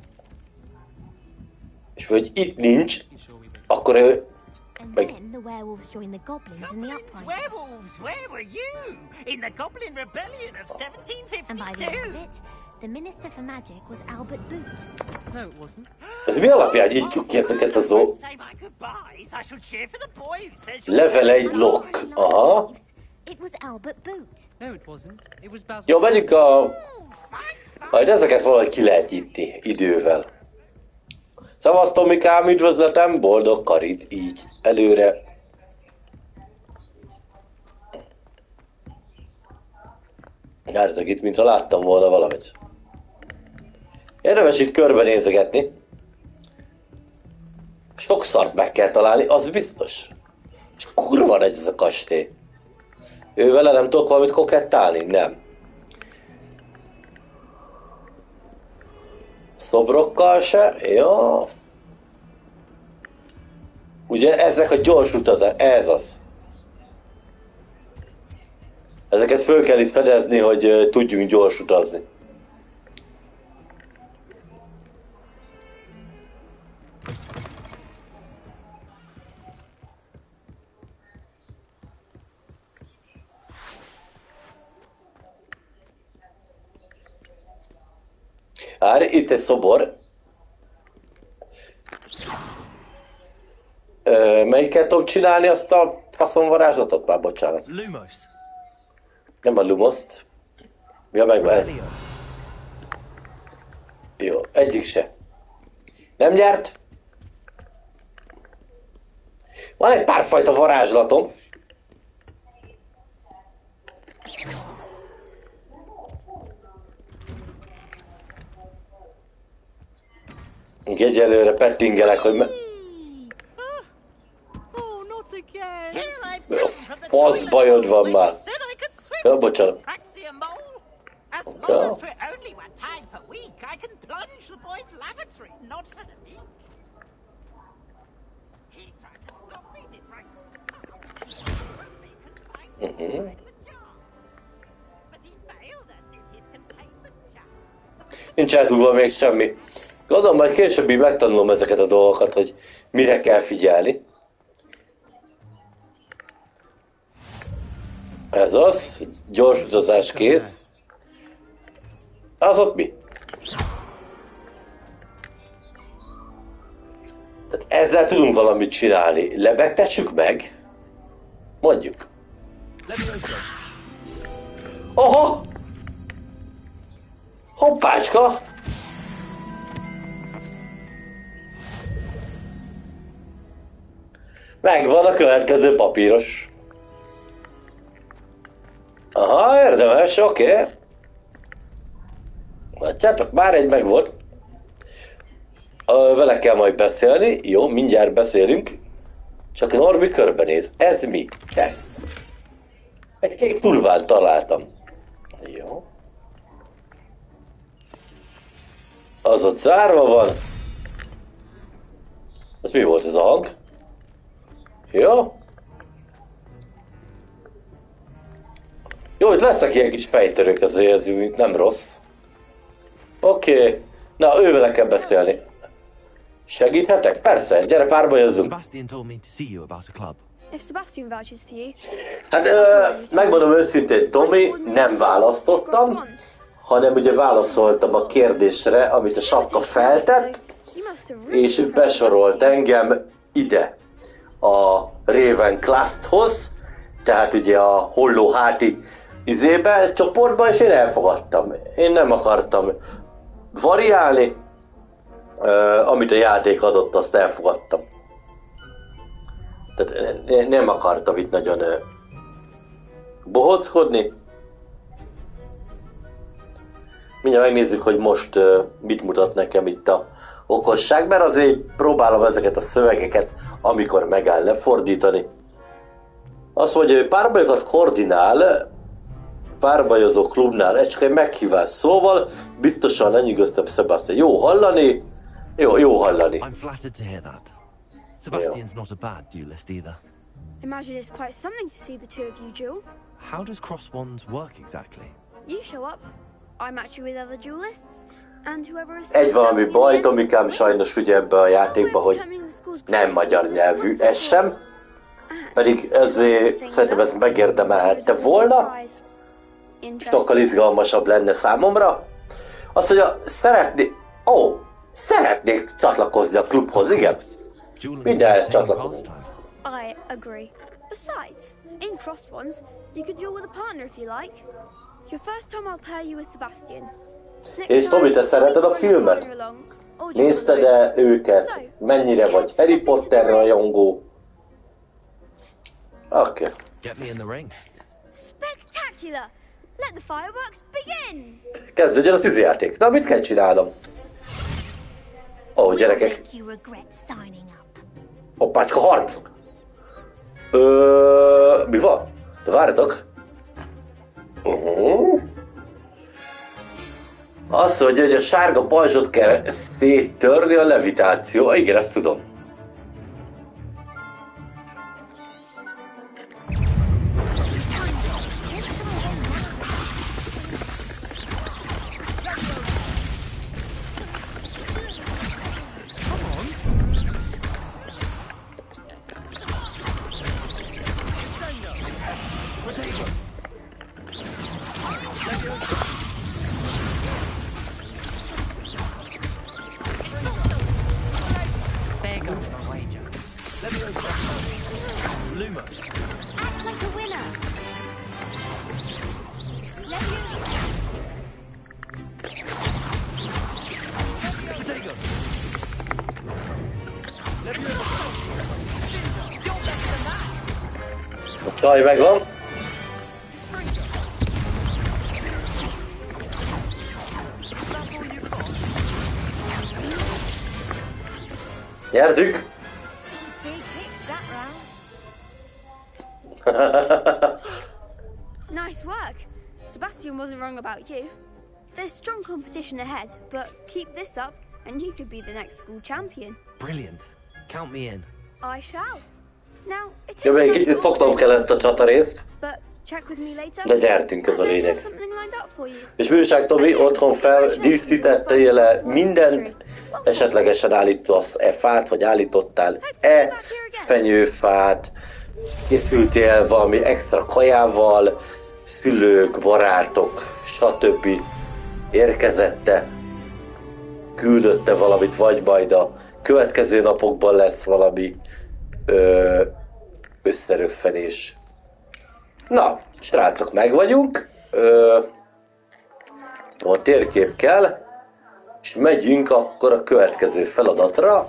És hogy itt nincs, akkor ő... Meg... Werewolves joined the goblins in the uprising. Werewolves? Where were you? In the Goblin Rebellion of 1752? And by the end of it, the Minister for Magic was Albert Boot. No, it wasn't. Ez mi alapján nyitjuk ki ezeket a zó? Level 1 lock. Aha. It was Albert Boot. No, it wasn't. It was Basil. Jó, menjünk a... Majd ezeket valahogy ki lehet nyitni idővel. Szavasz, Tomikám, üdvözletem, boldog Karit, így, előre. Jártak itt, mintha láttam volna valamit. Érdemes itt körbenézegetni. Sok szart meg kell találni, az biztos. És kurva nagy ez a kastély. Ő vele nem tudok valamit kokettálni? Nem. Szobrokkal se? Jó. Ugye ezek a gyors utazás, ez az. Ezeket föl kell is fedezni, hogy tudjunk gyors utazni. Itt egy szobor. Melyiket tudom csinálni azt a haszonvarázslatot? Már bocsánat. Lumos. Nem a Lumoszt. Ja, megvan ez. Jó, egyik se. Nem nyert? Van egy párfajta varázslatom. Egyelőre pettingelek, hogy fasz bajod van már. Ja, bocsánat. As long as for only one time per week, I can plunge the boy's lavatory, not for the week. He tried to stop me, did right? But he failed us, did his containment challenge. Nincs eltúlva még semmi. Gondolom, majd később így megtanulom ezeket a dolgokat, hogy mire kell figyelni. Ez az, gyors utazás kész. Az ott mi? Tehát ezzel tudunk valamit csinálni. Lebegtessük meg? Mondjuk. Aha! Hoppácska! Megvan a következő papíros. Aha, érdemes, oké. Látjátok, már egy megvolt. Vele kell majd beszélni. Jó, mindjárt beszélünk. Csak Norbi körbenéz. Ez mi? Ezt. Egy kék tulvánt találtam. Jó. Az ott zárva van. Az mi volt ez a hang? Jó. Jó, hogy lesznek ilyen kis fejtörők, azért ez nem rossz. Oké. Na, ővele kell beszélni. Segíthetek? Persze, gyere párbajozzunk. Hát, megmondom őszintén, Tommy, nem választottam, hanem ugye válaszoltam a kérdésre, amit a sapka feltett, és besorolt engem ide, a Ravenclasthoz, tehát ugye a hollóháti csoportba, és én elfogadtam. Én nem akartam variálni, amit a játék adott, azt elfogadtam. Tehát nem akartam itt nagyon bohóckodni. Mindjárt megnézzük, hogy most mit mutat nekem itt a okosság, mert azért próbálom ezeket a szövegeket, amikor megáll, lefordítani. Azt mondja, hogy párbajokat koordinál, párbajozó klubnál, csak egy meghívás, szóval biztosan lenyűgöztem Sebastian. Jó hallani? Jó hallani. I'm flattered to hear that. Sebastian's not a bad duelist either. Imagine it's quite something to see the two of you duel. How does cross wands work exactly? You show up, I match you with other duelists, and whoever is Egy valami baj, Tomikám, sajnos ugye ebbe a játékba, hogy nem magyar nyelvű, ez sem. Pedig ezért szerintem ez megérdemelhette volna. Sokkal izgalmasabb lenne számomra. Azt mondja, szeretnék csatlakozni a klubhoz, igen. Mindenhez csatlakozom. I agree. Besides, in crossed ones, you could duel with a partner if you like. Your first time I'll pair you with Sebastian. És Tomi, te szereted a filmet? Nézted-e őket? Mennyire vagy Harry Potter rajongó? Oké. Get me in the ring. Spectacular! Let the fireworks begin! Kezdődjön a szűzjáték. Na, mit kell csinálnom? Ó, gyerekek. Hoppácska, harc! Mi van? De várjatok. Azt mondja, hogy a sárga pajzsot kell széttörni a levitáció. Igen, ezt tudom. Jaj, megvan. Nyertük! Nice work. Sebastian wasn't wrong about you. There's strong competition ahead, but keep this up and you could be the next school champion. Brilliant. Count me in. I shall. Now, it takes Ja, még time kicsit to szoktam kell ezt a csatarészt, but check with me later. de gyertünk, ez a lényeg. Something lined up for you. És Műság Tobi otthon feldíszítettél le mindent, esetlegesen állítasz-e fát, vagy állítottál-e fenyőfát, készültél valami extra kajával, szülők, barátok, stb. Érkezette, küldötte valamit, vagy majd a következő napokban lesz valami összeröffenés. Na, srácok, meg vagyunk. A térkép kell, és megyünk akkor a következő feladatra.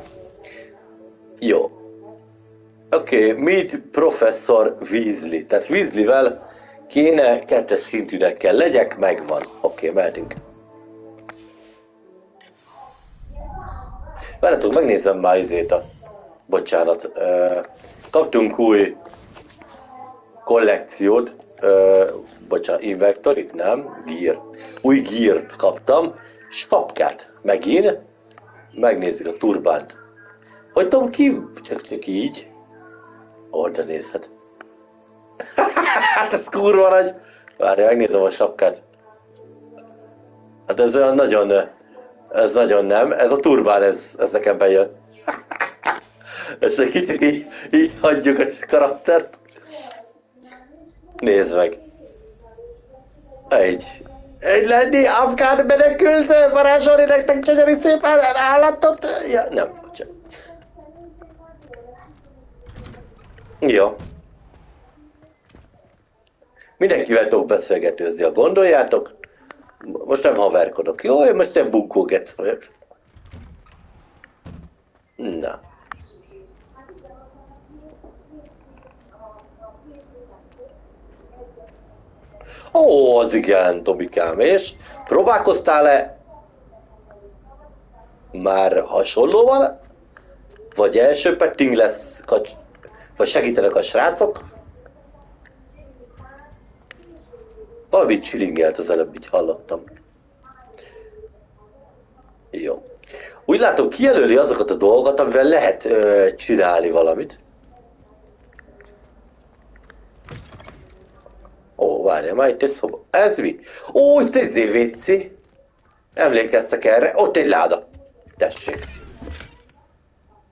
Jó. Oké, meet Professor Weasley. Tehát Weasleyvel kéne 2-es szintűnek kell legyek, megvan. Oké, mehetünk. Várjátok, megnézem már izét a... Bocsánat. Kaptunk új kollekciót. Bocsánat, Invectorit, nem? Gear. Új Geart kaptam. És kapkát. Megint. Megnézzük a turbánt. Hogy tudom ki? Csak így. Oda nézhet. Hát ez kurva nagy. Várj, megnézem a sapkát. Hát ez olyan nagyon... Ez nagyon nem. Ez a turbán, ez nekem bejön. Ezt egy kicsit így hagyjuk a karaktert. Nézd meg. Egy lenni afgán menekült varázsolni nektek gyönyörű szép állatot. Ja, nem, bocsánat. Jó. Mindenkivel tudok beszélgetőzni, ha gondoljátok. Most nem haverkodok, jó? Én most nem bunkógetsz vagyok. Na. Ó, az igen, Tobikám, és próbálkoztál-e már hasonlóval? Vagy első petting lesz, vagy segítenek a srácok? Valamit csilingelt az előbb, így hallottam. Jó. Úgy látom, kijelöli azokat a dolgokat, amivel lehet csinálni valamit. Ó, várjál, már itt egy szoba. Ez mi? Ó, itt egy WC. Emlékeztek erre? Ott egy láda. Tessék.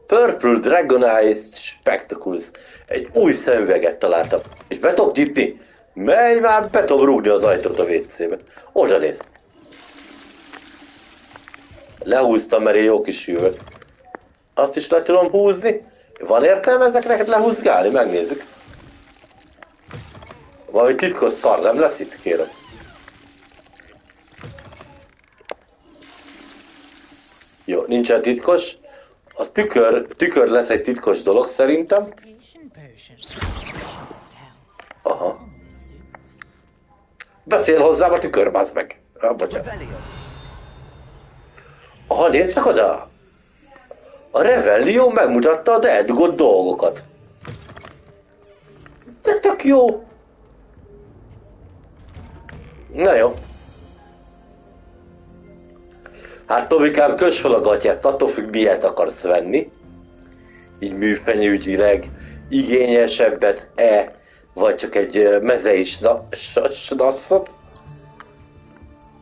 Purple Dragon Eyes Spectacles. Egy új szemüveget találtam. És be tudok nyitni? Menj már, be tudom rúgni az ajtót a WC-be. Oda néz. Lehúztam, mert én jó kis jövök. Azt is le tudom húzni. Van értelme ezeknek lehúzgálni? Megnézzük. Valami titkos szar nem lesz itt, kérem. Jó, nincsen titkos. A tükör lesz egy titkos dolog szerintem. Aha. Beszél hozzám a tükör, bazd meg. Bocsánat. Aha, nézd csak oda. A Revelio megmutatta a eldugott dolgokat. De tök jó. Na jó. Hát Tobikám, kös fel a gatyát, attól függ, miért akarsz venni. Így műfenyőügyileg igényesebbet-e, vagy csak egy mezei snasszot.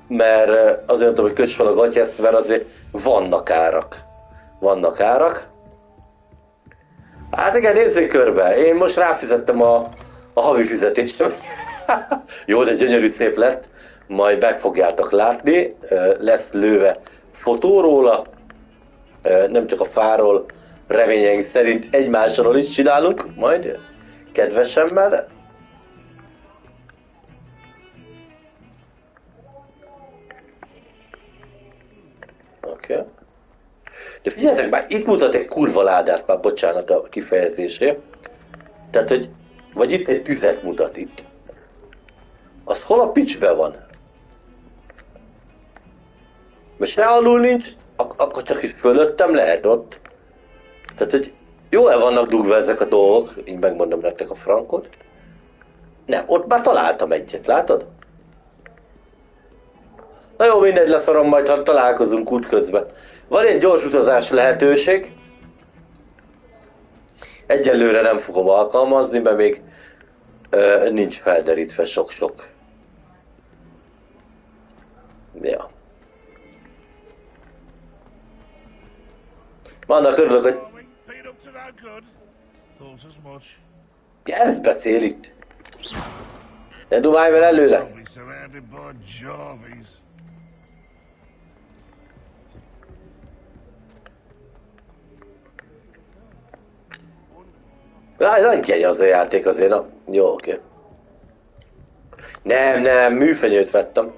Mert azért mondom, hogy kös fel a gatyát, mert azért vannak árak. Vannak árak. Hát igen, nézzék körbe. Én most ráfizettem a havi fizetésre. Jó, de gyönyörű szép lett. Majd meg fogjátok látni. Lesz lőve fotó róla. Nem csak a fáról. Reményeink szerint egymásról is csinálunk. Majd kedvesemmel. Oké. Okay. De figyeljetek már, itt mutat egy kurva ládát, már bocsánat a kifejezésé. Tehát, hogy Vagy itt egy tüzet mutat itt. Az hol a picsben van? Most se alul nincs, akkor csak itt fölöttem lehet ott. Tehát, hogy jól vannak dugva ezek a dolgok, így megmondom nektek a frankot. Nem, ott már találtam egyet, látod? Na jó, mindegy, leszarom majd, ha találkozunk útközben. Van egy gyors utazás lehetőség. Egyelőre nem fogom alkalmazni, mert még nincs felderítve sok-sok. Ja. Annak örülök, hogy... Ez beszél itt. Ne dumálj vele előle. Nagyon kegy az a játék azért, na. Jó, oké. Nem, műfenyőt vettem.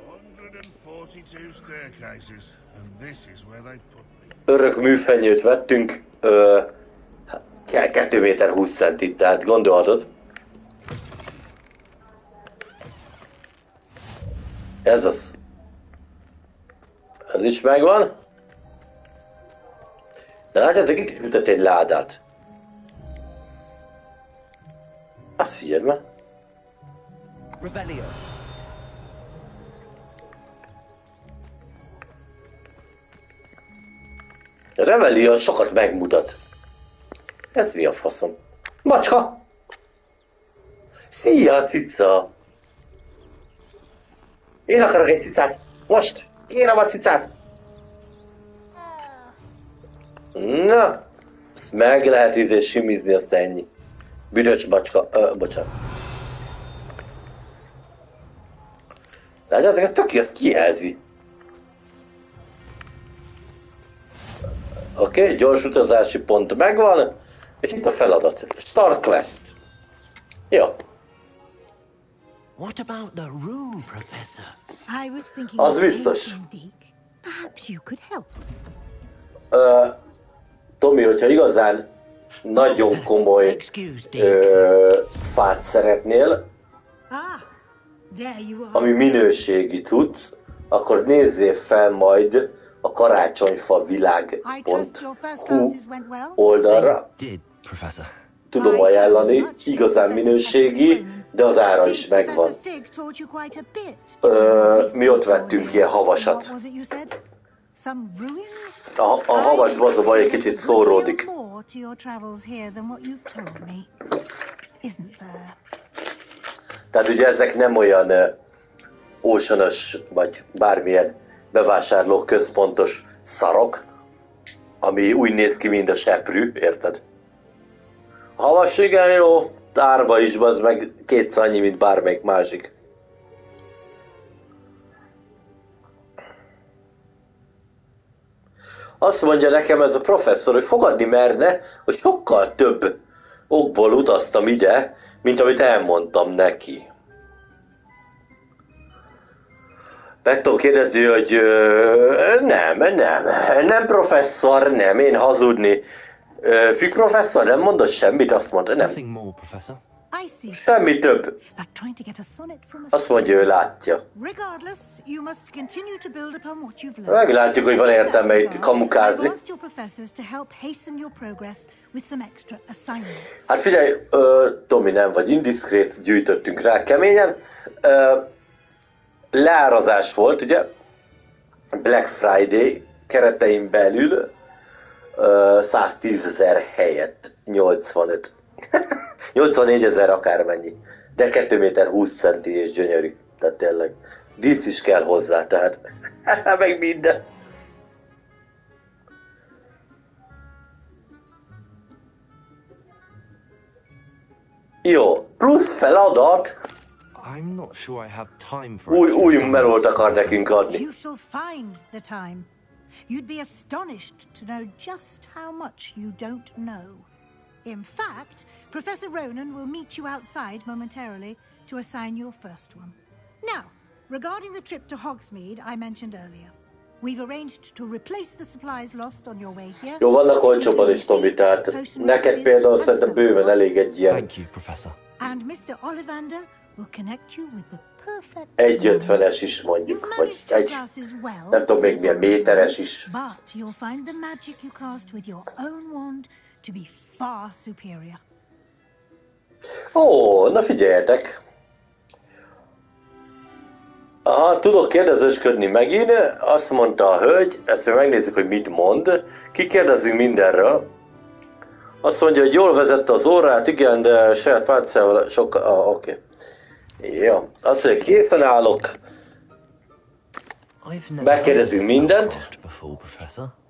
Örök műfenyőt vettünk. 2 méter 20 centit, tehát gondolhatod. Ez az. Ez is megvan. De látjátok, itt is mutat egy ládát. Azt figyeld már. Revelio. A Revelio sokat megmutat. Ez mi a faszom? Macska! Szia, cica! Én akarok egy cicát! Most! Kérem a cicát! Na! Ezt meg lehet simizni, azt ennyi. Büdös bacska... bocsánat. Látjátok, ez töké, azt kijelzi. Oké, gyors utazási pont megvan, és itt a feladat. Start quest. Jó. What about the room, Professor? I was thinking Az biztos. Perhaps you could help. Tomi, hogyha igazán nagyon komoly fát szeretnél, ami minőségi tudsz, akkor nézzél fel majd a karácsonyfavilág.hu oldalra. Tudom ajánlani, igazán minőségi, de az ára is megvan. Mi ott vettünk ilyen havasat. A havasban az a baj, egy kicsit szóródik. Tehát ugye ezek nem olyan ósanos vagy bármilyen bevásárló központos szarok, ami úgy néz ki, mint a seprű, érted? A havas igen jó, árba is, az meg kétszer annyi, mint bármelyik másik. Azt mondja nekem ez a professzor, hogy fogadni merne, hogy sokkal több okból utaztam ide, mint amit elmondtam neki. Meg tudom kérdezni, hogy nem professzor, nem, én hazudni. Fig professzor nem mondott semmit, azt mondta, nem. Semmi több. Azt mondja, ő látja. Meglátjuk, hogy van értelme itt kamukázni. Hát figyelj, Tomi, nem vagy indiszkrét, gyűjtöttünk rá keményen. Leárazás volt, ugye? Black Friday keretein belül 110 000 helyett 85. 84 000 akármennyi. De 2 méter 20 centi és gyönyörű. Tehát tényleg. Dísz is kell hozzá, tehát. Meg minden. Jó. Plusz feladat. I'm not sure I have time for új melót akar nekünk adni. You shall find the time. You'd be astonished to know just how much you don't know. In fact, Professor Ronan will meet you outside momentarily to assign your first one. Now, regarding the trip to Hogsmeade I mentioned earlier, we've arranged to replace the supplies lost on your way here. Jó, vannak olcsóban is, Tomi, tehát neked például szerintem bőven elég egy ilyen And Mr. Ollivander will connect you with the perfect... 1,50-es is mondjuk, vagy nem tudom még milyen méteres is. But you'll find the magic you cast with your own wand to be far superior. Ó, na figyeljetek! Aha, tudok kérdezősködni megint, azt mondta a hölgy, ezt megnézzük, hogy mit mond. Kikérdezünk mindenről. Azt mondja, hogy jól vezette az órát, igen, de saját pálcával sokkal... oké. Jó, azt mondja, készen állok. Megkérdezünk mindent.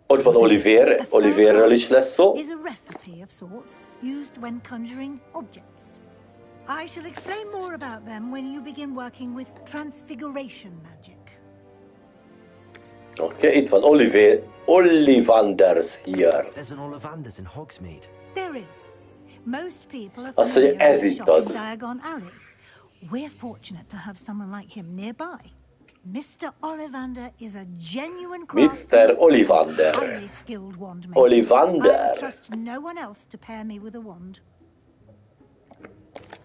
Ott van Oliver, Oliverről is lesz szó. I shall explain more about them when you begin working with transfiguration magic. Okay, itt van Ollivanders here. There's an Ollivanders in Hogsmeade. There is. Most people are Azt mondja, ez itt az. Diagon Alley. We're fortunate to have someone like him nearby. Mr. Ollivander is a genuine craftsman, Mr. Ollivander. highly skilled wand maker. Ollivander. I trust no one else to pair me with a wand.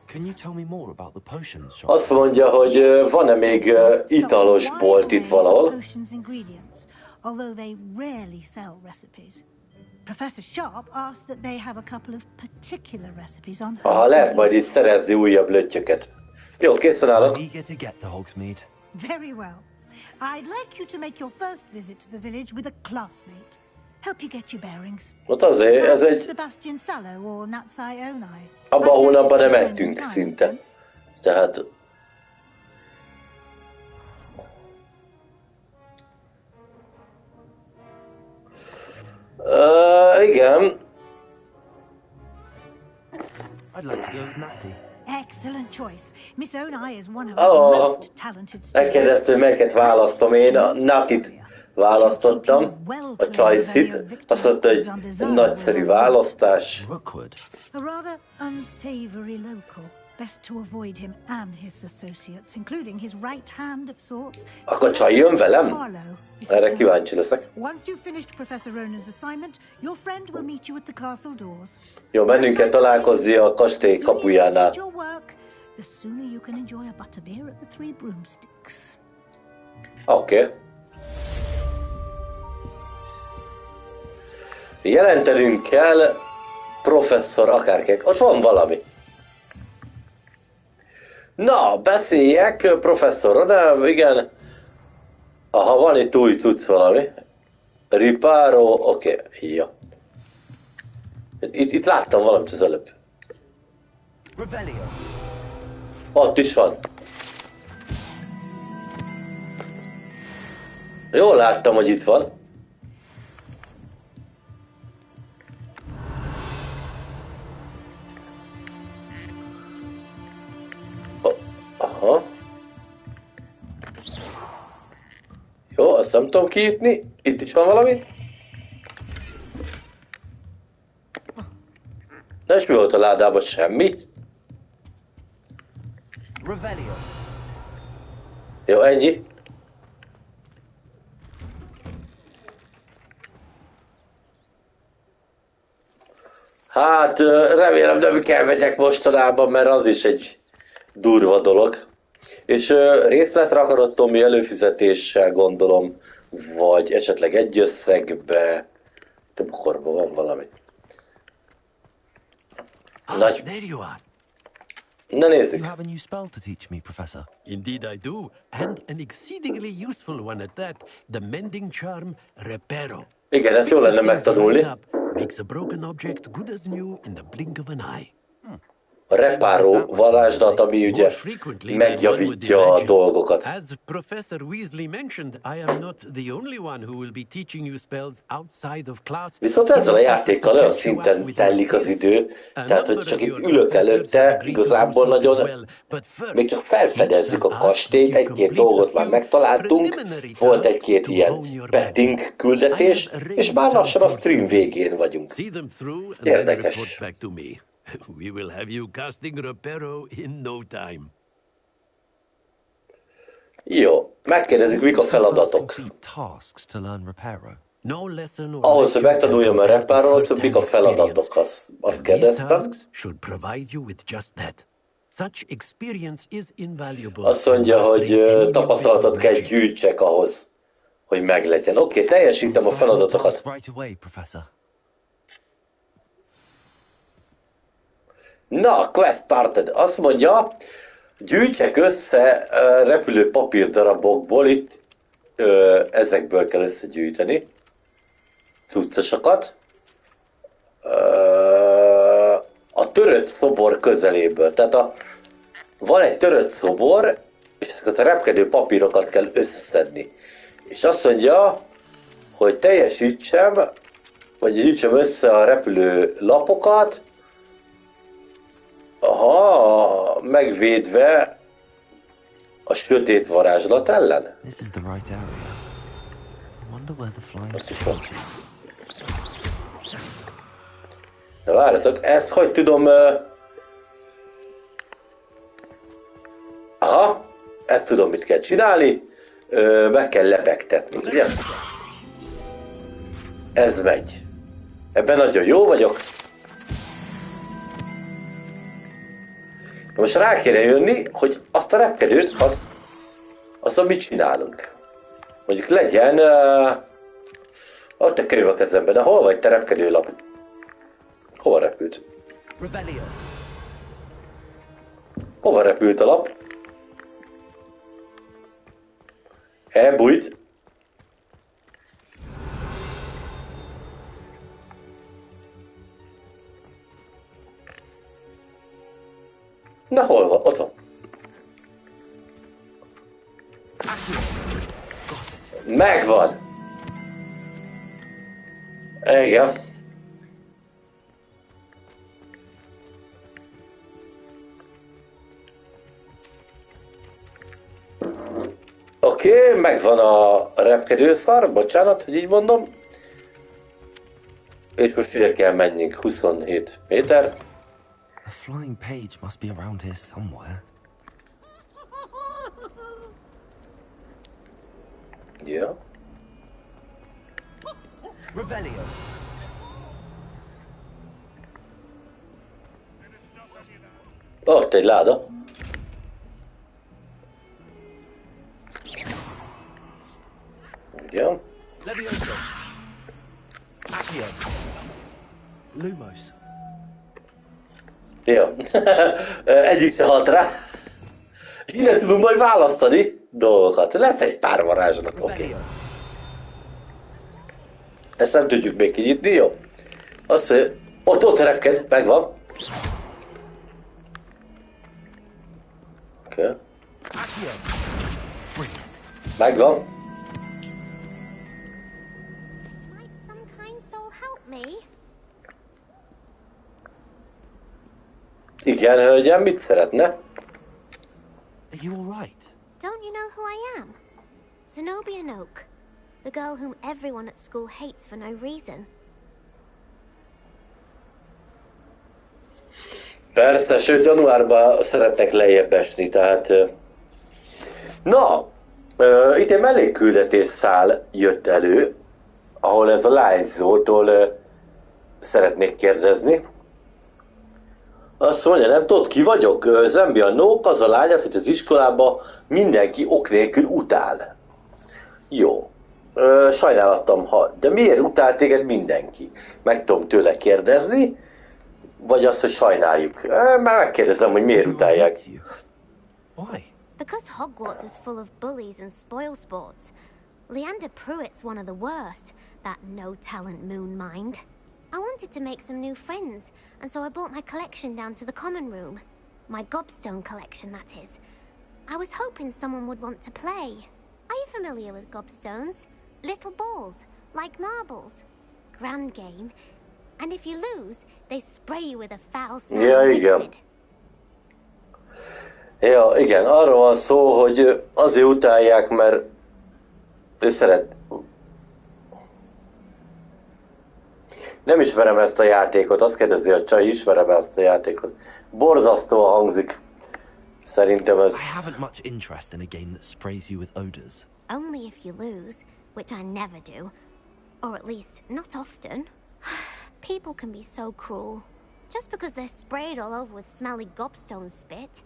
Can you tell me more about the potion shop? Azt mondja, hogy van-e még italos bolt itt valahol? Potions ingredients, although they rarely sell recipes. Professor Sharp asked that they have a couple of particular recipes on her. Aha, lehet majd itt szerezni újabb löttyöket. Jó, készen állok. Very well. I'd like you to make your first visit to the village with a classmate. Help you get your bearings. Ott azért, ez egy... Sebastian Sallow or Natsai Onai. Abba a hónapban nem mentünk szinte. Tehát... Igen. I'd like to go with Natty. Excellent choice. Miss Onai is one of the most talented students. Megkérdezte, melyiket választom. Én a Natit választottam, a Choice-it. Azt mondta, hogy nagyszerű választás. A rather unsavory local. Best to avoid him and his associates, including his right hand of sorts. Akkor Csaj jön velem? Erre kíváncsi leszek. Once you've finished Professor Ronan's assignment, your friend will meet you at the castle doors. Jó, mennünk kell találkozni a kastély kapujánál. The sooner you can enjoy a butterbeer at the Three Broomsticks. Oké. Jelentenünk kell professzor akárkek. Ott van valami. Na, beszéljek, professzor Ronald, igen. Aha, van itt új tudsz valami. Riparo, oké, jó. Itt láttam valamit az előbb. Ott is van. Jól láttam, hogy itt van. Aha. Jó, azt nem tudom kiítni. Itt is van valami. De és mi volt a ládában? Semmi. Jó, ennyi. Hát, remélem nem kell vegyek mostanában, mert az is egy durva dolog. És részletre akarod, Tomi, előfizetéssel gondolom, vagy esetleg egy összegbe, több korban van valami. Nagy. There you are. Na nézzük. You have a new spell to teach me, Professor. Indeed I do, and an exceedingly useful one at that. The mending charm Reparo. Igen, ezt jól lenne megtanulni. Makes a broken object good as new in the blink of an eye. A repáró varázslat, ami ugye megjavítja a dolgokat. As Professor Weasley mentioned, I am not the only one who will be teaching you spells outside of class. Viszont ezzel a játékkal olyan szinten telik az idő, tehát hogy csak itt ülök előtte, igazából nagyon, még csak felfedezzük a kastélyt, egy-két dolgot már megtaláltunk, volt egy-két ilyen betting küldetés, és már lassan a stream végén vagyunk. Érdekes. We will have you casting Reparo in no time. Jó, megkérdezik, mik a feladatok. Ahhoz, hogy megtanuljam a Reparót, mik a feladatok, azt kérdeztem. Should provide you with just that. Such experience is invaluable. Azt mondja, hogy tapasztalatot kell gyűjtsek ahhoz, hogy meglegyen. Oké, teljesítem a feladatokat. Right away, Professor. Na, quest started. Azt mondja, gyűjtsek össze repülő papírdarabokból, itt ezekből kell összegyűjteni cuccosokat. A törött szobor közeléből. Tehát van egy törött szobor, és ezeket a repkedő papírokat kell összeszedni. És azt mondja, hogy teljesítsem, vagy gyűjtsem össze a repülő lapokat, megvédve a sötét varázslat ellen. This is the right area. I wonder where the flying is. De várjatok, ezt hogy tudom... ezt tudom, mit kell csinálni. Meg kell lebegtetni, ugye? Ez megy. Ebben nagyon jó vagyok. Most rá kéne jönni, hogy azt a repkedőt, azt mit csinálunk. Mondjuk legyen... ott a könyv a kezemben, de hol vagy te repkedőlap? Hova repült? Hova repült a lap? Elbújt. Na hol van? Ott van. Megvan. Igen. Oké, megvan a repkedőszar, bocsánat, hogy így mondom. És most ide kell menjünk 27 méter. A flying page must be around here somewhere. Ja. Revelio. Ott egy láda. Ja. Levioso. Accio. Lumos. Jó. Egyik se halt rá. És innen tudunk majd választani dolgokat. Lesz egy pár varázsnak, oké. Ezt nem tudjuk még kinyitni, jó? Azt, ott repked, megvan. Oké. Megvan. Igen, hölgyem, mit szeretne? Are you all right? Don't you know who I am? Zenobia Noak, the girl whom everyone at school hates for no reason. Persze, sőt, januárban szeretnek lejjebb esni, tehát... Na, itt egy mellékküldetés szál jött elő, ahol ez a lányzótól szeretnék kérdezni. Azt mondja, nem tudod, ki vagyok? Zambia Noak, az a lány, akit az iskolában mindenki ok nélkül utál. Jó. Sajnálattam, de miért utál téged mindenki? Meg tudom tőle kérdezni, vagy azt, hogy sajnáljuk. Már megkérdezem, hogy miért utálják. Why? Because Hogwarts is full of bullies and spoilsports. Leander Pruitt's one of the worst, that no-talent moon mind. I wanted to make some new friends, and so I brought my collection down to the common room. My gobstone collection, that is. I was hoping someone would want to play. Are you familiar with gobstones? Little balls, like marbles. Grand game. And if you lose, they spray you with a foul-smelling liquid. Ja, igen, arról van szó, hogy azért utálják, mert ő szeret... Nem ismerem ezt a játékot, azt kérdezi, hogy csaj, ismerem ezt a játékot. Borzasztóan hangzik. Szerintem ez... I haven't much interest in a game that sprays you with odors. Only if you lose, which I never do. Or at least, not often. People can be so cruel. Just because they're sprayed all over with smelly gobstone spit,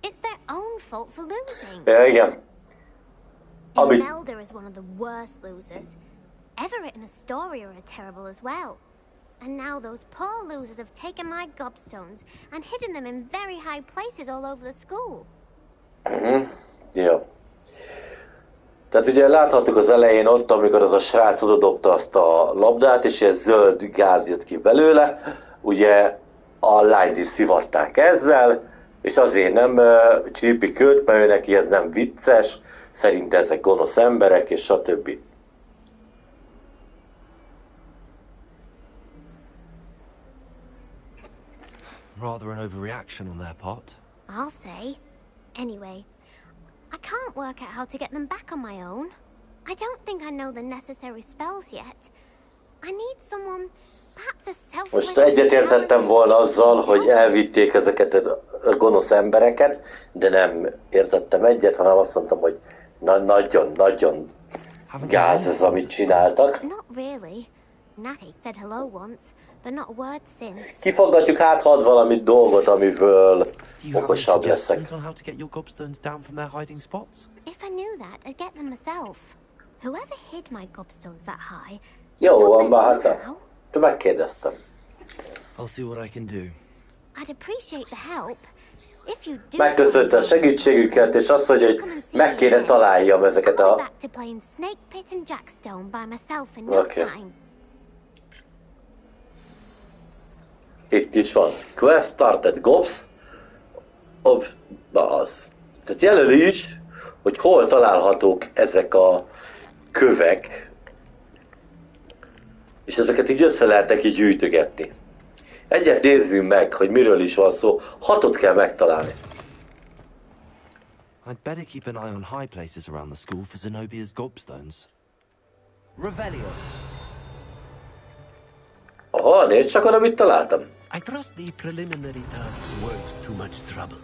it's their own fault for losing. Ja, igen. Imelda is one of the worst losers. Everett and Astoria are terrible as well. And now those poor losers have taken my gobstones and hidden them in very high places all over the school. Jó. Tehát ugye láthattuk az elején ott, amikor az a srác odadobta azt a labdát, és ilyen zöld gáz jött ki belőle, ugye a lányt is szivatták ezzel, és azért nem csípik őt, mert ő neki ez nem vicces, szerint ezek gonosz emberek, és stb. Rather an overreaction on their part. I'll say. Anyway, I can't work out how to get them back on my own. I don't think I know the necessary spells yet. I need someone, perhaps a selfless... Most egyetértettem volna azzal, hogy elvitték ezeket a gonosz embereket, de nem értettem egyet, hanem azt mondtam, hogy nagyon gáz ez, amit csináltak. Not really. Natty said hello once, but not a word since. Kifaggatjuk hát, ha ad valami dolgot, amiből okosabb leszek. On how to get your gobstones down from their hiding spots? If I knew that, I'd get them myself. Whoever hid my gobstones that high... Jó, van már, hát megkérdeztem. I'll see what I can do. I'd appreciate the help. If you do... Megköszönte a segítségüket, és azt mondja, hogy meg kéne találjam ezeket a... back to playing Snake Pit and Jackstone by myself in no time. Itt is van. Quest started Gobs of Buzz. Tehát jelöli is, hogy hol találhatók ezek a kövek, és ezeket így össze lehet neki gyűjtögetni. Egyet nézzünk meg, hogy miről is van szó. 6 kell megtalálni. I'd better keep an eye on high places around the school for Zenobia's gobstones. Revelio. Aha, nézd csak oda, mit találtam. I trust the preliminary tasks weren't too much trouble.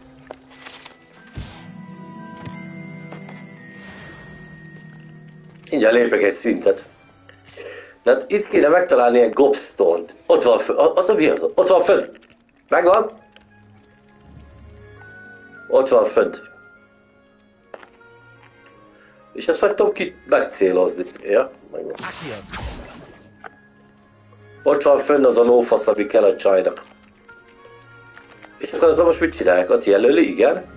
Mindjárt lépek egy szintet. De itt kéne megtalálni egy gobstone-t. Ott van föl. Az a mi az? Ott van fönt. Megvan? Ott van fönt. És ezt hagytam ki megcélozni. Ja, megvan. Ott van fönn az a lófasz, ami kell a csajnak. És akkor azzal most mit csinálják? Ott jelöli, igen.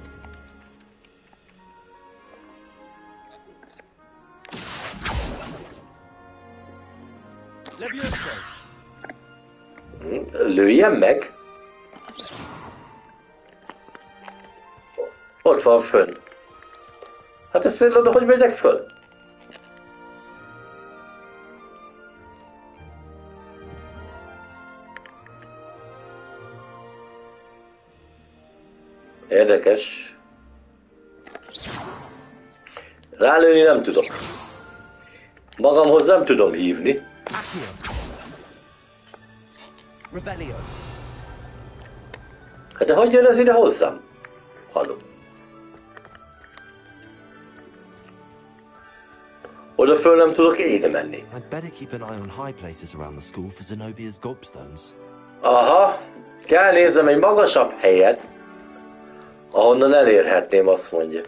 Lőjem meg. Ott van fönn. Hát ezt mondod, hogy megyek föl? Érdekes. Rálőni nem tudok. Magamhoz nem tudom hívni. Hát de hogy jön ez ide hozzám? Hallom. Oda föl nem tudok én menni. I'd better keep an eye on high places around the school for Zenobia's gobstones. Aha, kell nézem egy magasabb helyet, ahonnan elérhetném, azt mondja.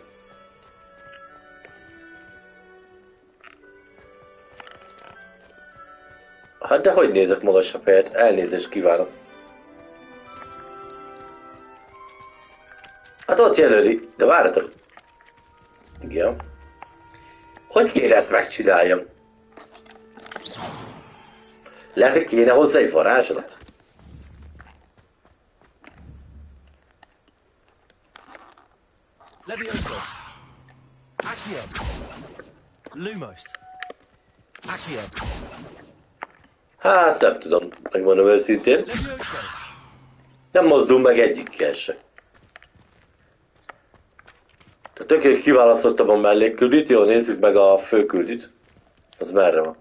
Hát de hogy nézek magasabb helyet? Elnézést kívánok. Hát ott jelöli, de várjatok. Igen. Hogy kéne ezt megcsináljam? Lehet, hogy kéne hozzá egy varázslat? Levioso. Accio. Lumos. Accio. Hát nem tudom, megmondom őszintén. Nem mozdul meg egyikkel se. Tehát tökéletesen kiválasztottam a mellékküldit, jó, nézzük meg a főküldit. Az merre van?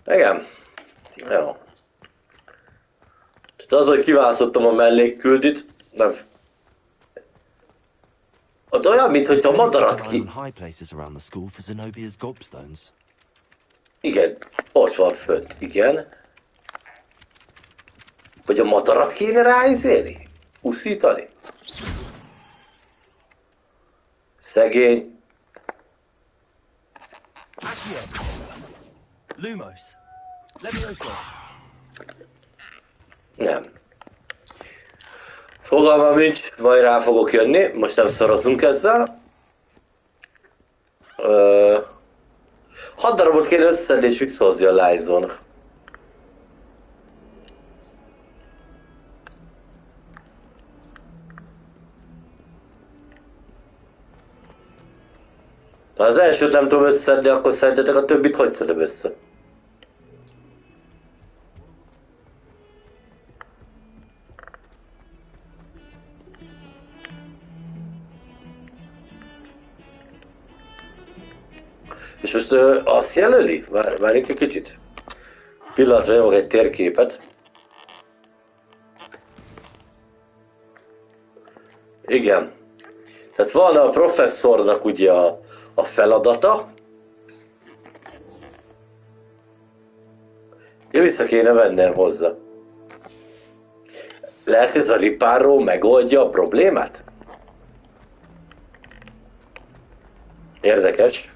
Igen. Jó. Tehát az, hogy kiválasztottam a mellékküldit, nem. Ott olyan, mintha madarat ki... High places around the school for Zenobia's gobstones. Igen, ott van fönt, igen. Hogy a madarat kéne ráizélni? Uszítani? Szegény. Lumos. Levioso. Nem. Fogalmam nincs, majd rá fogok jönni, most nem szorozunk ezzel. 6 darabot kéne összedni és visszahozni a lányzónak. Ha az elsőt nem tudom összedni, akkor szerintetek a többit hogy szedem össze? És most azt jelöli? Várjunk egy kicsit. Pillanatra nyomok egy térképet. Igen. Tehát van a professzornak ugye a feladata. Én vissza kéne vennem hozzá. Lehet ez a ripáró megoldja a problémát? Érdekes.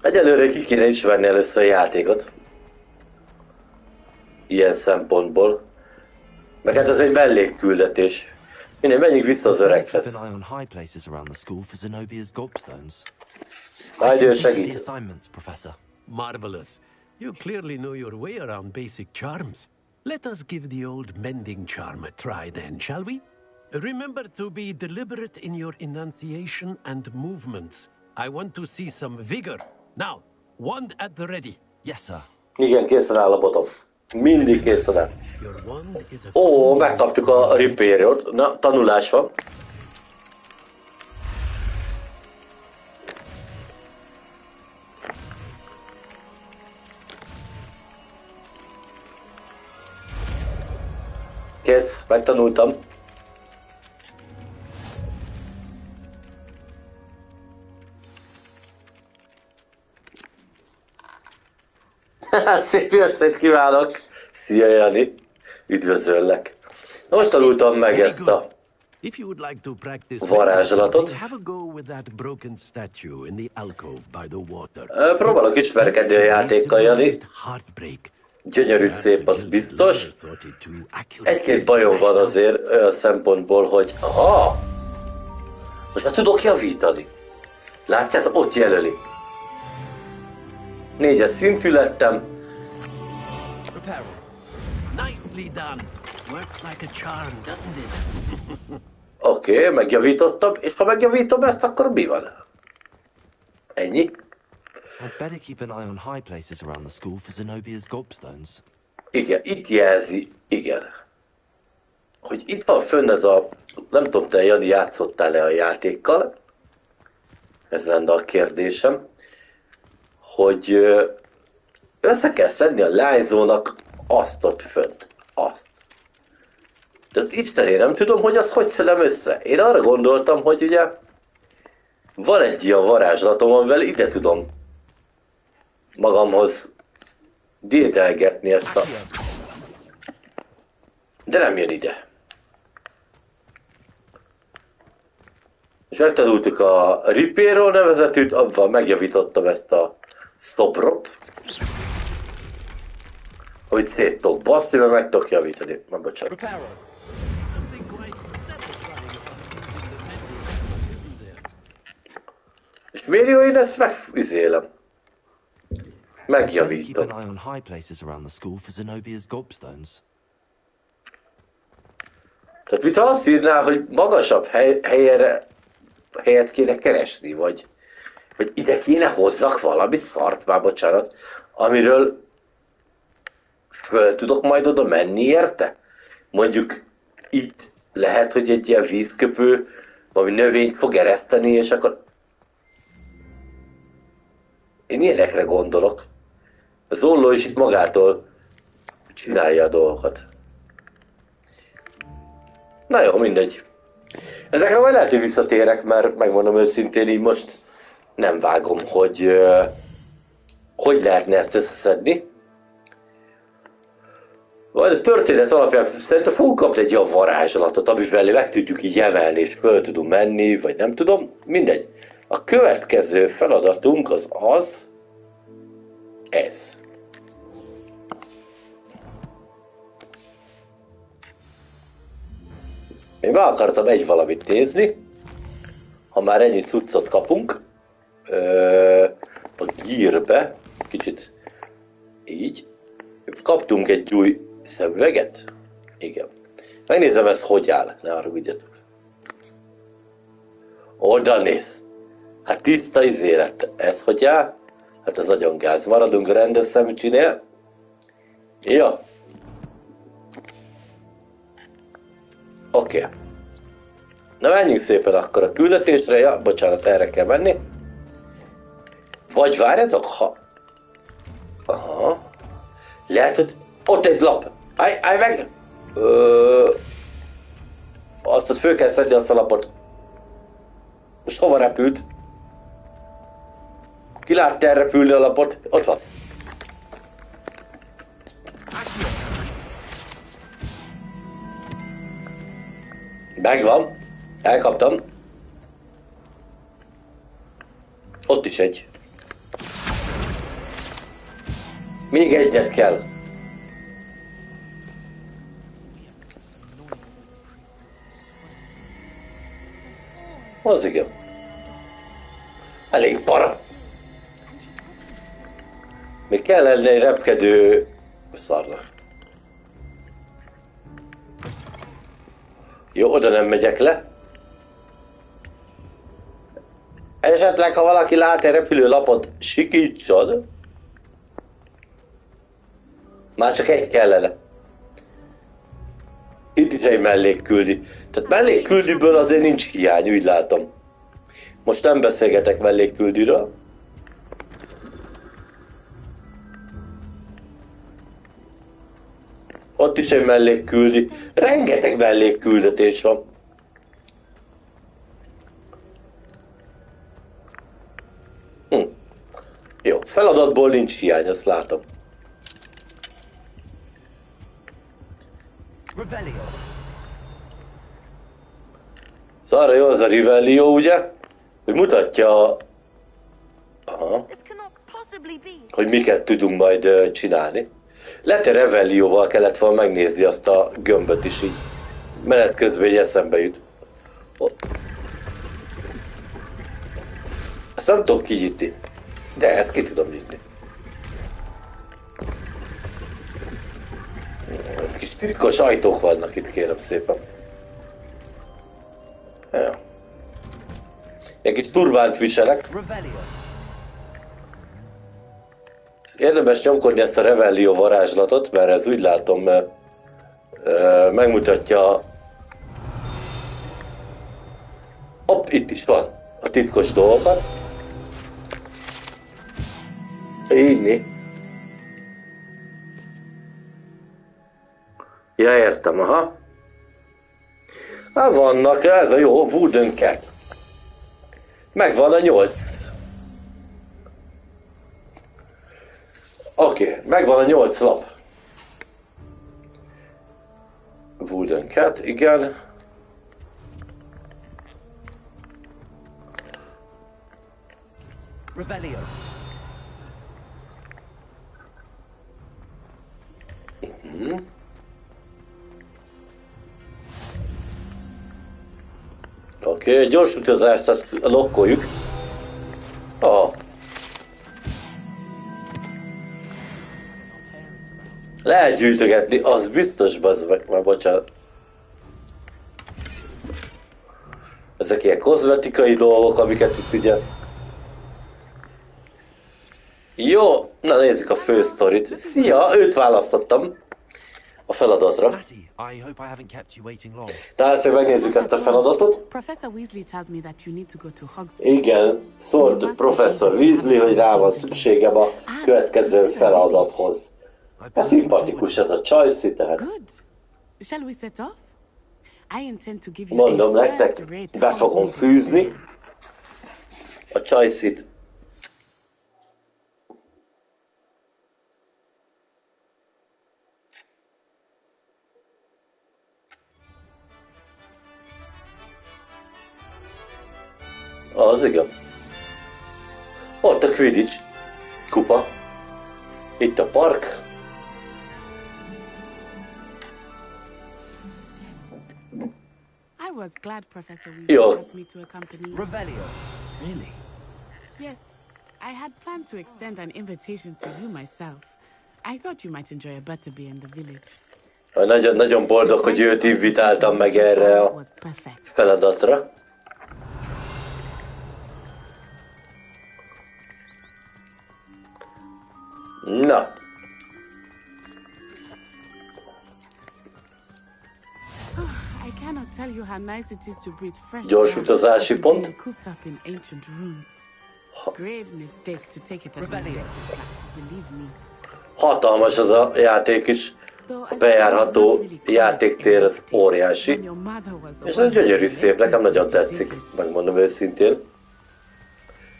Egyelőre ki kéne ismerni először a játékot. Ilyen szempontból. Meg hát ez egy mellékküldetés. Minden, menjünk vissza az öreghez. Majd ő segít. Marvelous. You clearly know your way around basic charms. Let us give the old mending charm a try then, shall we? Remember to be deliberate in your enunciation and movements. I want to see some vigor. Now, wand at the ready. Yes, sir. Igen, készen áll a botom. Mindig készen áll. Ó, megkaptuk a ripériót. Na, tanulás van. Kész, megtanultam. Szép jó estét kívánok! Szia, Jani! Üdvözöllek! Most tanultam meg ezt a varázslatot. Próbálok ismerkedni a játékkal, Jani. Gyönyörű, szép, az biztos. Egy-két bajom van azért olyan szempontból, hogy... Aha! Most már tudok javítani. Látjátok, ott jelöli. 4-es szintű lettem. Oké, megjavítottam, és ha megjavítom ezt, akkor mi van? Ennyi. Igen, itt jelzi, igen. Hogy itt van fönn ez a... Nem tudom, te, Jani, játszottál-e a játékkal? Ez lenne a kérdésem. Hogy össze kell szedni a lányzónak azt ott fönt. Azt. De az Isten, én nem tudom, hogy azt hogy szedem össze. Én arra gondoltam, hogy ugye van egy ilyen varázslatom, amivel ide tudom magamhoz dédelgetni ezt a... De nem jön ide. És megtanultuk a Ripéről nevezetűt, abban megjavítottam ezt a szobrot. Hogy szét tudok basszni, mert meg tudok javítani. Nem, bocsánat. És miért jó, én ezt megfizélem? Megjavítom. Tehát mintha azt írná, hogy magasabb helyet kéne keresni, vagy ide kéne hozzak valami szart, már bocsánat, amiről föl tudok majd oda menni érte? Mondjuk itt lehet, hogy egy ilyen vízköpő valami növényt fog ereszteni, és akkor... Én ilyenekre gondolok. Az olló is itt magától csinálja a dolgokat. Na jó, mindegy. Ezekre majd lehet, hogy visszatérek, mert megmondom őszintén, így most nem vágom, hogy hogy lehetne ezt összeszedni. Majd a történet alapján szerintem fogunk kapni egy olyan varázslatot, amivel meg tudjuk így emelni, és föl tudunk menni, vagy nem tudom, mindegy. A következő feladatunk az ez. Én meg akartam egy valamit nézni, ha már ennyi cuccot kapunk, a gírbe, kicsit így, kaptunk egy új szemüveget? Igen. Megnézem, ez hogy áll, ne haragudjatok. Oda néz. Hát tiszta izé lett. Ez hogy áll? Hát ez nagyon gáz. Maradunk a rendes szemcsinél. Jó. Oké. Na menjünk szépen akkor a küldetésre. Ja, bocsánat, erre kell menni. Vagy várjatok, ha... Aha. Lehet, hogy ott egy lap. Állj meg! Azt föl kell szedni azt a lapot. Most hova repült? Ki látta elrepülni a lapot? Ott van. Megvan. Elkaptam. Ott is egy. Még egyet kell. Az igen. Elég para. Még kell lenni egy repkedő szarnak. Jó, oda nem megyek le. Esetleg, ha valaki lát egy repülőlapot, sikítsad. Már csak egy kellene. Itt is egy mellékküldi. Tehát mellékküldiből azért nincs hiány, úgy látom. Most nem beszélgetek mellékküldiről. Ott is egy mellékküldi. Rengeteg mellékküldetés van. Jó, feladatból nincs hiány, azt látom. Szóval jó az a Revelio, ugye? Hogy mutatja, aha, hogy miket tudunk majd csinálni. Lehet, hogy Revelioval kellett volna megnézni azt a gömböt is így. Menet közben így eszembe jut. Ezt nem tudom kinyitni. De ezt ki tudom nyitni. Kis titkos ajtók vannak itt, kérem szépen. Ja. Egy kis turbánt viselek. Érdemes nyomkodni ezt a Revelio varázslatot, mert ez úgy látom megmutatja. Hopp, itt is van a titkos dolgokat. Így. Ja, értem, aha. Hát vannak, ez a jó, Wooden Cat. Megvan a 8. Oké, megvan a 8 lap. Wooden Cat, igen. Revelio. Oké, gyors utazást, azt lokkoljuk. Lehet gyűjtögetni, az biztos, bazd meg, már bocsánat. Ezek ilyen kozmetikai dolgok, amiket itt ugye... Jó, na nézzük a fősztorit. Szia, őt választottam a feladatra. Tehát, hogy megnézzük ezt a feladatot. Igen, szólt professzor Weasley, hogy rá van szükségem a következő feladathoz. Ez szimpatikus ez a Chelsea, tehát. Shall we set off? Mondom nektek, be fogom fűzni a csajszit. Az igen. Ott a Quidditch kupa. Itt a park. I was glad Professor Jó. Weasley asked me to accompany. Revelio. Really? Yes, I had planned to extend an invitation to you myself. I thought you might enjoy a butterbeer in the village. Nagyon boldog, hogy őt invitáltam meg erre a feladatra. Na. I cannot tell you how nice it is to breathe fresh Gyors utazási pont. cooped up in ancient rooms. Grave mistake to take it as an elective class, believe me. Hatalmas az a játék is. A bejárható játéktér az óriási. És ez gyönyörű szép, nekem nagyon tetszik, megmondom őszintén.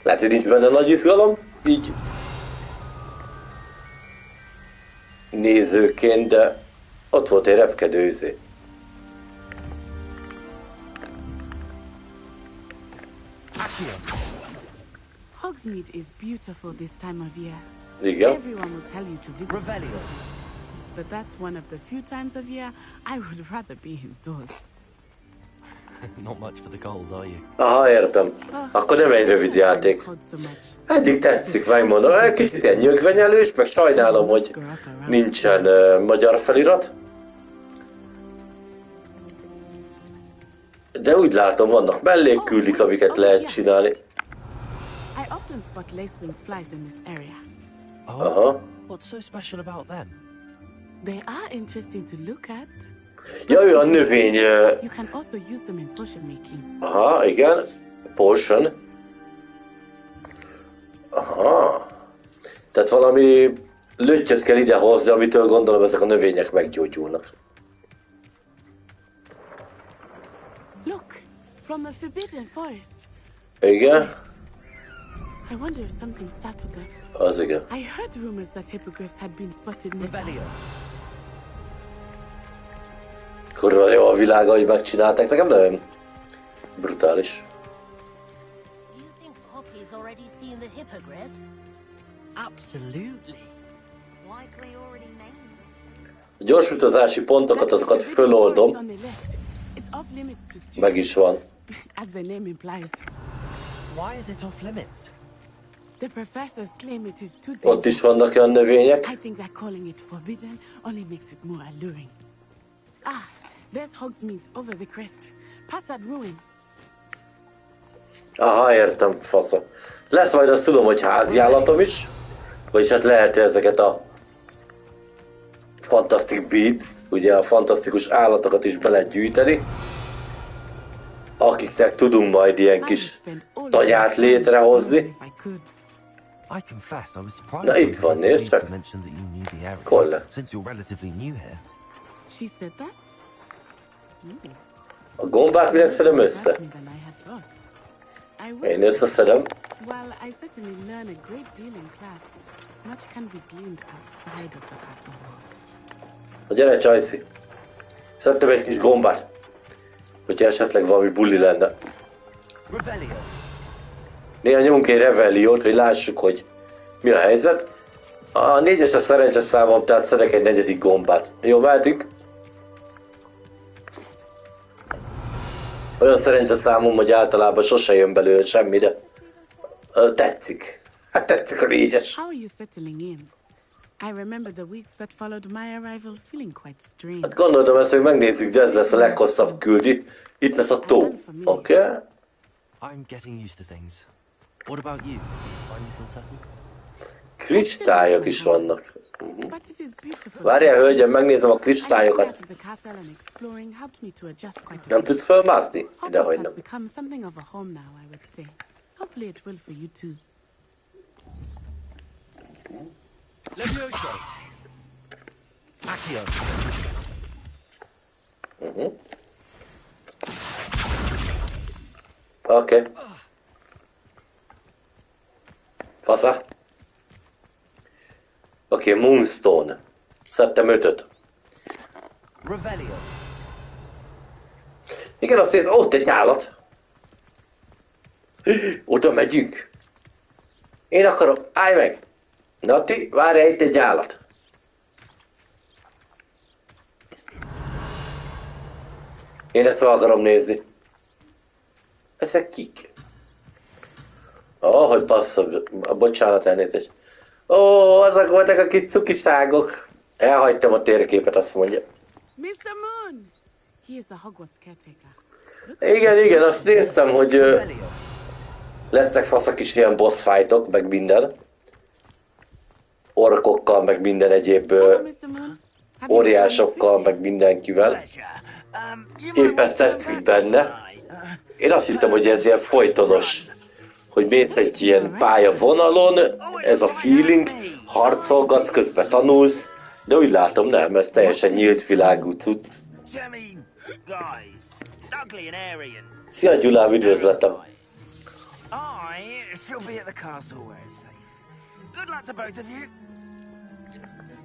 Lehet, hogy nincs benne nagy izgalom, így nézőként, de ott volt egy repkedő izé. Hogsmeade is beautiful this time of year. Igen. Everyone will tell you to visit Christmas. But that's one of the few times of year I would rather be indoors. Not much for the cold, are you? Aha, értem. Akkor nem egy rövid játék. Eddig tetszik, megmondom. Egy kicsit ilyen nyögvenyelős, meg sajnálom, hogy nincsen magyar felirat. De úgy látom, vannak mellékküldik, amiket lehet csinálni. I often spot lacewing flies in this area. Aha. What's so special about them? They are interesting to look at. Ja, ő a növény... You can also use them in potion making. Aha, igen. Potion. Aha. Tehát valami löttyöt kell idehozni, amitől gondolom ezek a növények meggyógyulnak. Look, from the Forbidden Forest. Igen. I wonder if something startled them. Az igen. I heard rumors that hippogriffs had been spotted nearby. Kurva jó a világ, ahogy megcsinálták, nekem nagyon brutális. Poppy's already seen the hippogriffs? Absolutely. Likely already named. A gyors utazási pontokat, azokat föloldom. Meg is van. As the name implies. Why is it off limits? The professors claim it is too dangerous. Ott is vannak olyan növények. I think that calling it forbidden only makes it more alluring. Ah, there's Hogsmeade over the crest. Past that ruin. Aha, értem, fasza. Lesz majd azt tudom, hogy háziállatom is. Vagyis hát lehet ezeket a Fantastic Beasts, ugye a fantasztikus állatokat is be lehet gyűjteni. Akiknek tudunk majd ilyen kis tanyát létrehozni. I confess I was surprised Na itt van, nézd csak. Kolle. Since you're relatively new here. She said that? A gombát minek szedem össze? Én összeszedem. Well, I certainly learn a great deal in class. Much can be gleaned outside of the castle walls. Na gyere, Csajci. Szedtem egy kis gombát. Hogyha esetleg valami buli lenne. Néha nyomunk egy Reveliót, hogy lássuk, hogy mi a helyzet. A 4-es a szerencsés számom, tehát szedek egy 4. gombát. Jó, mehetünk? Olyan szerencsés számom, hogy általában sose jön belőle semmi, de tetszik. Hát tetszik a 4-es. How are you settling in? I remember the weeks that followed my arrival feeling quite strange. Hát gondoltam ezt, hogy megnézzük, de ez lesz a leghosszabb küldi. Itt lesz a tó. Oké? Okay? I'm getting used to things. What about you? Do you find you feel settled? Kristályok is vannak. Várjál, hölgyem, megnézem a kristályokat. Nem tudsz fölmászni? Idehogy nem. Levioso! Accio! Oké. Fasza. Oké, Moonstone. Szedtem 5-öt. Revelio. Igen, azt hiszem, ott egy állat. Oda megyünk. Én akarom, állj meg! Nati, várj, itt egy állat. Én ezt meg akarom nézni. Ezek kik? Hogy passzol, bocsánat, elnézést. Azok voltak a kis cukiságok. Elhagytam a térképet, azt mondja. Mr. Moon! He is the Hogwarts caretaker. Igen, azt néztem, hogy lesznek faszak is ilyen boss fightok, meg minden. Orkokkal, meg minden egyéb óriásokkal, meg mindenkivel. Éppen tetszik benne. Én azt hittem, hogy ez ilyen folytonos, hogy mész egy ilyen pályavonalon, ez a feeling, harcolgatsz, közben tanulsz, de úgy látom nem, ez teljesen nyílt világú cucc. Szia Gyulám, üdvözletem!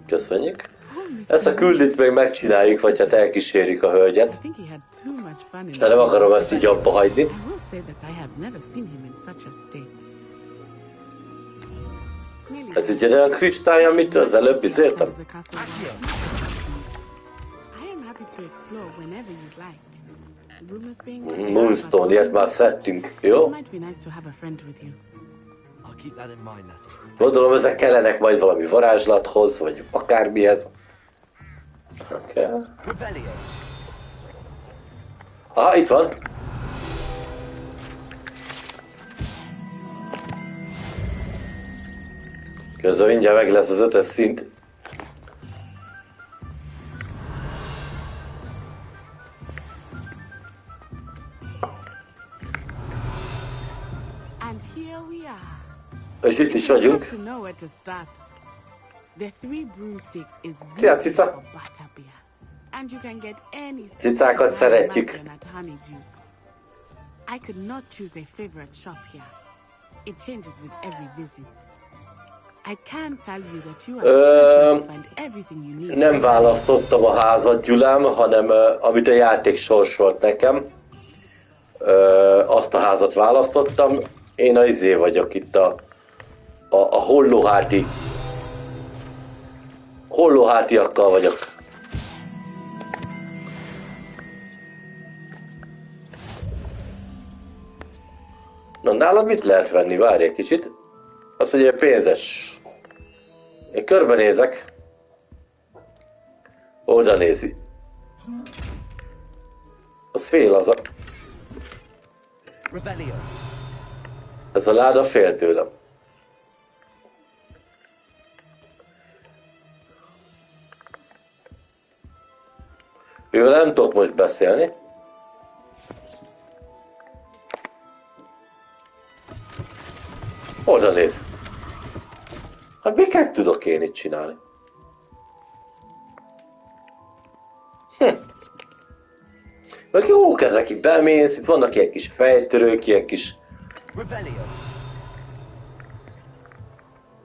Köszönjük! Ezt a küldítményt megcsináljuk, vagy hát elkísérjük a hölgyet. De nem akarom ezt így abba hagyni. Ez ugye olyan kristály, amit az előbb izéltem? Moonstone, ilyet már szedtünk, jó? Gondolom ezek kellenek majd valami varázslathoz, vagy akármihez. Oké. Itt van. Közben mindjárt meg lesz az 5-es szint. És itt is vagyunk. Szia, cica! Cicákat szeretjük. I could not choose a favorite shop here. It changes with every visit. I can't tell you that you are certain to find everything you need. Nem választottam a házat, Gyulám, hanem amit a játék sorsolt nekem. Azt a házat választottam. Én a izé vagyok itt a hollóhátiakkal vagyok. Na, nálad mit lehet venni? Várj egy kicsit. Azt mondja, pénzes. Én körbenézek. Oda nézi. Az fél az a... Ez a láda fél tőlem. Ővel nem tudok most beszélni. Oda néz. Hát miket tudok én itt csinálni? Meg jók ezek, itt bemész, itt vannak ilyen kis fejtörők, ilyen kis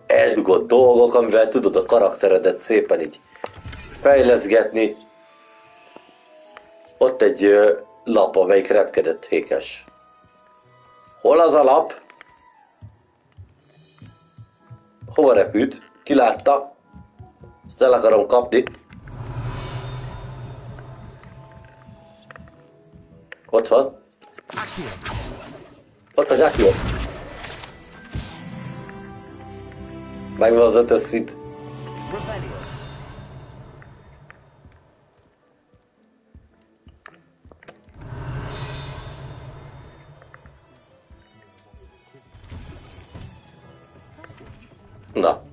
eldugott dolgok, amivel tudod a karakteredet szépen így fejleszgetni. Ott egy lap, amelyik repkedett hékes. Hol az a lap? Hova repült? Ki látta? Ezt el akarom kapni. Ott van. Ott a Akio. Megvan az 5-ös szint. Na.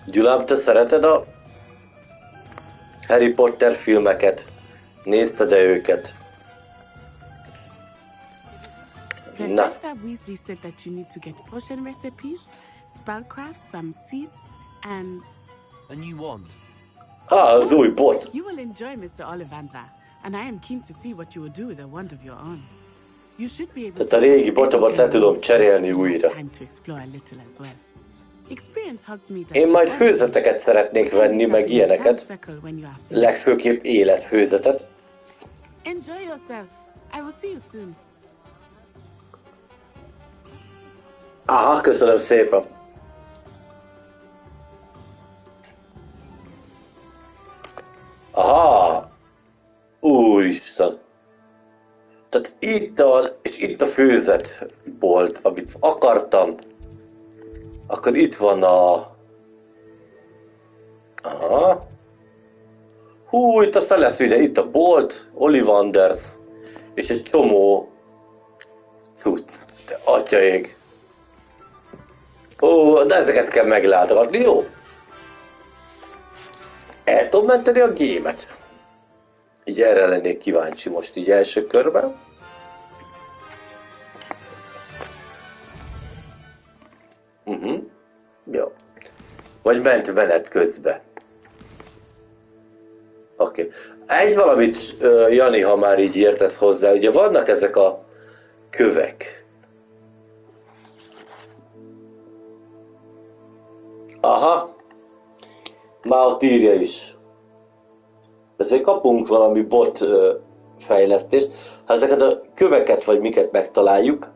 Gyulám, te szereted a Harry Potter filmeket? Nézted-e őket? Professor Weasley said that you need to get potion recipes, spellcraft, some seeds, and... A new wand. Az új bot. You will enjoy Mr. Ollivander, and I am keen to see what you will do with a wand of your own. You should be able Tehát a régi botomat le tudom cserélni újra. time to explore a little as well. Experience hugs me. Én majd főzeteket szeretnék venni, meg ilyeneket. Legfőképp életfőzetet. Enjoy yourself. I will see you soon. Aha, köszönöm szépen. Aha! Úristen! Tehát itt van, és itt a főzetbolt, amit akartam. Akkor itt van a... Aha. Hú, itt aztán lesz videó. Itt a bolt, Ollivanders, és egy csomó cucc. De atyaég. Ó, de ezeket kell meglátogatni, jó? El tudom menteni a gémet. Így erre lennék kíváncsi most így első körben. Jó. Vagy ment menet közben. Oké. Egy valamit, Jani, ha már így értesz hozzá, ugye vannak ezek a kövek. Aha. Már ott írja is. Ezért kapunk valami bot fejlesztést. Ha ezeket a köveket vagy miket megtaláljuk,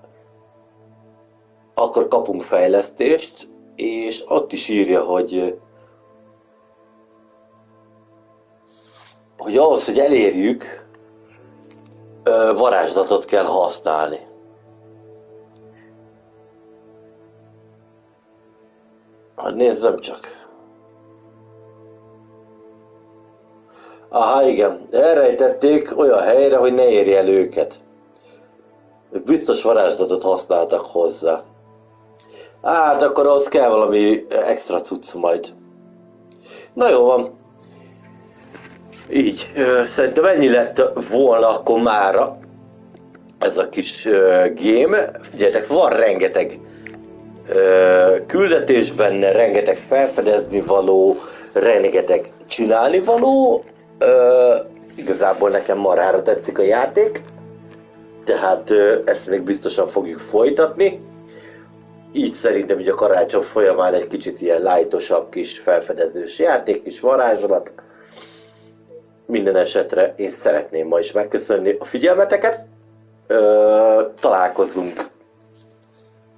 akkor kapunk fejlesztést, és ott is írja, hogy ahhoz, hogy elérjük, varázslatot kell használni. Hát nézzem csak. Aha, igen. Elrejtették olyan helyre, hogy ne érje el őket. Biztos varázslatot használtak hozzá. Hát akkor ahhoz kell valami extra cucc majd. Na jó van. Így, szerintem ennyi lett volna akkor mára ez a kis game. Figyeljetek, van rengeteg küldetés benne, rengeteg felfedezni való, rengeteg csinálni való. Igazából nekem marhára tetszik a játék, tehát ezt még biztosan fogjuk folytatni. Így szerintem így a karácsony folyamán egy kicsit ilyen lightosabb kis felfedezős játék, kis varázslat. Minden esetre én szeretném ma is megköszönni a figyelmeteket. Találkozunk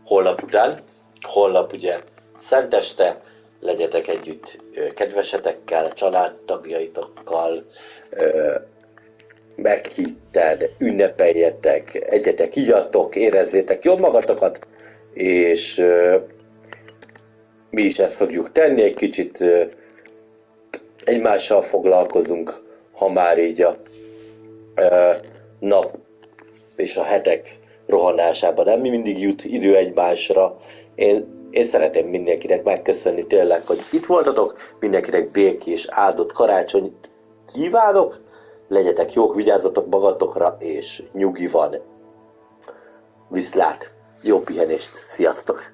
holnap után. Holnap ugye szenteste, legyetek együtt kedvesetekkel, családtagjaitokkal, meghitted, ünnepeljetek, egyetek, igyatok, érezzétek jól magatokat, és mi is ezt fogjuk tenni, egy kicsit egymással foglalkozunk, ha már így a nap és a hetek rohanásában nem mindig jut idő egymásra. Én szeretném mindenkinek megköszönni tényleg, hogy itt voltatok, mindenkinek békés, áldott karácsonyt kívánok, legyetek jók, vigyázzatok magatokra, és nyugi van. Viszlát, jó pihenést, sziasztok!